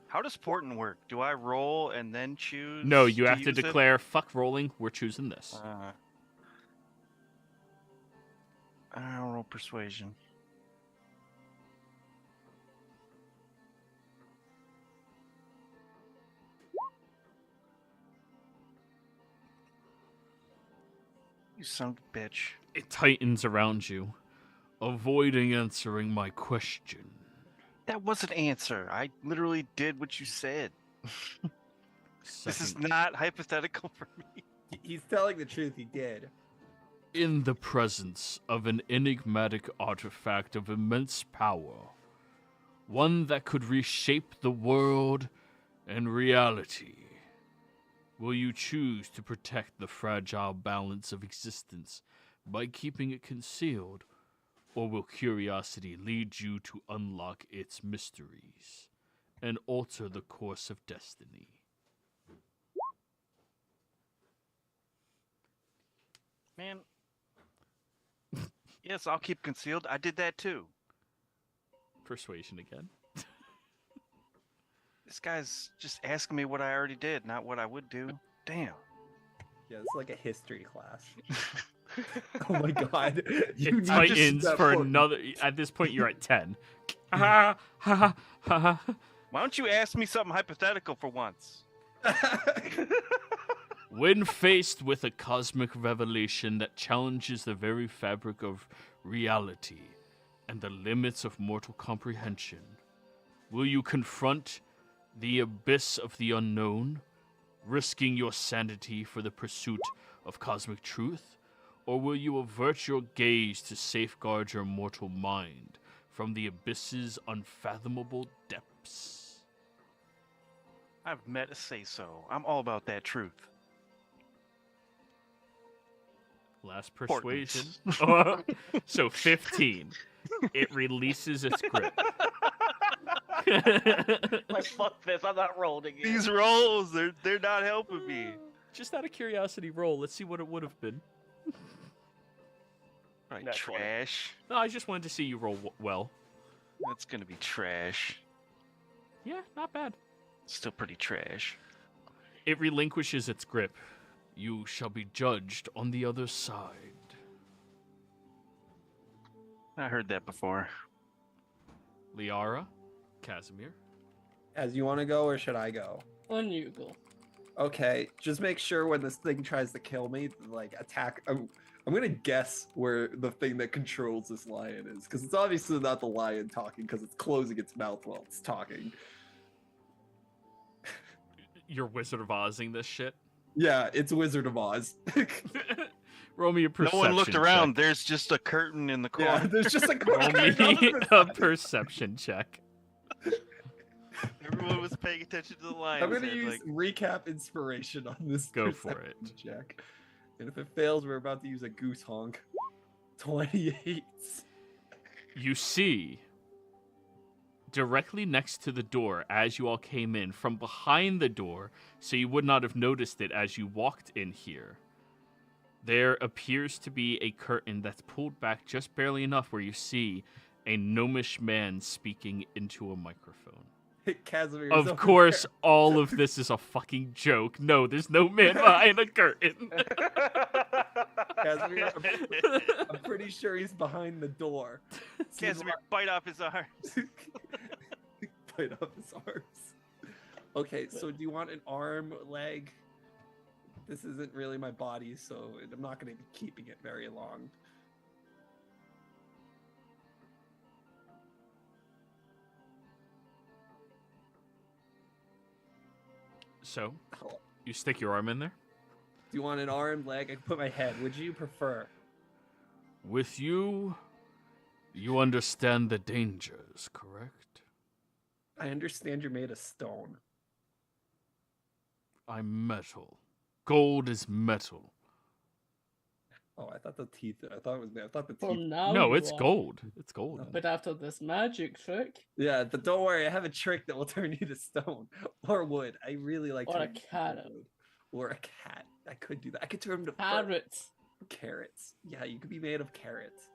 How does Portent work? Do I roll and then choose? No, you have to use it? declare, fuck rolling, we're choosing this. I'll roll persuasion. You son of a bitch. It tightens around you, avoiding answering my question. That was an answer. I literally did what you said. This is Second, not hypothetical for me. He's telling the truth. He did. in the presence of an enigmatic artifact of immense power, one that could reshape the world and reality, will you choose to protect the fragile balance of existence by keeping it concealed, or will curiosity lead you to unlock its mysteries and alter the course of destiny? Man. Yes, I'll keep concealed. I did that too. Persuasion again. This guy's just asking me what I already did, not what I would do. Damn. Yeah, it's like a history class. Oh my god. It need to tightens step for forward. another. At this point, you're at 10. Ha ha ha ha. Why don't you ask me something hypothetical for once? When faced with a cosmic revelation that challenges the very fabric of reality and the limits of mortal comprehension, will you confront the abyss of the unknown, risking your sanity for the pursuit of cosmic truth? Or will you avert your gaze to safeguard your mortal mind from the abyss's unfathomable depths? I've met a say-so. I'm all about that truth. Last Important. persuasion. So 15. It releases its grip. Like, fuck this, I'm not rolling again. These rolls, they're not helping me. Just out of curiosity, roll. Let's see what it would have been. Right, Nat 20. trash. No, I just wanted to see you roll well. That's gonna be trash. Yeah, not bad. Still pretty trash. It relinquishes its grip. You shall be judged on the other side. I heard that before. Liara, Casimir. As you want to go, or should I go? On you go. Okay, just make sure when this thing tries to kill me, like attack. I'm gonna guess where the thing that controls this lion is, because it's obviously not the lion talking, because it's closing its mouth while it's talking. You're Wizard of Ozing this shit. Yeah, it's Wizard of Oz. Roll me a No perception one looked around. check. There's just a curtain in the Yeah, corner. there's just a Roll me a perception check. Everyone was paying attention to the lion. I'm gonna use recap inspiration on this. Go for it. perception check. And if it fails, we're about to use a goose honk. 28. You see, directly next to the door as you all came in, from behind the door, so you would not have noticed it as you walked in here, there appears to be a curtain that's pulled back just barely enough where you see a gnomish man speaking into a microphone. Casimir. Of course, all of this is a fucking joke. No, there's no man behind a curtain. Casimir, I'm pretty sure he's behind the door. Casimir, bite off his arms. Bite off his arms. Okay, so do you want an arm, leg? This isn't really my body, so I'm not going to be keeping it very long. So, you stick your arm in there? Do you want an arm, leg? I can put my head. Would you prefer? With you, you understand the dangers, correct? I understand you're made of stone. I'm metal. Gold is metal. Oh, I thought the teeth. I thought the Well, teeth. now No, you it's are. gold. It's gold. But after this magic trick, Yeah, but don't worry. I have a trick that will turn you to stone or wood. I really like. Or a turning you to carrot. wood. Or a cat. I could do that. I could turn him to fur. carrots. Carrots. Yeah, you could be made of carrots.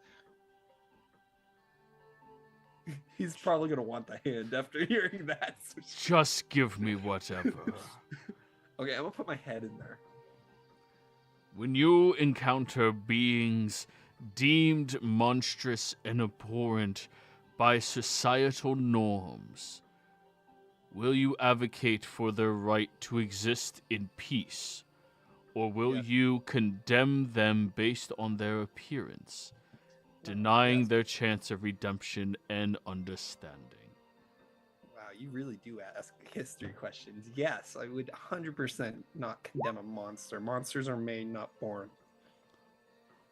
He's probably gonna want the hand after hearing that. Just give me whatever. Okay, I'm gonna put my head in there. When you encounter beings deemed monstrous and abhorrent by societal norms, will you advocate for their right to exist in peace, or will Yes. you condemn them based on their appearance, denying Yes. their chance of redemption and understanding? Wow, you really do ask history questions. Yes, I would 100% not condemn a monster. Monsters are made, not born.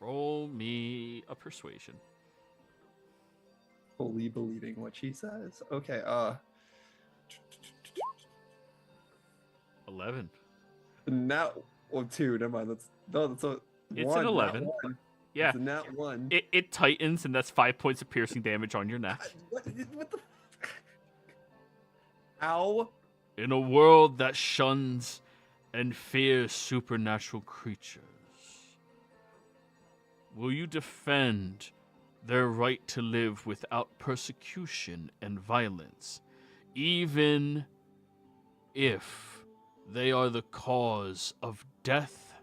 Roll me a persuasion. Fully believing what she says. Okay, 11. now, oh, 2, never mind. That's a It's one, an not 11. one. Yeah. It's a nat 1. It tightens, and that's 5 points of piercing damage on your neck. What the? Ow! In a world that shuns and fears supernatural creatures, will you defend their right to live without persecution and violence, even if they are the cause of death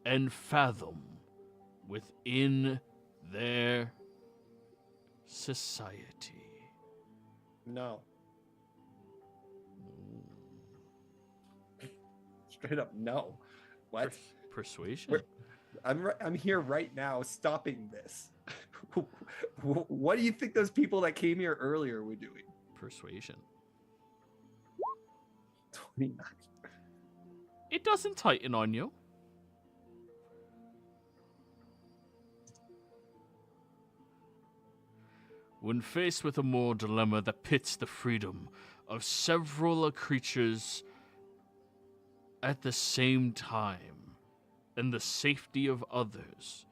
and fathom within their society? No. Straight up, no. What? Persuasion? I'm here right now stopping this. What do you think those people that came here earlier were doing? Persuasion. 29. It doesn't tighten on you. When faced with a moral dilemma that pits the freedom of several creatures at the same time and the safety of others,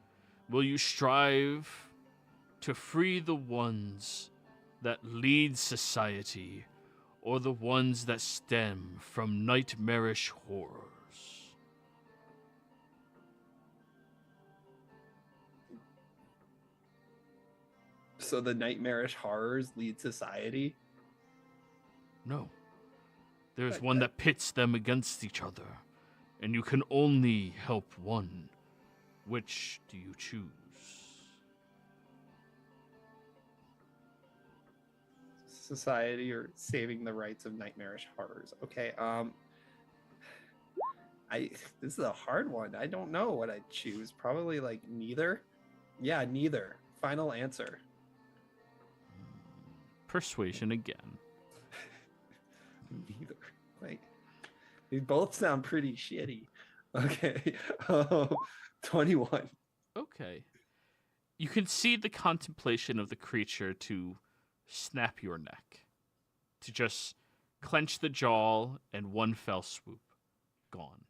will you strive to free the ones that lead society or the ones that stem from nightmarish horrors? So the nightmarish horrors lead society? No. There's Like one that. that pits them against each other, and you can only help one. Which do you choose? Society or saving the rights of nightmarish horrors. Okay, this is a hard one. I don't know what I'd choose. Probably like neither. Yeah, neither. Final answer. Persuasion again. Neither. Like they both sound pretty shitty. Okay. 21. Okay. You can see the contemplation of the creature to snap your neck. To just clench the jaw and one fell swoop. Gone.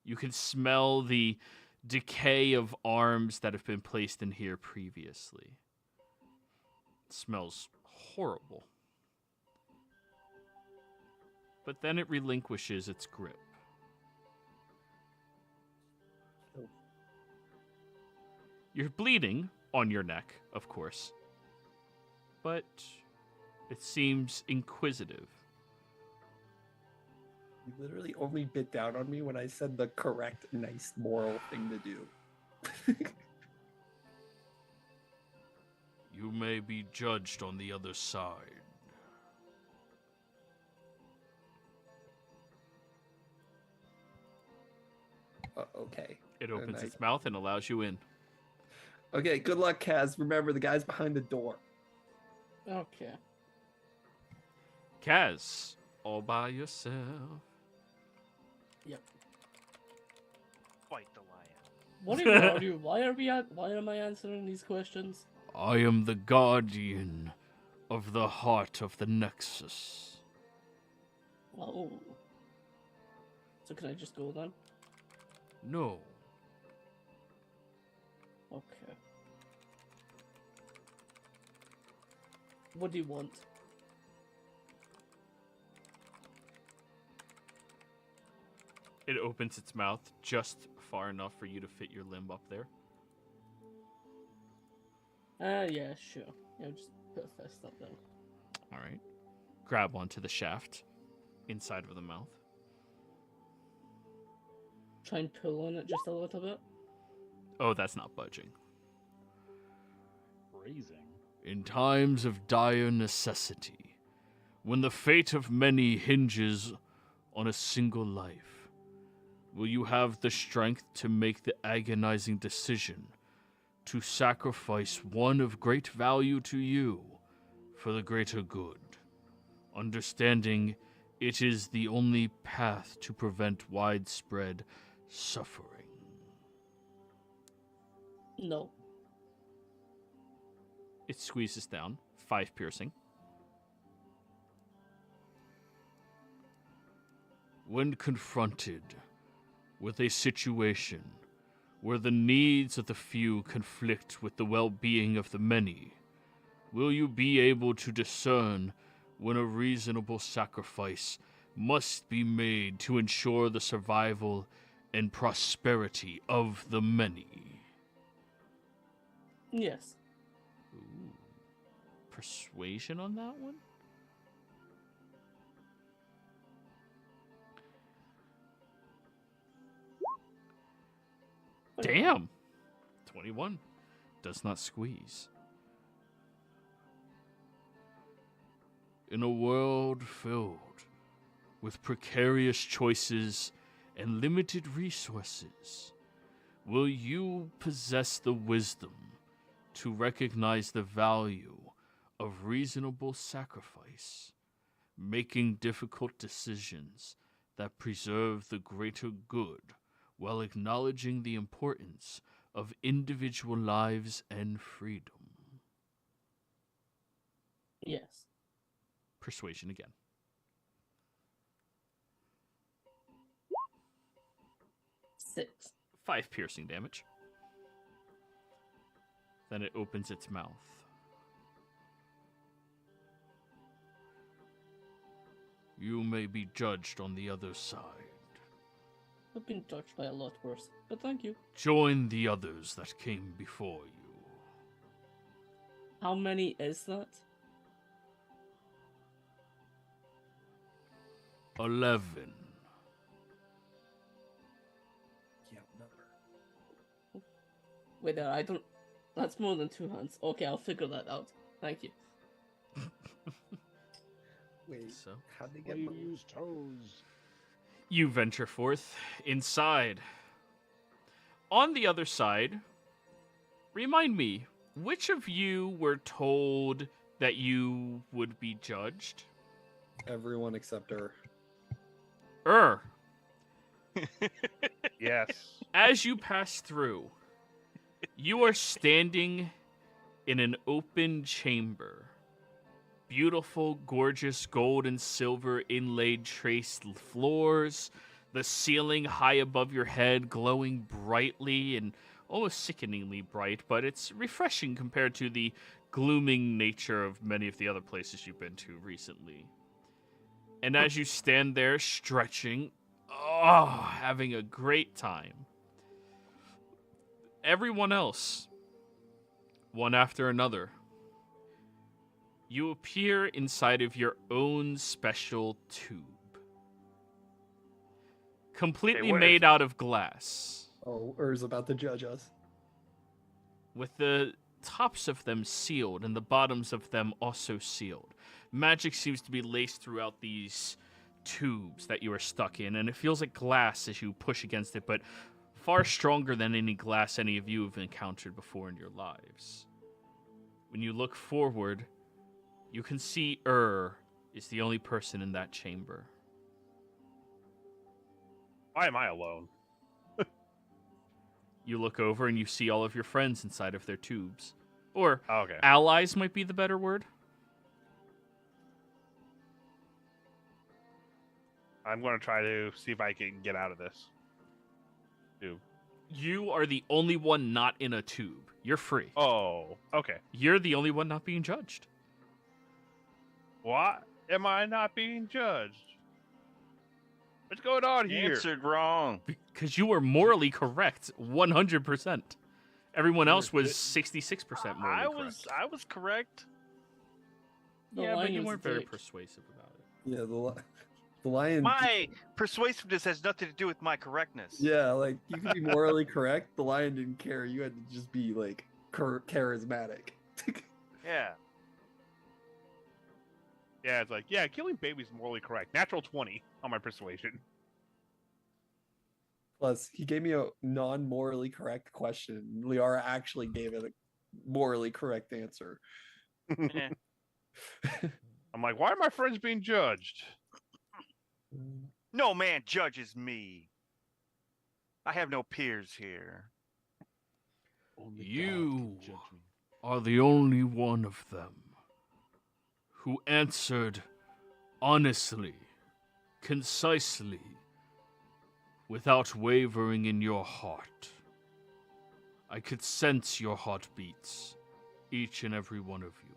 You can smell the decay of arms that have been placed in here previously. It smells horrible. But then it relinquishes its grip. Oh. You're bleeding on your neck, of course. But it seems inquisitive. You literally only bit down on me when I said the correct, nice, moral thing to do. You may be judged on the other side. Okay. It opens And its mouth and allows you in. Okay, good luck, Kaz. Remember, the guy's behind the door. Okay. Kaz, all by yourself. Fight the lion. What even are you? Why am I answering these questions? I am the guardian of the heart of the Nexus. Oh. So can I just go then? No. Okay. What do you want? It opens its mouth just far enough for you to fit your limb up there. Yeah, sure. Yeah, just put a fist up there. All right. Grab onto the shaft inside of the mouth. Try and pull on it just a little bit. Oh, that's not budging. Raising. In times of dire necessity, when the fate of many hinges on a single life, will you have the strength to make the agonizing decision to sacrifice one of great value to you for the greater good, understanding it is the only path to prevent widespread suffering? No. It squeezes down, 5 piercing. When confronted with a situation where the needs of the few conflict with the well-being of the many, will you be able to discern when a reasonable sacrifice must be made to ensure the survival and prosperity of the many? Yes. Ooh. Persuasion on that one? Damn! 21. Does not squeeze. In a world filled with precarious choices and limited resources, will you possess the wisdom to recognize the value of reasonable sacrifice, making difficult decisions that preserve the greater good while acknowledging the importance of individual lives and freedom? Yes. Persuasion again. 6. 5 piercing damage. Then it opens its mouth. You may be judged on the other side. I've been judged by a lot worse, but thank you. Join the others that came before you. How many is that? 11. Yeah, number. Wait, I don't. That's more than 2 hands. Okay, I'll figure that out. Thank you. Wait, So, how'd they get Why my... you use toes? you venture forth inside. On the other side, remind me, which of you were told that you would be judged? Everyone except her. Yes. As you pass through, you are standing in an open chamber. Beautiful, gorgeous gold and silver inlaid traced floors, the ceiling high above your head glowing brightly and almost sickeningly bright, but it's refreshing compared to the glooming nature of many of the other places you've been to recently. And as you stand there stretching, having a great time, everyone else, one after another, you appear inside of your own special tube. Completely Hey, what is made it? out of glass, Oh, Ur's about to judge us. with the tops of them sealed and the bottoms of them also sealed. Magic seems to be laced throughout these tubes that you are stuck in, and it feels like glass as you push against it, but far stronger than any glass any of you have encountered before in your lives. When you look forward, you can see is the only person in that chamber. Why am I alone? You look over and you see all of your friends inside of their tubes. Or Oh, okay. allies might be the better word. I'm going to try to see if I can get out of this. Dude. You are the only one not in a tube. You're free. Oh, okay. You're the only one not being judged. Why am I not being judged? What's going on You here? answered wrong. Because you were morally correct 100%. Everyone You're else was good. 66% morally correct. I was correct. The Yeah, but lion you was weren't a very dick. persuasive about it. Yeah, the lion. My persuasiveness has nothing to do with my correctness. Yeah, like you could be morally correct. The lion didn't care. You had to just be like charismatic. Yeah. Yeah, it's like, yeah, killing babies is morally correct. Natural 20 on my persuasion. Plus, he gave me a non-morally correct question. Liara actually gave it a morally correct answer. Eh. I'm like, why are my friends being judged? No man judges me. I have no peers here. Only God You can judge me. are the only one of them who answered honestly, concisely, without wavering in your heart. I could sense your heartbeats, each and every one of you.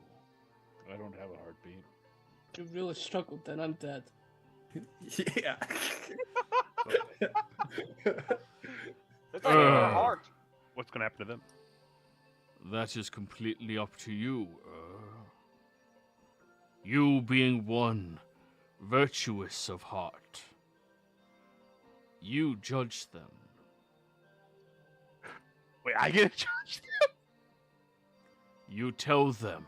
I don't have a heartbeat. You really struggled, then I'm dead. Yeah. Looks like her Uh. heart. What's going to happen to them? That is completely up to you. You being one, virtuous of heart. You judge them. Wait, I get judged? You tell them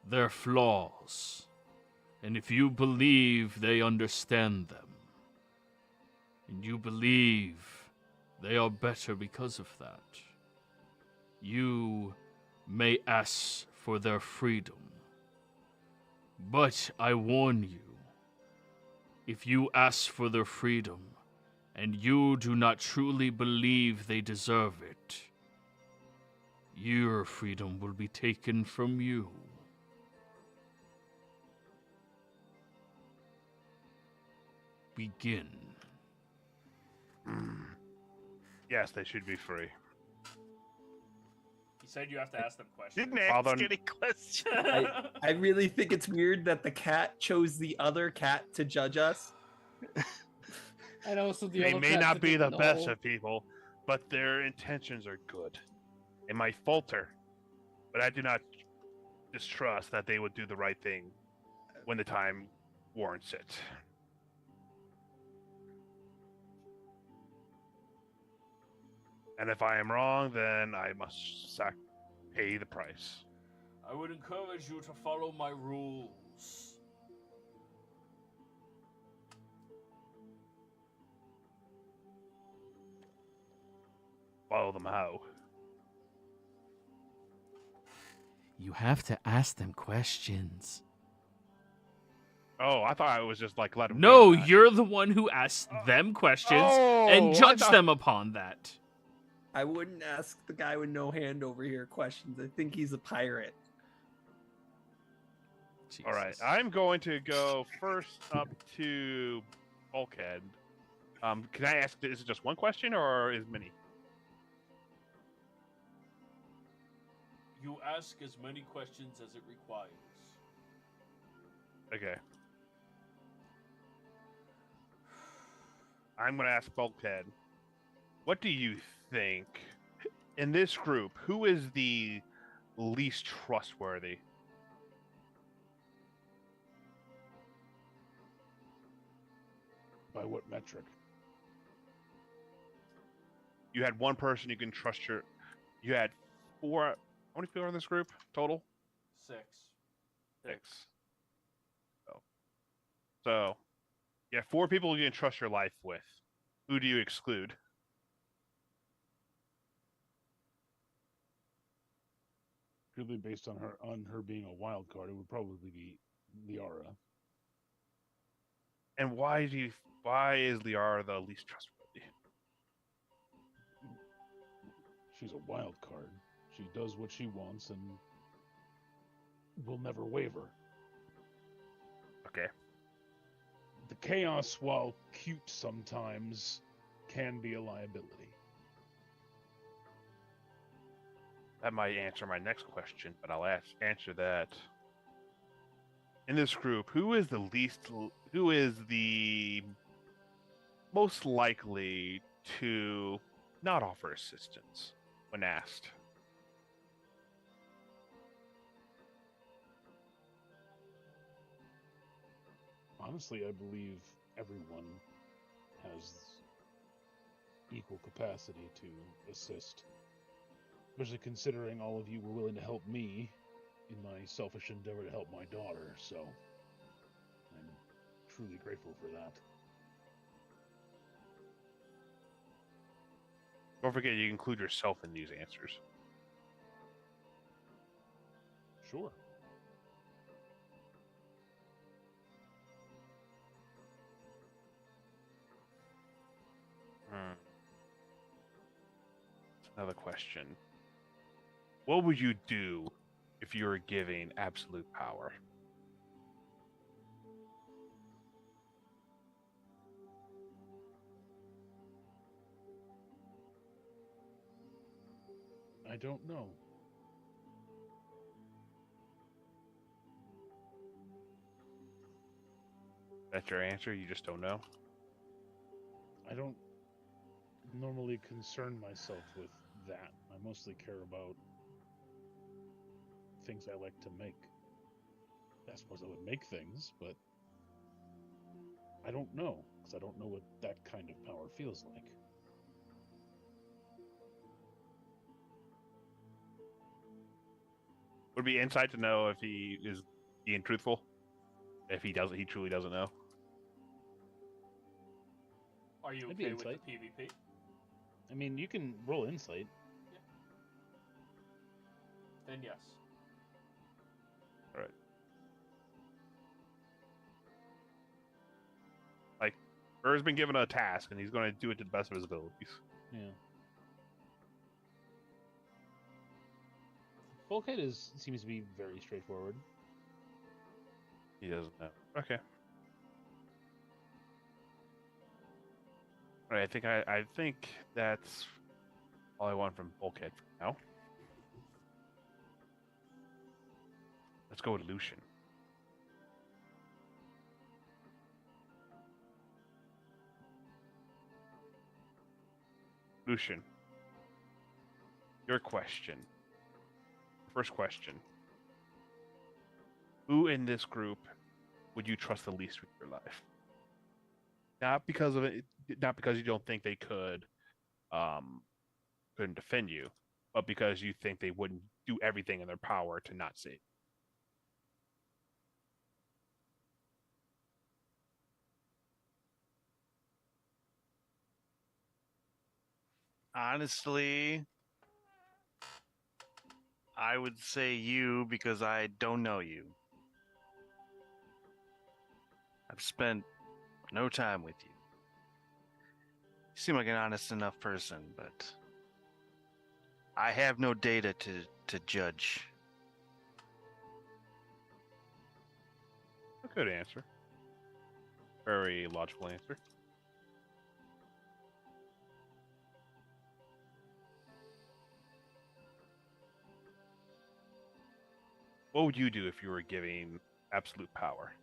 their flaws. And if you believe they understand them, and you believe they are better because of that, you may ask for their freedom. But I warn you, if you ask for their freedom, and you do not truly believe they deserve it, your freedom will be taken from you. Begin. Yes, they should be free. He said you have to ask them questions. Didn't Father- ask any questions. I really think it's weird that the cat chose the other cat to judge us. And also the They other may cats not be the didn't best know. of people, but their intentions are good. It might falter, but I do not distrust that they would do the right thing when the time warrants it. And if I am wrong, then I must pay the price. I would encourage you to follow my rules. Follow them how? You have to ask them questions. Oh, I thought it was just like let them. No, do that. you're the one who asked them questions Oh, and I judge thought- them upon that. I wouldn't ask the guy with no hand over here questions. I think he's a pirate. All right, Jesus. I'm going to go first up to Bulkhead. Can I ask? Is it just one question or is many? You ask as many questions as it requires. Okay. I'm going to ask Bulkhead. What do you think, in this group, who is the least trustworthy? By what metric? You had one person you can trust You had four. How many people are in this group total? 6. 6. So, you have 4 people you can trust your life with. Who do you exclude? Purely based on her being a wild card, it would probably be Liara. And why is Liara the least trustworthy? She's a wild card. She does what she wants and will never waver. Okay. The chaos, while cute sometimes, can be a liability. That might answer my next question, but I'll answer that. In this group, who is the most likely to not offer assistance when asked? Honestly, I believe everyone has equal capacity to assist. Especially considering all of you were willing to help me in my selfish endeavor to help my daughter, so I'm truly grateful for that. Don't forget you include yourself in these answers. Sure. Another question. What would you do if you were given absolute power? I don't know. That's your answer? You just don't know? I don't normally concern myself with that. I mostly care about things I like to make. I suppose I would make things, but I don't know, because I don't know what that kind of power feels like. Would it be insight to know if he is being truthful? If he truly doesn't know? Are Are you That'd be okay with the insight. PvP? I mean, you can roll insight. Then yes. Like, Burr's been given a task, and he's going to do it to the best of his abilities. Yeah. Bulkhead seems to be very straightforward. He doesn't know. Okay. All right, I think that's all I want from Bulkhead for now. Let's go with Lucian. Lucian, your question. First question. Who in this group would you trust the least with your life? Not because of it, not because you don't think they couldn't defend you, but because you think they wouldn't do everything in their power to not save. Honestly, I would say you because I don't know you. I've spent no time with you. You seem like an honest enough person, but I have no data to judge. A good answer. Very logical answer. What would you do if you were giving absolute power?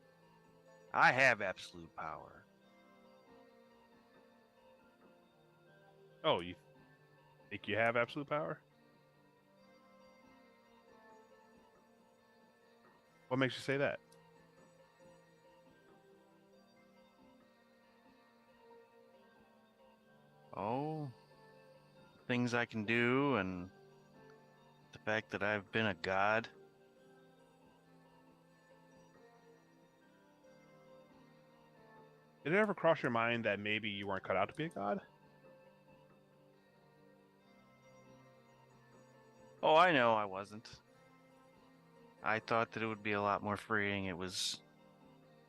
I have absolute power. Oh, you think you have absolute power? What makes you say that? Oh, things I can do and the fact that I've been a god. Did it ever cross your mind that maybe you weren't cut out to be a god? Oh, I know I wasn't. I thought that it would be a lot more freeing. It was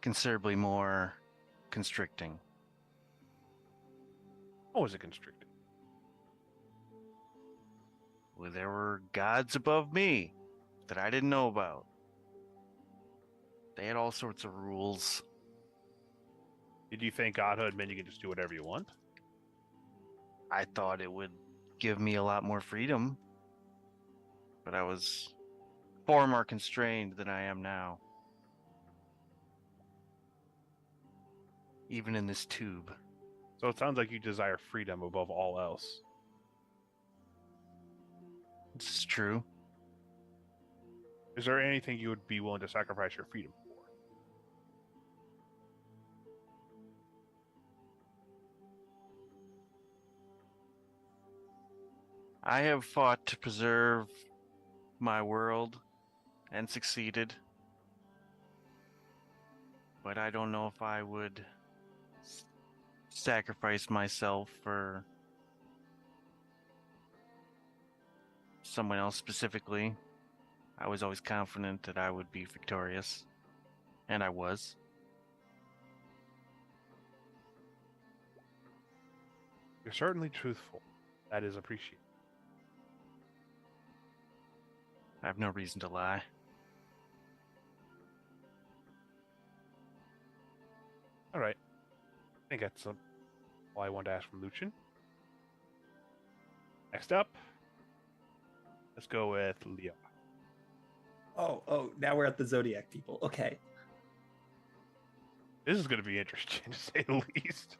considerably more constricting. What was it constricted? Well, there were gods above me that I didn't know about. They had all sorts of rules. Did you think godhood meant you could just do whatever you want? I thought it would give me a lot more freedom, but I was far more constrained than I am now. Even in this tube. So it sounds like you desire freedom above all else. This is true. Is there anything you would be willing to sacrifice your freedom for? I have fought to preserve my world and succeeded. But I don't know if I would sacrifice myself for someone else specifically. I was always confident that I would be victorious, and I was. You're certainly truthful. That is appreciated. I have no reason to lie. All right. I think that's all I wanted to ask from Lucian. Next up, let's go with Leo. Oh, now we're at the Zodiac people. Okay. This is going to be interesting, to say the least.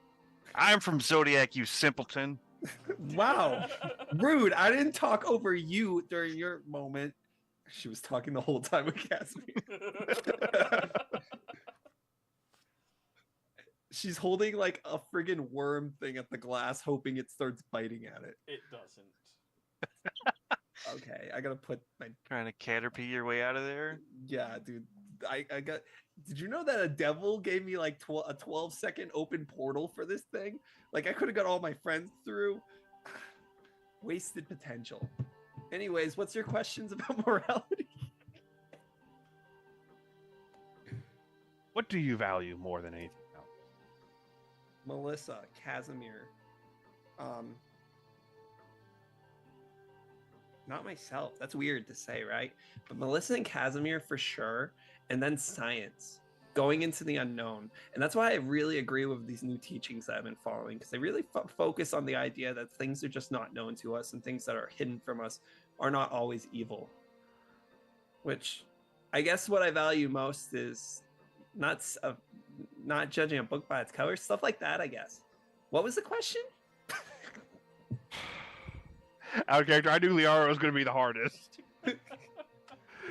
I'm from Zodiac, you simpleton. Wow. Rude. I didn't talk over you during your moment. She was talking the whole time with Casimir. She's holding like a friggin' worm thing at the glass, hoping it starts biting at it. It doesn't. Okay, I gotta put my Trying to caterpie your way out of there? yeah, dude. I got. Did you know that a devil gave me like a 12-second open portal for this thing? Like I could have got all my friends through. Wasted potential. Anyways, what's your questions about morality? What do you value more than anything else? Melissa, Casimir. Not myself. That's weird to say, right? But Melissa and Casimir for sure. And then science, going into the unknown. And that's why I really agree with these new teachings that I've been following, because they really focus on the idea that things are just not known to us and things that are hidden from us are not always evil. Which I guess what I value most is not judging a book by its cover, stuff like that, I guess. What was the question? Out of character, I knew Liara was going to be the hardest.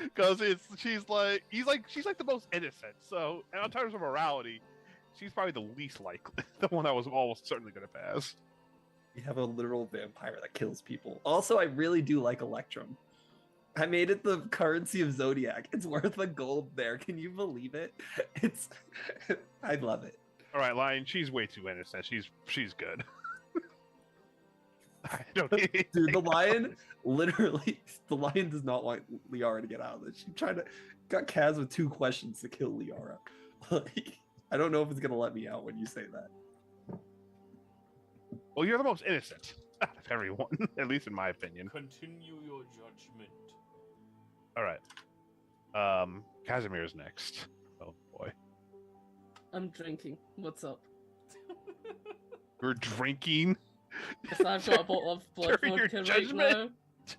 Because she's like the most innocent. So, and in terms of morality, she's probably the least likely, the one that was almost certainly going to pass. You have a literal vampire that kills people. Also, I really do like Electrum. I made it the currency of Zodiac. It's worth a gold there. Can you believe it? I love it. All right, Lion, she's way too innocent. She's good. I don't need Dude, the lion does not want Liara to get out of this. She got Kaz with 2 questions to kill Liara. Like, I don't know if it's gonna let me out when you say that. Well, you're the most innocent out of everyone, at least in my opinion. Continue your judgment. All right. Casimir's next. Oh boy. I'm drinking. What's up? You're drinking? Yes, I've got a bottle of blood During your vodka right judgment? now.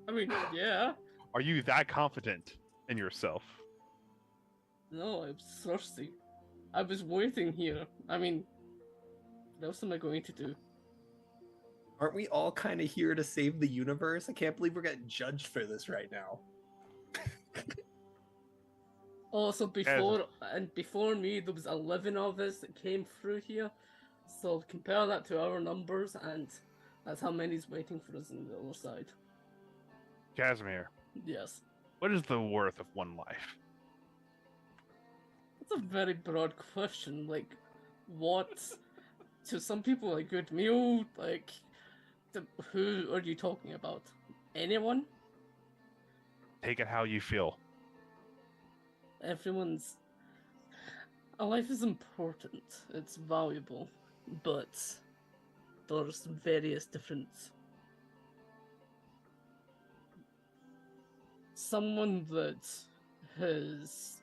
I mean, yeah. Are you that confident in yourself? No, I'm thirsty. I was waiting here. I mean, what else am I going to do? Aren't we all kind of here to save the universe? I can't believe we're getting judged for this right now. Also, before me, there was 11 of us that came through here. So compare that to our numbers, and that's how many's waiting for us on the other side. Casimir, Yes. what is the worth of one life? That's a very broad question. Like, what to some people a good meal? Like, who are you talking about? Anyone? Take it how you feel. Everyone's. A life is important. It's valuable, but there's various different. Someone that has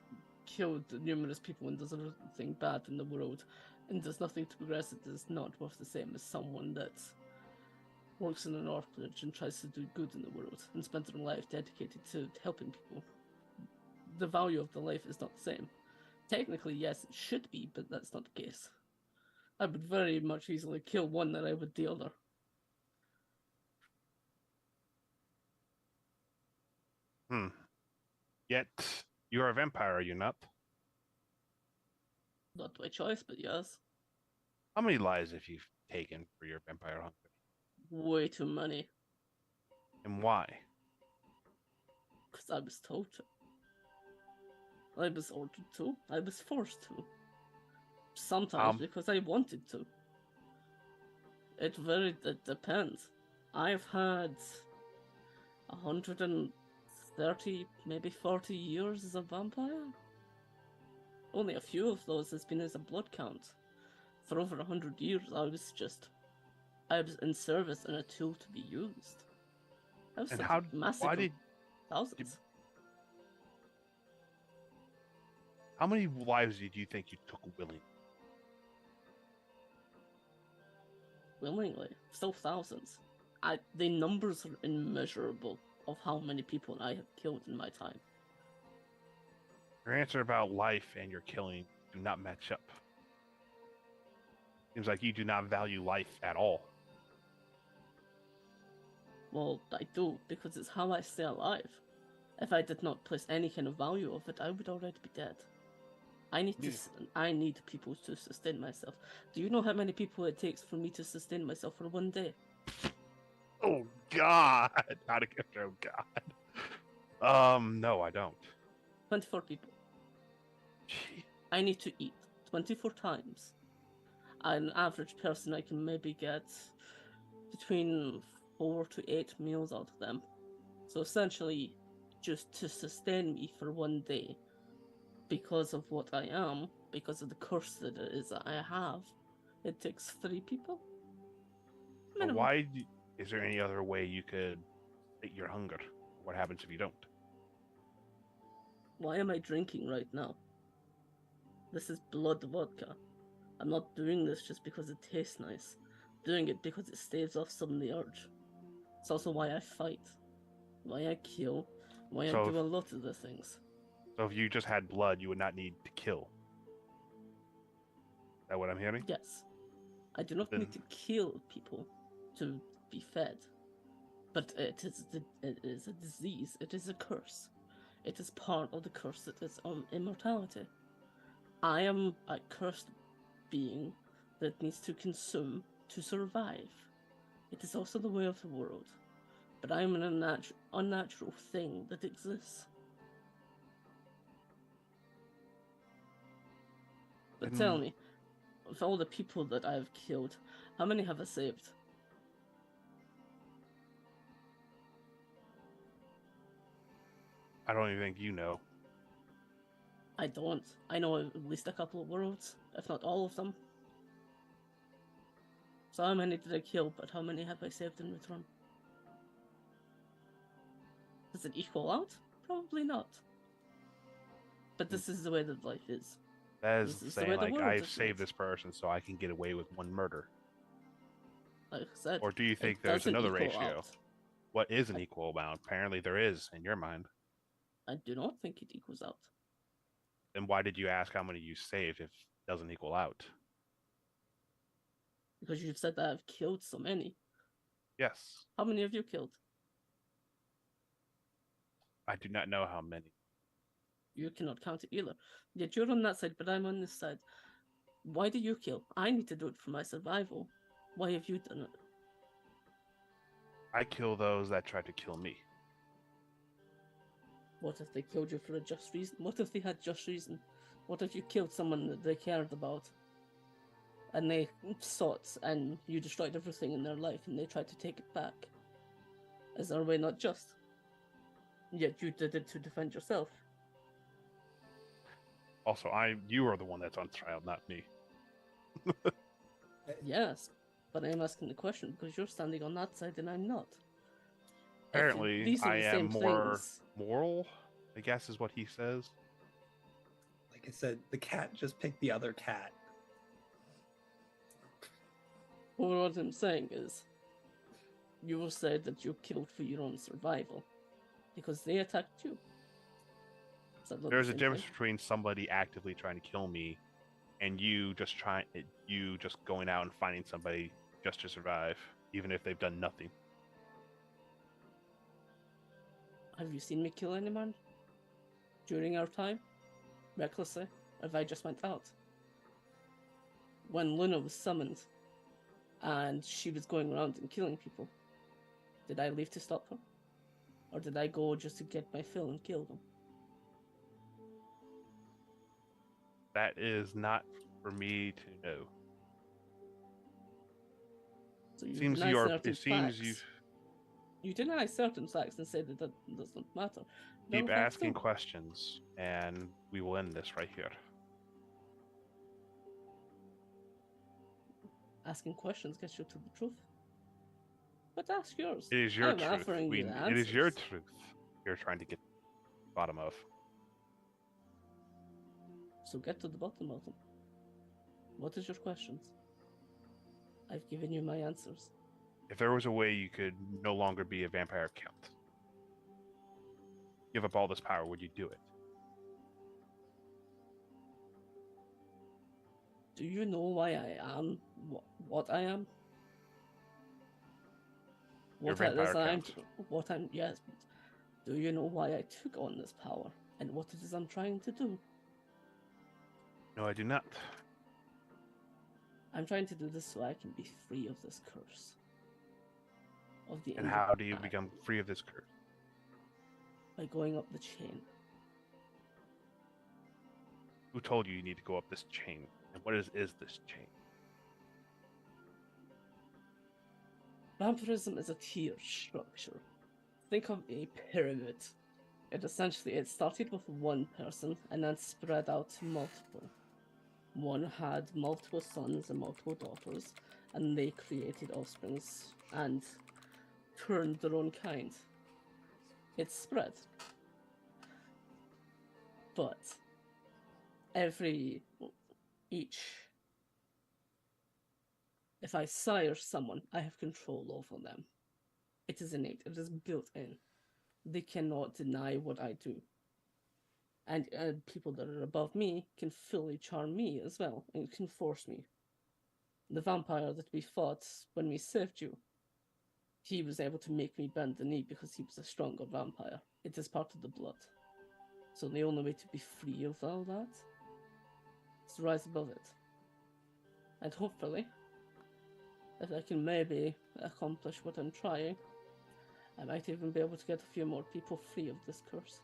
killed numerous people and does everything bad in the world and does nothing to progress it is not worth the same as someone that works in an orphanage and tries to do good in the world and spends their life dedicated to helping people. The value of the life is not the same. Technically, yes, it should be, but that's not the case. I would very much easily kill one than I would the other. Yet, you're a vampire, are you not? Not by choice, but yes. How many lives have you taken for your vampire hunger? Way too many. And why? Because I was told to. I was ordered to. I was forced to. Sometimes because I wanted to. It depends. I've had 130, maybe 40 years as a vampire. Only a few of those has been as a blood count. For over 100 years, I was in service and a tool to be used. I was massive. Thousands. How many lives did you think you took willingly? Willingly, still thousands. The numbers are immeasurable of how many people I have killed in my time. Your answer about life and your killing do not match up. Seems like you do not value life at all. Well, I do, because it's how I stay alive. If I did not place any kind of value of it, I would already be dead. I need people to sustain myself. Do you know how many people it takes for me to sustain myself for one day? Oh God! Out of character, oh God. No, I don't. 24 people. I need to eat 24 times. An average person, I can maybe get between 4 to 8 meals out of them. So essentially, just to sustain me for one day, because of what I am, because of the curse that it is that I have, it takes 3 people. But Minimum. is there any other way you could eat your hunger? What happens if you don't? Why am I drinking right now? This is blood vodka. I'm not doing this just because it tastes nice. I'm doing it because it staves off some of the urge. It's also why I fight, why I kill, why I So do if- a lot of the things. So if you just had blood, you would not need to kill. Is that what I'm hearing? Yes, I do not Then- need to kill people to be fed. But it is a disease, it is a curse. It is part of the curse that is immortality. I am a cursed being that needs to consume to survive. It is also the way of the world. But I am an unnatural thing that exists. But tell me, of all the people that I have killed, how many have I saved? I don't even think you know. I don't. I know at least a couple of worlds, if not all of them. So how many did I kill, but how many have I saved in return? Does it equal out? Probably not. But this is the way that life is. That is This is the saying way the like world I've is saved made. this person so I can get away with one murder. Like I said, Or do you think it there's doesn't another equal ratio? out. What is an equal amount? Apparently there is in your mind. I do not think it equals out. Then why did you ask how many you saved if it doesn't equal out? Because you've said that I've killed so many. Yes. How many have you killed? I do not know how many. You cannot count it either. Yet you're on that side, but I'm on this side. Why do you kill? I need to do it for my survival. Why have you done it? I kill those that try to kill me. What if they killed you for a just reason? What if they had just reason? What if you killed someone that they cared about? And they sought and you destroyed everything in their life and they tried to take it back? Is their way not just? Yet you did it to defend yourself. Also, you are the one that's on trial, not me. Yes, but I'm asking the question because you're standing on that side and I'm not. Apparently, these are I the am same more things. moral, I guess is what he says. Like I said, the cat just picked the other cat. Well, what I'm saying is, you will say that you killed for your own survival because they attacked you. Is that not There's the a same difference thing? between somebody actively trying to kill me and you just going out and finding somebody just to survive, even if they've done nothing. Have you seen me kill anyone during our time? Recklessly? Or have I just went out? When Luna was summoned and she was going around and killing people, did I leave to stop her? Or did I go just to get my fill and kill them? That is not for me to know. So you Seems deny you are. certain It seems facts. you You deny certain facts and say that doesn't matter. keep No facts asking do. questions, and we will end this right here. Asking questions gets you to the truth. But ask yours. It is your I'm truth. offering you the It is your answers. truth. You're trying to get to the bottom of. So get to the bottom of them. What is your questions? I've given you my answers. If there was a way you could no longer be a vampire count, give up all this power, would you do it? Do you know why I am what I am? You're a What I, vampire I'm, count. what I'm, yes. But do you know why I took on this power and what it is I'm trying to do? No, I do not. I'm trying to do this so I can be free of this curse. Of the And how do you individual become free of this curse? by going up the chain. Who told you need to go up this chain? And what is this chain? Vampirism is a tier structure. Think of a pyramid. It started with one person and then spread out to multiple. One had multiple sons and multiple daughters, and they created offsprings and turned their own kind. It spread. But if I sire someone, I have control over them. It is innate, it is built in. They cannot deny what I do. And people that are above me can fully charm me as well, and can force me. The vampire that we fought when we saved you, he was able to make me bend the knee because he was a stronger vampire. It is part of the blood. So the only way to be free of all that is to rise above it. And hopefully, if I can maybe accomplish what I'm trying, I might even be able to get a few more people free of this curse.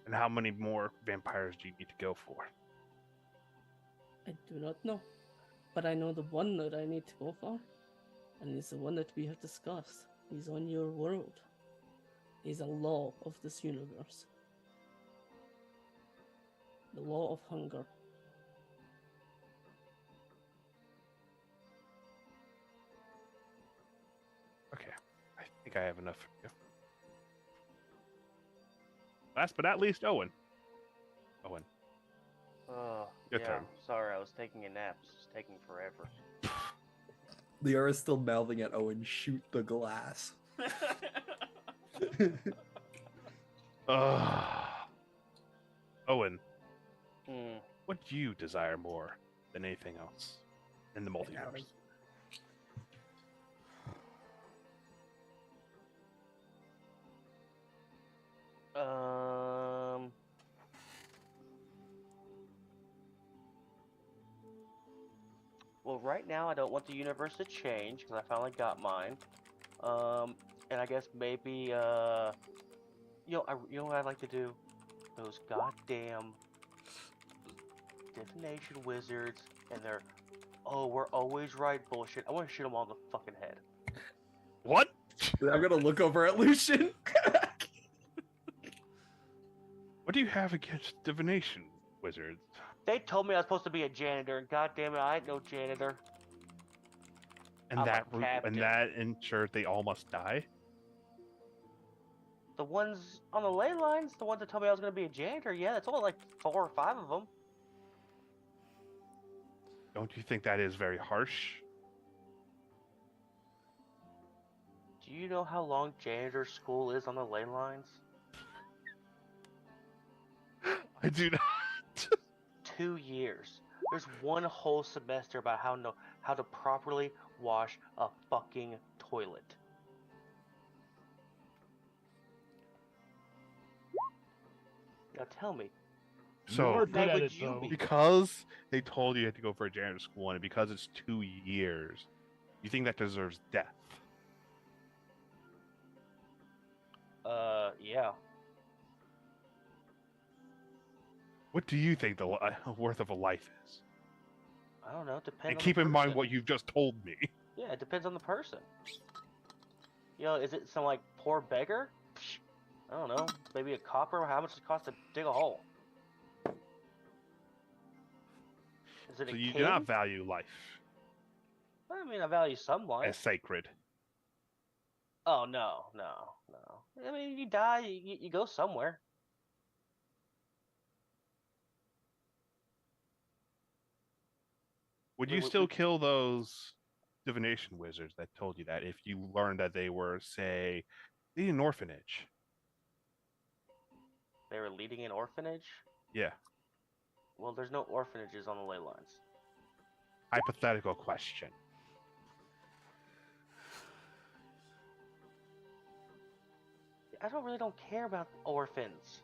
And how many more vampires do you need to go for? I do not know. But I know the one that I need to go for. And it's the one that we have discussed. He's on your world. He's a law of this universe. The law of hunger. Okay, I think I have enough for you. Last but not least, Owen. Owen. Your yeah, turn. sorry, I was taking a nap. It's just taking forever. Liara's still mouthing at Owen, shoot the glass. Owen, Hmm. what do you desire more than anything else in the multiverse? Well, right now I don't want the universe to change because I finally got mine. And I guess maybe you know what I'd like to do? Those goddamn divination wizards and their we're always right bullshit. I want to shoot them all in the fucking head. What? I'm gonna look over at Lucian. What do you have against divination wizards? They told me I was supposed to be a janitor, and goddamn it, I ain't no janitor. And I'm a and captain. that ensured they all must die? The ones on the ley lines, the ones that told me I was gonna be a janitor, yeah, that's only like 4 or 5 of them. Don't you think that is very harsh? Do you know how long janitor school is on the ley lines? I do not. 2 years. There's one whole semester about how to properly wash a fucking toilet. Now tell me, So, You're good bad at would it, you though. be? because they told you had to go for a janitor school, and because it's 2 years, you think that deserves death? Yeah. What do you think the worth of a life is? I don't know. It depends. And on keep the in mind person. what you've just told me. Yeah, it depends on the person. You know, is it some like poor beggar? Psh, I don't know. Maybe a copper. How much does it cost to dig a hole? Is it So a you king? do not value life I mean, I value some life. as sacred. Oh no. I mean, you die, you go somewhere. Would We- you we- still we- kill those divination wizards that told you that if you learned that they were, say, leading an orphanage? They were leading an orphanage. Yeah. Well, there's no orphanages on the ley lines. Hypothetical question. I don't care about orphans.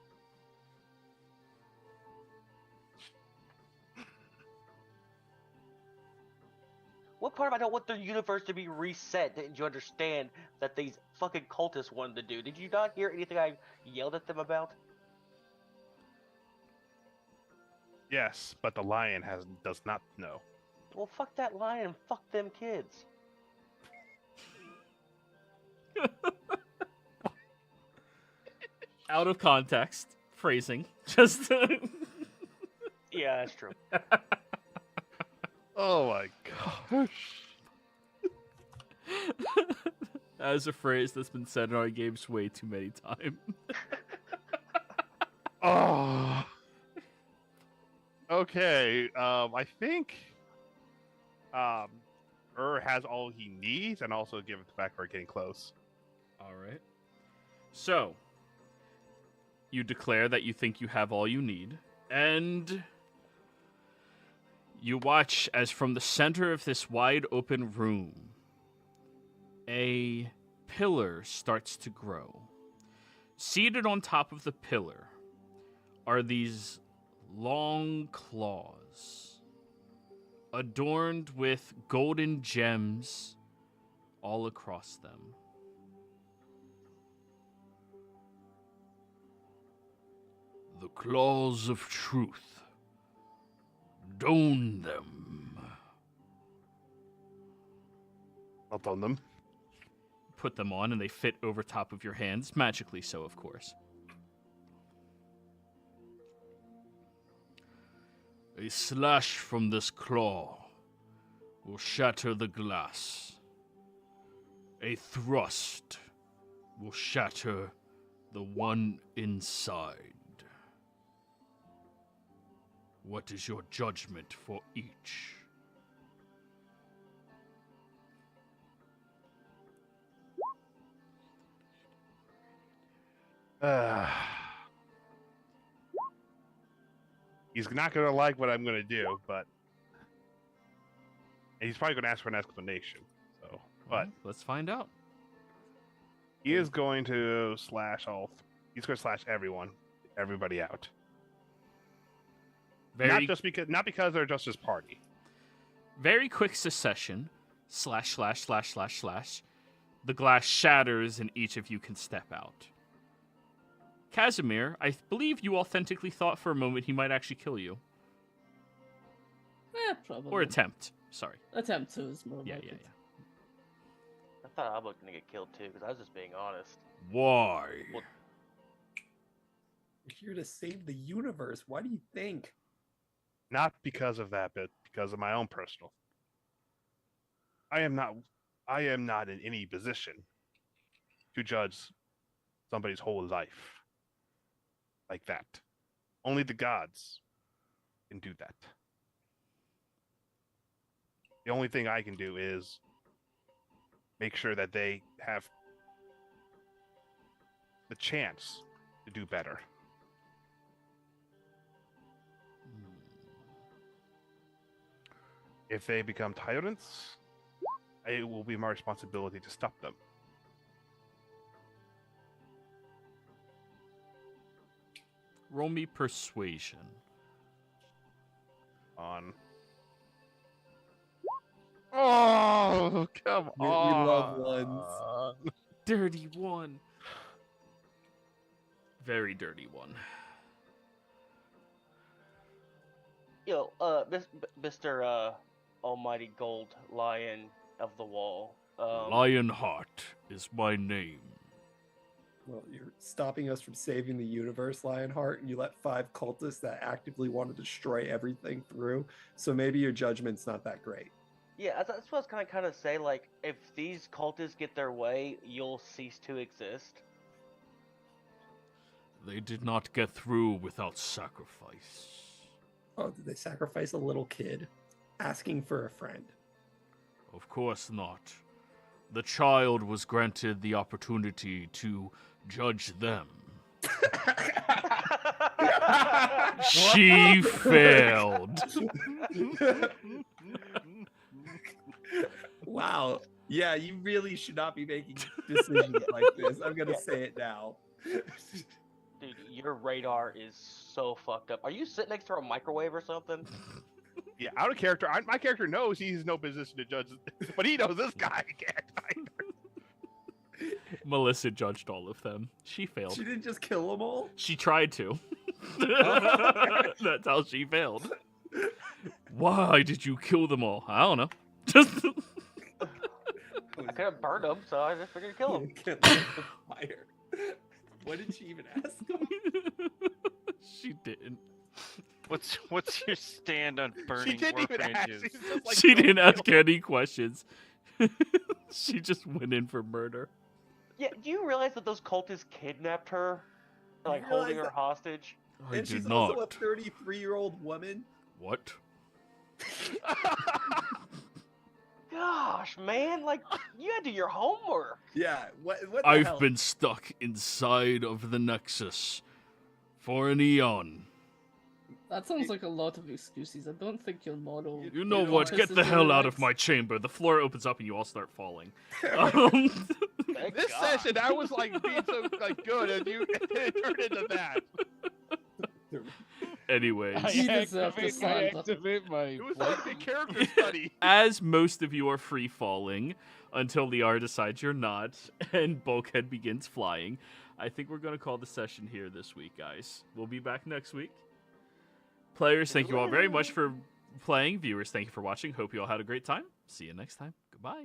What part of I don't want the universe to be reset? Didn't you understand that these fucking cultists wanted to do? Did you not hear anything I yelled at them about? Yes, but the lion does not know. Well, fuck that lion and fuck them kids. Out of context, phrasing. Just. Yeah, that's true. Oh my gosh. That is a phrase that's been said in our games way too many times. Oh. Okay. I think has all he needs, and also give it back for getting close. All right. So, you declare that you think you have all you need, and you watch as from the center of this wide open room, a pillar starts to grow. Seated on top of the pillar are these long claws, adorned with golden gems all across them. The claws of truth. Don them. I'll don them. Put them on and they fit over top of your hands, magically so, of course. A slash from this claw will shatter the glass. A thrust will shatter the one inside. What is your judgment for each? He's not going to like what I'm going to do, but... And he's probably going to ask for an explanation. So, but Let's find out. he is going to slash he's going to slash everybody out. Not because they're just his party. Very quick succession. Slash, slash, slash, slash, slash. The glass shatters and each of you can step out. Casimir, I believe you authentically thought for a moment he might actually kill you. Probably. Or attempt. Sorry. Attempt to is more Yeah. likely. I thought I was gonna get killed too, because I was just being honest. Why? Well, You're here to save the universe. Why do you think? Not because of that, but because of my own personal. I am not in any position to judge somebody's whole life like that. Only the gods can do that. The only thing I can do is make sure that they have the chance to do better. If they become tyrants, it will be my responsibility to stop them. Roll me persuasion. On. Oh, come We on. love ones. Dirty one. Very dirty one. Yo, Mr. Almighty Gold Lion of the Wall. Lionheart is my name. Well, you're stopping us from saving the universe, Lionheart, and you let 5 cultists that actively want to destroy everything through. So maybe your judgment's not that great. Yeah, that's what I was kind of say. Like, if these cultists get their way, you'll cease to exist. They did not get through without sacrifice. Oh, did they sacrifice a little kid? Asking for a friend. Of course not. The child was granted the opportunity to judge them. She failed. Wow. Yeah, you really should not be making decisions like this. I'm going to say it now. Dude, your radar is so fucked up. Are you sitting next to a microwave or something? Yeah, out of character. My character knows he's no position to judge, but he knows this guy can't either. Melissa judged all of them. She failed. She didn't just kill them all. She tried to. That's how she failed. Why did you kill them all? I don't know. Just I could have burned him, so I just figured to kill him. Can't light the fire. What did she even ask him? she didn't. What's your stand on burning She didn't even ask. orphanages? She's just like, She "Go didn't kill ask any questions. She just went in for murder. Yeah, do you realize that those cultists kidnapped her? Like, You holding realize her hostage? I And did she's not. also a 33-year-old woman. What? Gosh, man, like, you had to do your homework. Yeah. What the I've hell? been stuck inside of the Nexus for an eon. That sounds like a lot of excuses. I don't think your model. You know know what? what? Get the hell out of my chamber. The floor opens up and you all start falling. Thank This God. session, I was like being so like good, and it turned into that. Anyways, You deserve to I stand up. activate my. It was like a character study. as most of you are free falling until Liara decides you're not and Bulkhead begins flying, I think we're going to call the session here this week, guys. We'll be back next week. Players, thank you all very much for playing. Viewers, thank you for watching. Hope you all had a great time. See you next time. Goodbye.